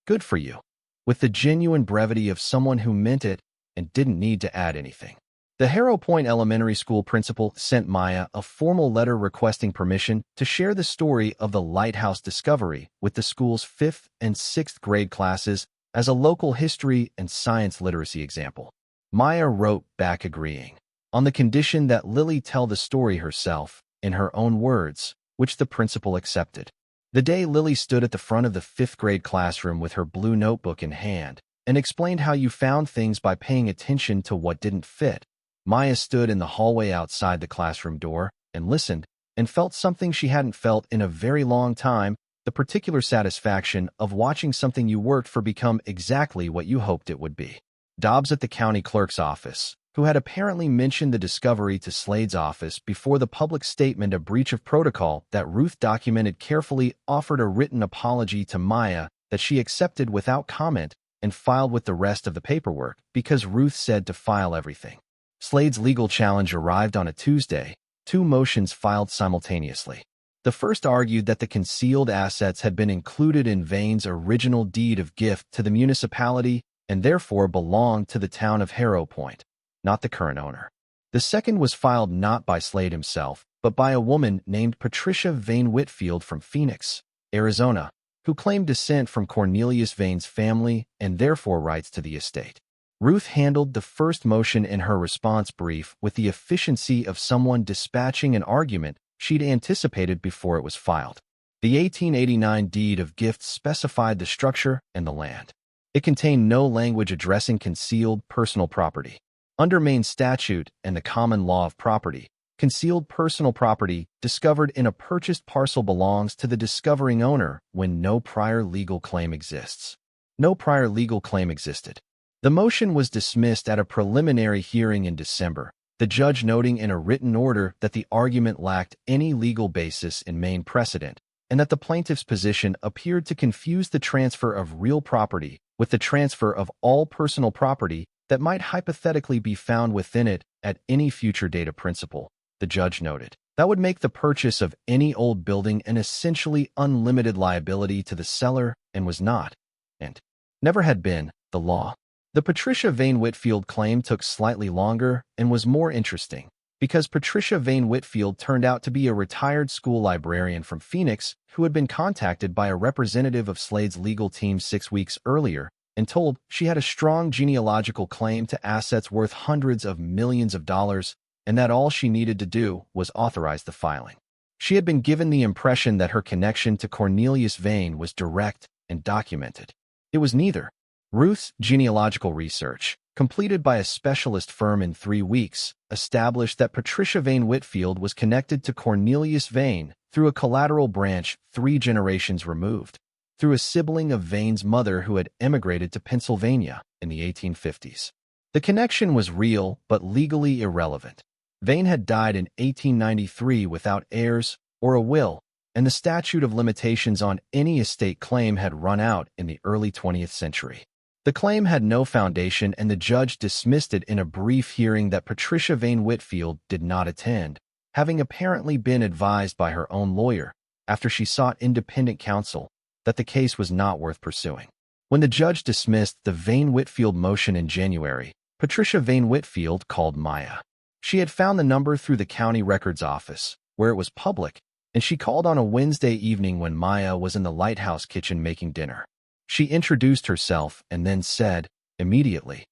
"Good for you," with the genuine brevity of someone who meant it and didn't need to add anything. The Harrow Point Elementary School principal sent Maya a formal letter requesting permission to share the story of the Lighthouse discovery with the school's 5th and 6th grade classes as a local history and science literacy example. Maya wrote back agreeing, on the condition that Lily tell the story herself, in her own words, which the principal accepted. The day Lily stood at the front of the 5th grade classroom with her blue notebook in hand and explained how you found things by paying attention to what didn't fit, Maya stood in the hallway outside the classroom door and listened and felt something she hadn't felt in a very long time, the particular satisfaction of watching something you worked for become exactly what you hoped it would be. Dobbs at the county clerk's office, who had apparently mentioned the discovery to Slade's office before the public statement of breach of protocol that Ruth documented carefully, offered a written apology to Maya that she accepted without comment and filed with the rest of the paperwork because Ruth said to file everything. Slade's legal challenge arrived on a Tuesday, 2 motions filed simultaneously. The first argued that the concealed assets had been included in Vane's original deed of gift to the municipality and therefore belonged to the town of Harrow Point, not the current owner. The second was filed not by Slade himself, but by a woman named Patricia Vane Whitfield from Phoenix, Arizona, who claimed descent from Cornelius Vane's family and therefore rights to the estate. Ruth handled the first motion in her response brief with the efficiency of someone dispatching an argument she'd anticipated before it was filed. The 1889 deed of gift specified the structure and the land. It contained no language addressing concealed personal property. Under Maine statute and the common law of property, concealed personal property discovered in a purchased parcel belongs to the discovering owner when no prior legal claim exists. No prior legal claim existed. The motion was dismissed at a preliminary hearing in December, the judge noting in a written order that the argument lacked any legal basis in Maine precedent and that the plaintiff's position appeared to confuse the transfer of real property with the transfer of all personal property that might hypothetically be found within it at any future date of principle, the judge noted. That would make the purchase of any old building an essentially unlimited liability to the seller and was not, and never had been, the law. The Patricia Vane Whitfield claim took slightly longer and was more interesting because Patricia Vane Whitfield turned out to be a retired school librarian from Phoenix who had been contacted by a representative of Slade's legal team 6 weeks earlier and told she had a strong genealogical claim to assets worth hundreds of millions of dollars and that all she needed to do was authorize the filing. She had been given the impression that her connection to Cornelius Vane was direct and documented. It was neither. Ruth's genealogical research, completed by a specialist firm in 3 weeks, established that Patricia Vane Whitfield was connected to Cornelius Vane through a collateral branch 3 generations removed, through a sibling of Vane's mother who had emigrated to Pennsylvania in the 1850s. The connection was real but legally irrelevant. Vane had died in 1893 without heirs or a will, and the statute of limitations on any estate claim had run out in the early 20th century. The claim had no foundation, and the judge dismissed it in a brief hearing that Patricia Vane Whitfield did not attend, having apparently been advised by her own lawyer, after she sought independent counsel, that the case was not worth pursuing. When the judge dismissed the Vane Whitfield motion in January, Patricia Vane Whitfield called Maya. She had found the number through the county records office, where it was public, and she called on a Wednesday evening when Maya was in the Lighthouse kitchen making dinner. She introduced herself and then said, immediately,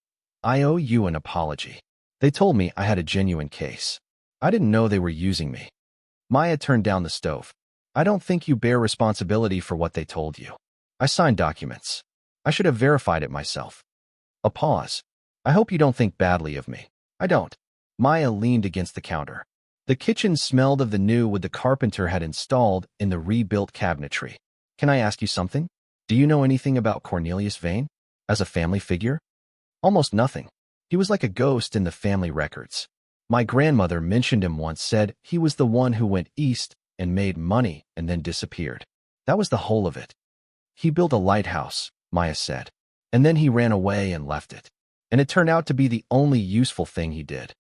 "I owe you an apology. They told me I had a genuine case. I didn't know they were using me." Maya turned down the stove. "I don't think you bear responsibility for what they told you. I signed documents. I should have verified it myself." A pause. "I hope you don't think badly of me." "I don't." Maya leaned against the counter. The kitchen smelled of the new wood the carpenter had installed in the rebuilt cabinetry. "Can I ask you something? Do you know anything about Cornelius Vane? As a family figure?" "Almost nothing. He was like a ghost in the family records. My grandmother mentioned him once, said he was the one who went east and made money and then disappeared. That was the whole of it. He built a lighthouse," Maya said, "and then he ran away and left it. And it turned out to be the only useful thing he did."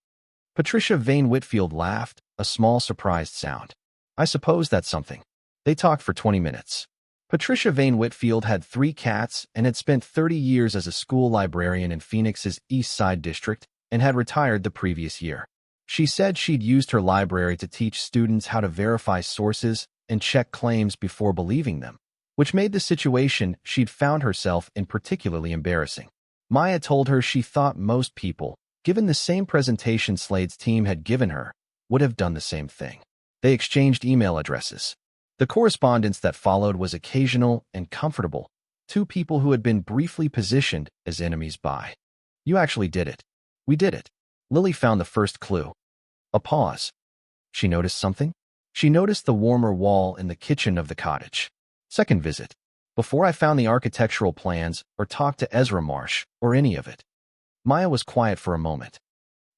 Patricia Vane Whitfield laughed, a small surprised sound. "I suppose that's something." They talked for 20 minutes. Patricia Vane Whitfield had 3 cats and had spent 30 years as a school librarian in Phoenix's East Side district and had retired the previous year. She said she'd used her library to teach students how to verify sources and check claims before believing them, which made the situation she'd found herself in particularly embarrassing. Maya told her she thought most people, given the same presentation Slade's team had given her, would have done the same thing. They exchanged email addresses. The correspondence that followed was occasional and comfortable, 2 people who had been briefly positioned as enemies by. "You actually did it." "We did it." Lily found the first clue. A pause. She noticed something? She noticed the warmer wall in the kitchen of the cottage. "Second visit. Before I found the architectural plans or talked to Ezra Marsh or any of it." Maya was quiet for a moment.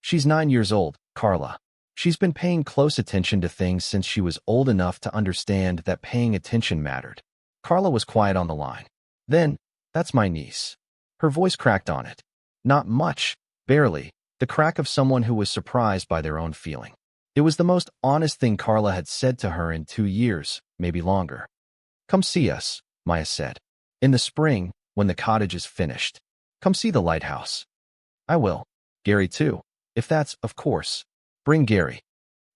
"She's 9 years old, Carla. She's been paying close attention to things since she was old enough to understand that paying attention mattered." Carla was quiet on the line. "Then, that's my niece." Her voice cracked on it. Not much, barely, the crack of someone who was surprised by their own feeling. It was the most honest thing Carla had said to her in 2 years, maybe longer. "Come see us," Maya said. "In the spring, when the cottage is finished. Come see the lighthouse." "I will. Gary too. If that's, of course. Bring Gary."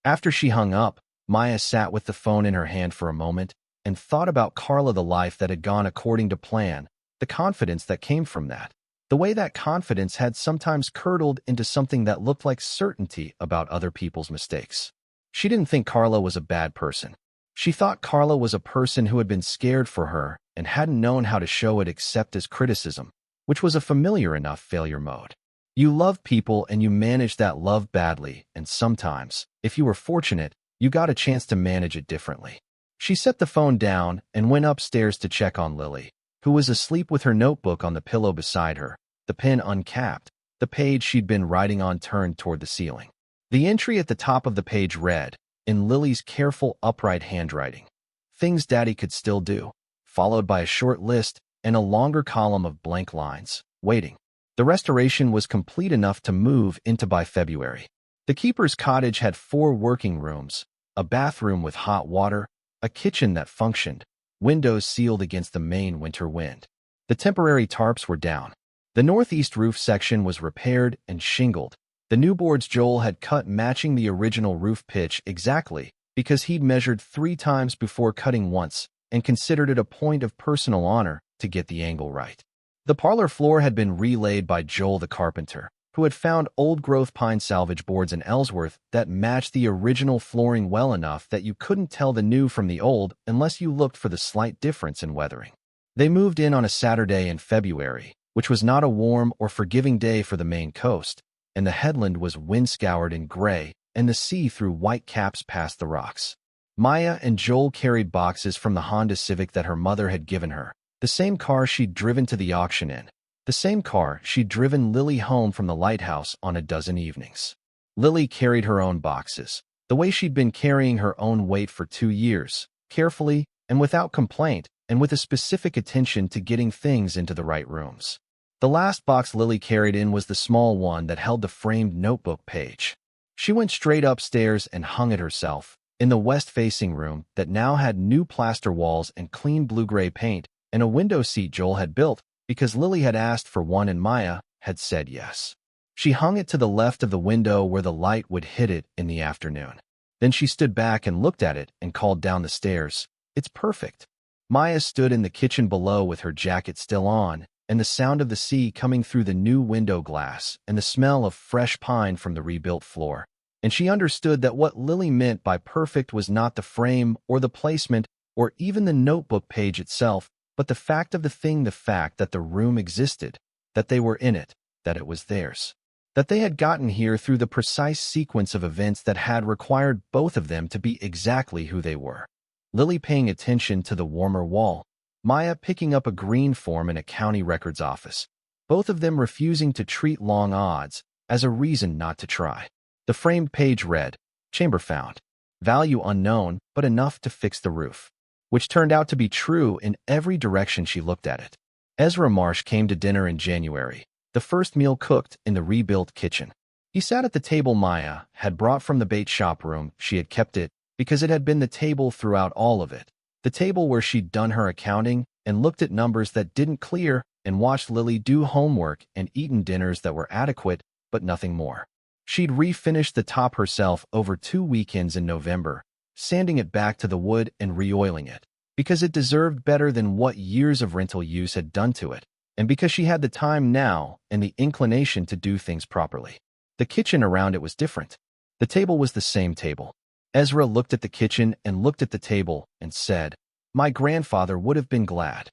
After she hung up, Maya sat with the phone in her hand for a moment and thought about Carla, the life that had gone according to plan, the confidence that came from that, the way that confidence had sometimes curdled into something that looked like certainty about other people's mistakes. She didn't think Carla was a bad person. She thought Carla was a person who had been scared for her and hadn't known how to show it except as criticism, which was a familiar enough failure mode. You love people and you manage that love badly, and sometimes, if you were fortunate, you got a chance to manage it differently. She set the phone down and went upstairs to check on Lily, who was asleep with her notebook on the pillow beside her, the pen uncapped, the page she'd been writing on turned toward the ceiling. The entry at the top of the page read, in Lily's careful, upright handwriting, "Things Daddy could still do," followed by a short list and a longer column of blank lines, waiting. The restoration was complete enough to move into by February. The keeper's cottage had 4 working rooms, a bathroom with hot water, a kitchen that functioned, windows sealed against the Maine winter wind. The temporary tarps were down. The northeast roof section was repaired and shingled. The new boards Joel had cut matching the original roof pitch exactly because he'd measured 3 times before cutting once and considered it a point of personal honor to get the angle right. The parlor floor had been relaid by Joel the carpenter, who had found old-growth pine salvage boards in Ellsworth that matched the original flooring well enough that you couldn't tell the new from the old unless you looked for the slight difference in weathering. They moved in on a Saturday in February, which was not a warm or forgiving day for the Maine coast, and the headland was wind-scoured in gray, and the sea threw white caps past the rocks. Maya and Joel carried boxes from the Honda Civic that her mother had given her, the same car she'd driven to the auction in, the same car she'd driven Lily home from the Lighthouse on a dozen evenings. Lily carried her own boxes, the way she'd been carrying her own weight for 2 years, carefully and without complaint, and with a specific attention to getting things into the right rooms. The last box Lily carried in was the small one that held the framed notebook page. She went straight upstairs and hung it herself, in the west-facing room that now had new plaster walls and clean blue-gray paint, and a window seat Joel had built because Lily had asked for one and Maya had said yes. She hung it to the left of the window where the light would hit it in the afternoon. Then she stood back and looked at it and called down the stairs, "It's perfect." Maya stood in the kitchen below with her jacket still on, and the sound of the sea coming through the new window glass and the smell of fresh pine from the rebuilt floor. And she understood that what Lily meant by perfect was not the frame or the placement or even the notebook page itself, but the fact that the room existed, that they were in it, that it was theirs, that they had gotten here through the precise sequence of events that had required both of them to be exactly who they were. Lily paying attention to the warmer wall, Maya picking up a green form in a county records office, both of them refusing to treat long odds as a reason not to try. The framed page read, "Chamber found. Value unknown, but enough to fix the roof," which turned out to be true in every direction she looked at it. Ezra Marsh came to dinner in January, the first meal cooked in the rebuilt kitchen. He sat at the table Maya had brought from the bait shop room. She had kept it because it had been the table throughout all of it, the table where she'd done her accounting and looked at numbers that didn't clear and watched Lily do homework and eaten dinners that were adequate, but nothing more. She'd refinished the top herself over 2 weekends in November, sanding it back to the wood and re-oiling it, because it deserved better than what years of rental use had done to it, and because she had the time now and the inclination to do things properly. The kitchen around it was different. The table was the same table. Ezra looked at the kitchen and looked at the table and said, "My grandfather would have been glad."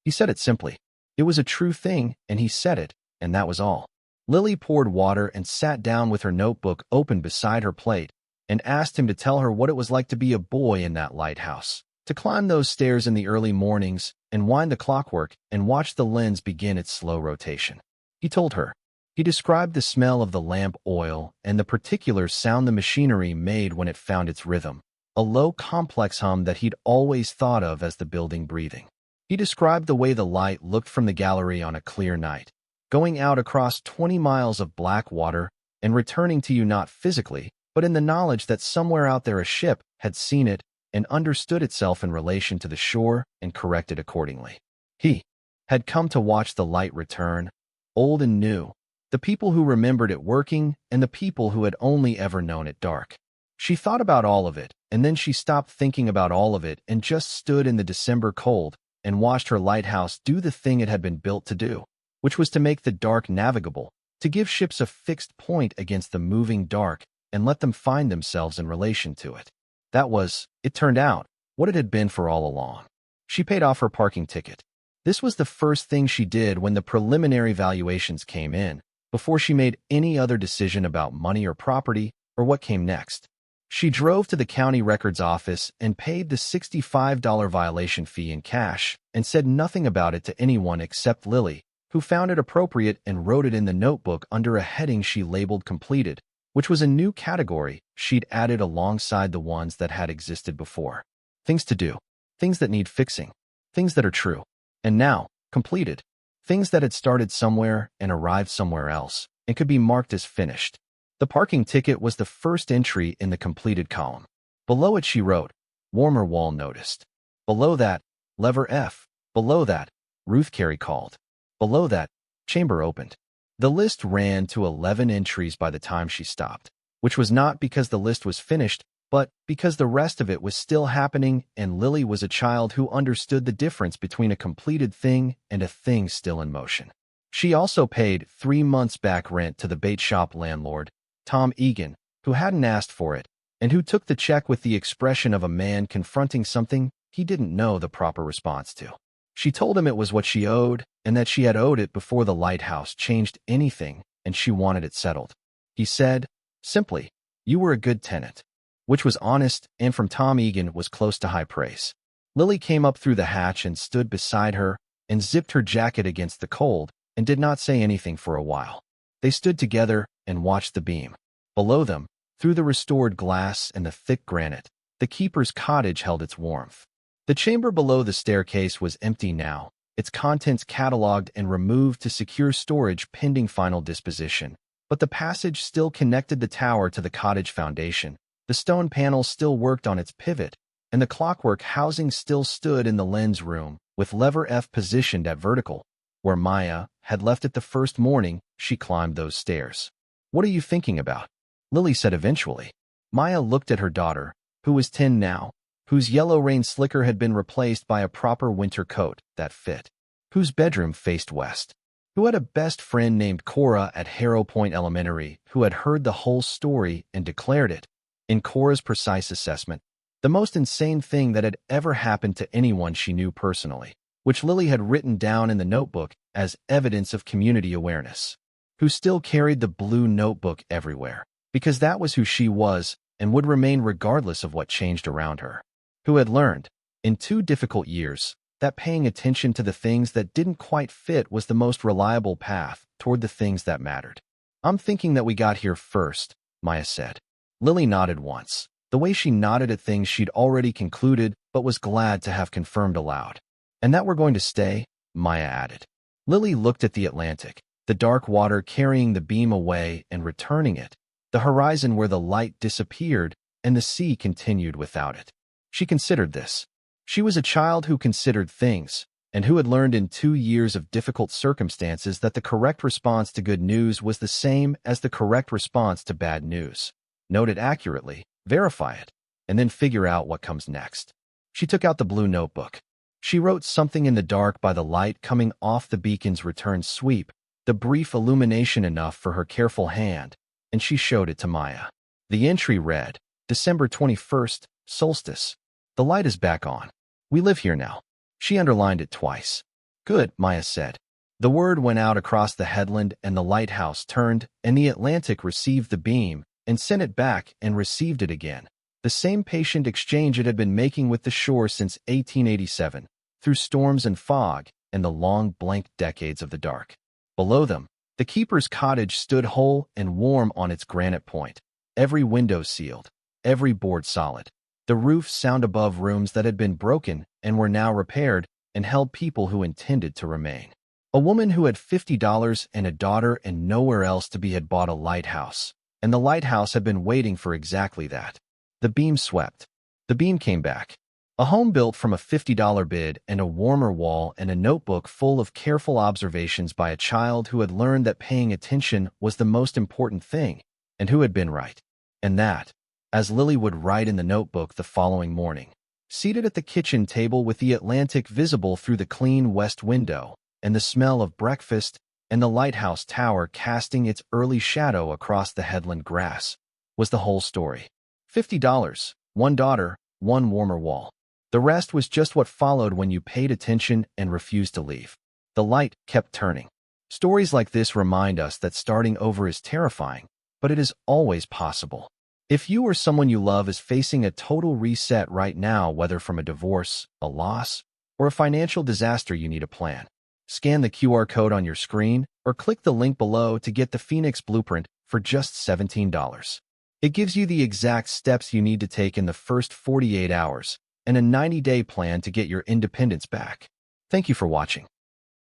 He said it simply. It was a true thing, and he said it, and that was all. Lily poured water and sat down with her notebook open beside her plate and asked him to tell her what it was like to be a boy in that lighthouse, to climb those stairs in the early mornings and wind the clockwork and watch the lens begin its slow rotation. He told her. He described the smell of the lamp oil and the particular sound the machinery made when it found its rhythm, a low, complex hum that he'd always thought of as the building breathing. He described the way the light looked from the gallery on a clear night, going out across 20 miles of black water and returning to you not physically, but in the knowledge that somewhere out there a ship had seen it and understood itself in relation to the shore and corrected accordingly. He had come to watch the light return, old and new, the people who remembered it working and the people who had only ever known it dark. She thought about all of it, and then she stopped thinking about all of it and just stood in the December cold and watched her lighthouse do the thing it had been built to do, which was to make the dark navigable, to give ships a fixed point against the moving dark and let them find themselves in relation to it. That was, it turned out, what it had been for all along. She paid off her parking ticket. This was the first thing she did when the preliminary valuations came in, before she made any other decision about money or property or what came next. She drove to the county records office and paid the $65 violation fee in cash and said nothing about it to anyone except Lily, who found it appropriate and wrote it in the notebook under a heading she labeled completed, which was a new category she'd added alongside the ones that had existed before. Things to do, things that need fixing, things that are true, and now, completed. Things that had started somewhere and arrived somewhere else and could be marked as finished. The parking ticket was the first entry in the completed column. Below it she wrote, "Warmer wall noticed." Below that, lever F. Below that, Ruth Carey called. Below that, chamber opened. The list ran to 11 entries by the time she stopped, which was not because the list was finished, but because the rest of it was still happening and Lily was a child who understood the difference between a completed thing and a thing still in motion. She also paid 3 months back rent to the bait shop landlord, Tom Egan, who hadn't asked for it, and who took the check with the expression of a man confronting something he didn't know the proper response to. She told him it was what she owed, and that she had owed it before the Lighthouse changed anything, and she wanted it settled. He said, simply, "You were a good tenant," which was honest, and from Tom Egan was close to high praise. Lily came up through the hatch and stood beside her and zipped her jacket against the cold and did not say anything for a while. They stood together and watched the beam. Below them, through the restored glass and the thick granite, the keeper's cottage held its warmth. The chamber below the staircase was empty now, its contents catalogued and removed to secure storage pending final disposition. But the passage still connected the tower to the cottage foundation. The stone panel still worked on its pivot, and the clockwork housing still stood in the lens room, with lever F positioned at vertical. Where Maya had left it the first morning she climbed those stairs. "What are you thinking about?" Lily said eventually. Maya looked at her daughter, who was 10 now, whose yellow rain slicker had been replaced by a proper winter coat that fit, whose bedroom faced west, who had a best friend named Cora at Harrow Point Elementary who had heard the whole story and declared it, in Cora's precise assessment, the most insane thing that had ever happened to anyone she knew personally, which Lily had written down in the notebook as evidence of community awareness, who still carried the blue notebook everywhere, because that was who she was and would remain regardless of what changed around her, who had learned, in 2 difficult years, that paying attention to the things that didn't quite fit was the most reliable path toward the things that mattered. "I'm thinking that we got here first," Maya said. Lily nodded once, the way she nodded at things she'd already concluded but was glad to have confirmed aloud. "And that we're going to stay," Maya added. Lily looked at the Atlantic, the dark water carrying the beam away and returning it, the horizon where the light disappeared and the sea continued without it. She considered this. She was a child who considered things, and who had learned in 2 years of difficult circumstances that the correct response to good news was the same as the correct response to bad news. Note it accurately, verify it, and then figure out what comes next. She took out the blue notebook. She wrote something in the dark by the light coming off the beacon's return sweep, the brief illumination enough for her careful hand, and she showed it to Maya. The entry read, December 21st, solstice. The light is back on. We live here now. She underlined it twice. Good, Maya said. The word went out across the headland and the lighthouse turned, and the Atlantic received the beam, and sent it back and received it again. The same patient exchange it had been making with the shore since 1887, through storms and fog and the long blank decades of the dark. Below them, the keeper's cottage stood whole and warm on its granite point, every window sealed, every board solid. The roofs sound above rooms that had been broken and were now repaired and held people who intended to remain. A woman who had $50 and a daughter and nowhere else to be had bought a lighthouse, and the lighthouse had been waiting for exactly that. The beam swept. The beam came back. A home built from a $50 bid and a warmer wall and a notebook full of careful observations by a child who had learned that paying attention was the most important thing, and who had been right. And that, as Lily would write in the notebook the following morning, seated at the kitchen table with the Atlantic visible through the clean west window, and the smell of breakfast, and the lighthouse tower casting its early shadow across the headland grass, was the whole story. $50, 1 daughter, 1 warmer wall. The rest was just what followed when you paid attention and refused to leave. The light kept turning. Stories like this remind us that starting over is terrifying, but it is always possible. If you or someone you love is facing a total reset right now, whether from a divorce, a loss, or a financial disaster, you need a plan. Scan the QR code on your screen or click the link below to get the Phoenix Blueprint for just $17. It gives you the exact steps you need to take in the first 48 hours and a 90-day plan to get your independence back. Thank you for watching.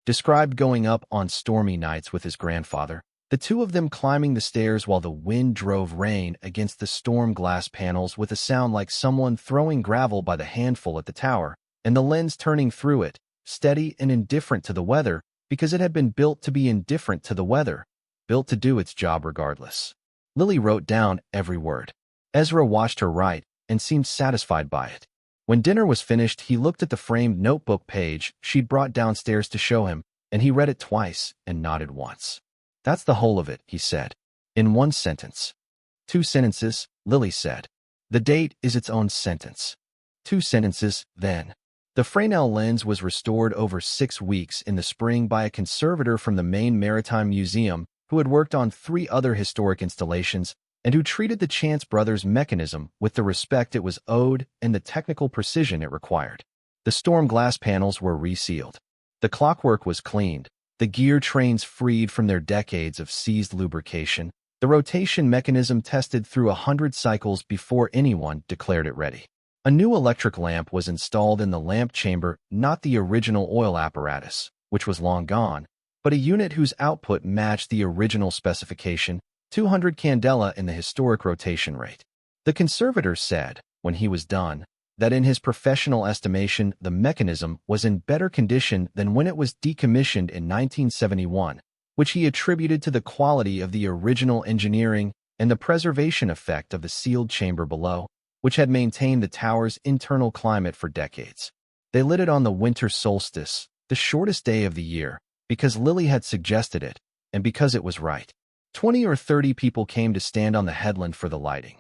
Described going up on stormy nights with his grandfather, the two of them climbing the stairs while the wind drove rain against the storm glass panels with a sound like someone throwing gravel by the handful at the tower, and the lens turning through it, steady and indifferent to the weather, because it had been built to be indifferent to the weather, built to do its job regardless. Lily wrote down every word. Ezra watched her write, and seemed satisfied by it. When dinner was finished, he looked at the framed notebook page she'd brought downstairs to show him, and he read it twice and nodded once. "That's the whole of it," he said. "In one sentence." "Two sentences," Lily said. "The date is its own sentence." "Two sentences, then." The Fresnel lens was restored over 6 weeks in the spring by a conservator from the Maine Maritime Museum who had worked on 3 other historic installations and who treated the Chance brothers' mechanism with the respect it was owed and the technical precision it required. The storm glass panels were resealed. The clockwork was cleaned, the gear trains freed from their decades of seized lubrication, the rotation mechanism tested through 100 cycles before anyone declared it ready. A new electric lamp was installed in the lamp chamber, not the original oil apparatus, which was long gone, but a unit whose output matched the original specification, 200 candela in the historic rotation rate. The conservator said, when he was done, that in his professional estimation the mechanism was in better condition than when it was decommissioned in 1971, which he attributed to the quality of the original engineering and the preservation effect of the sealed chamber below, which had maintained the tower's internal climate for decades. They lit it on the winter solstice, the shortest day of the year, because Lily had suggested it, and because it was right. 20 or 30 people came to stand on the headland for the lighting.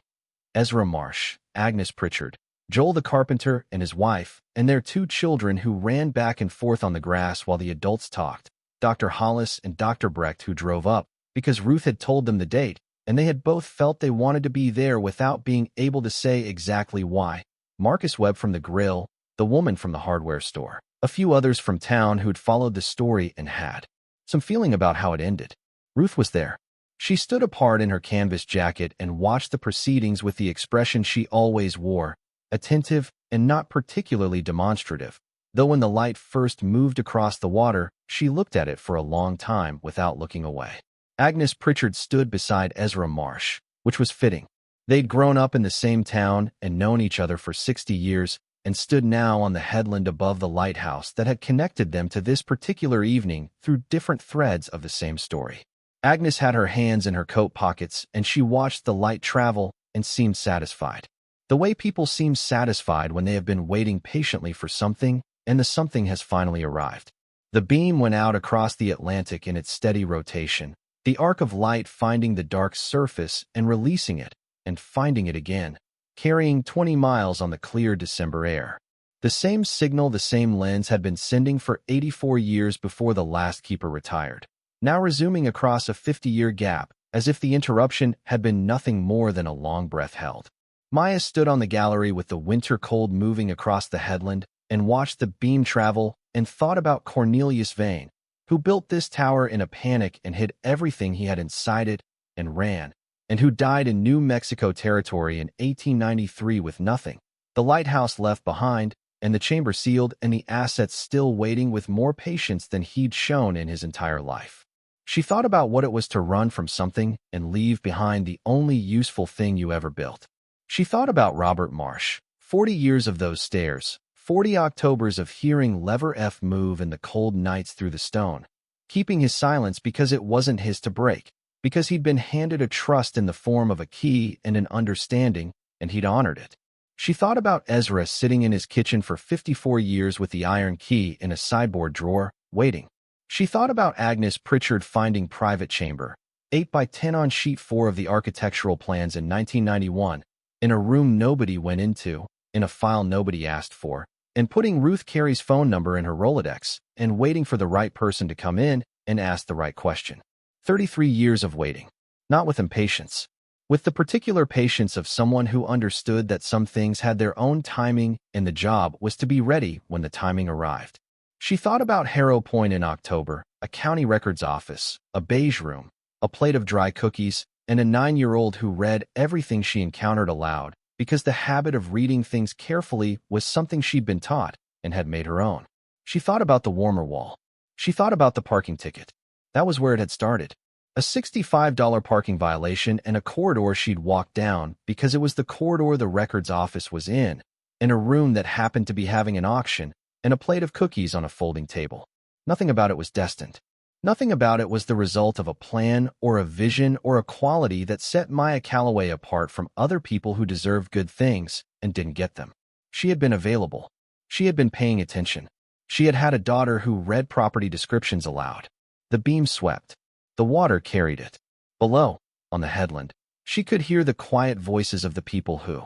Ezra Marsh, Agnes Pritchard, Joel the carpenter and his wife, and their 2 children who ran back and forth on the grass while the adults talked, Dr. Hollis and Dr. Brecht, who drove up because Ruth had told them the date, and they had both felt they wanted to be there without being able to say exactly why. Marcus Webb from the grill, the woman from the hardware store, a few others from town who'd followed the story and had some feeling about how it ended. Ruth was there. She stood apart in her canvas jacket and watched the proceedings with the expression she always wore, attentive and not particularly demonstrative, though when the light first moved across the water, she looked at it for a long time without looking away. Agnes Pritchard stood beside Ezra Marsh, which was fitting. They'd grown up in the same town and known each other for 60 years and stood now on the headland above the lighthouse that had connected them to this particular evening through different threads of the same story. Agnes had her hands in her coat pockets and she watched the light travel and seemed satisfied. The way people seem satisfied when they have been waiting patiently for something and the something has finally arrived. The beam went out across the Atlantic in its steady rotation, the arc of light finding the dark surface and releasing it, and finding it again, carrying 20 miles on the clear December air. The same signal the same lens had been sending for 84 years before the last keeper retired, now resuming across a 50-year gap, as if the interruption had been nothing more than a long breath held. Maya stood on the gallery with the winter cold moving across the headland and watched the beam travel and thought about Cornelius Vane, who built this tower in a panic and hid everything he had inside it and ran, and who died in New Mexico Territory in 1893 with nothing, the lighthouse left behind, and the chamber sealed and the assets still waiting with more patience than he'd shown in his entire life. She thought about what it was to run from something and leave behind the only useful thing you ever built. She thought about Robert Marsh, 40 years of those stairs, 40 Octobers of hearing Lever F move in the cold nights through the stone, keeping his silence because it wasn't his to break, because he'd been handed a trust in the form of a key and an understanding, and he'd honored it. She thought about Ezra sitting in his kitchen for 54 years with the iron key in a sideboard drawer, waiting. She thought about Agnes Pritchard finding private chamber, 8 by 10 on sheet 4 of the architectural plans in 1991, in a room nobody went into, in a file nobody asked for, and putting Ruth Carey's phone number in her Rolodex, and waiting for the right person to come in and ask the right question. 33 years of waiting. Not with impatience. With the particular patience of someone who understood that some things had their own timing and the job was to be ready when the timing arrived. She thought about Harrow Point in October, a county records office, a beige room, a plate of dry cookies, and a 9-year-old who read everything she encountered aloud, because the habit of reading things carefully was something she'd been taught and had made her own. She thought about the warmer wall. She thought about the parking ticket. That was where it had started. A $65 parking violation and a corridor she'd walked down because it was the corridor the records office was in a room that happened to be having an auction, and a plate of cookies on a folding table. Nothing about it was destined. Nothing about it was the result of a plan or a vision or a quality that set Maya Calloway apart from other people who deserved good things, and didn't get them. She had been available. She had been paying attention. She had had a daughter who read property descriptions aloud. The beam swept. The water carried it. Below, on the headland, she could hear the quiet voices of the people who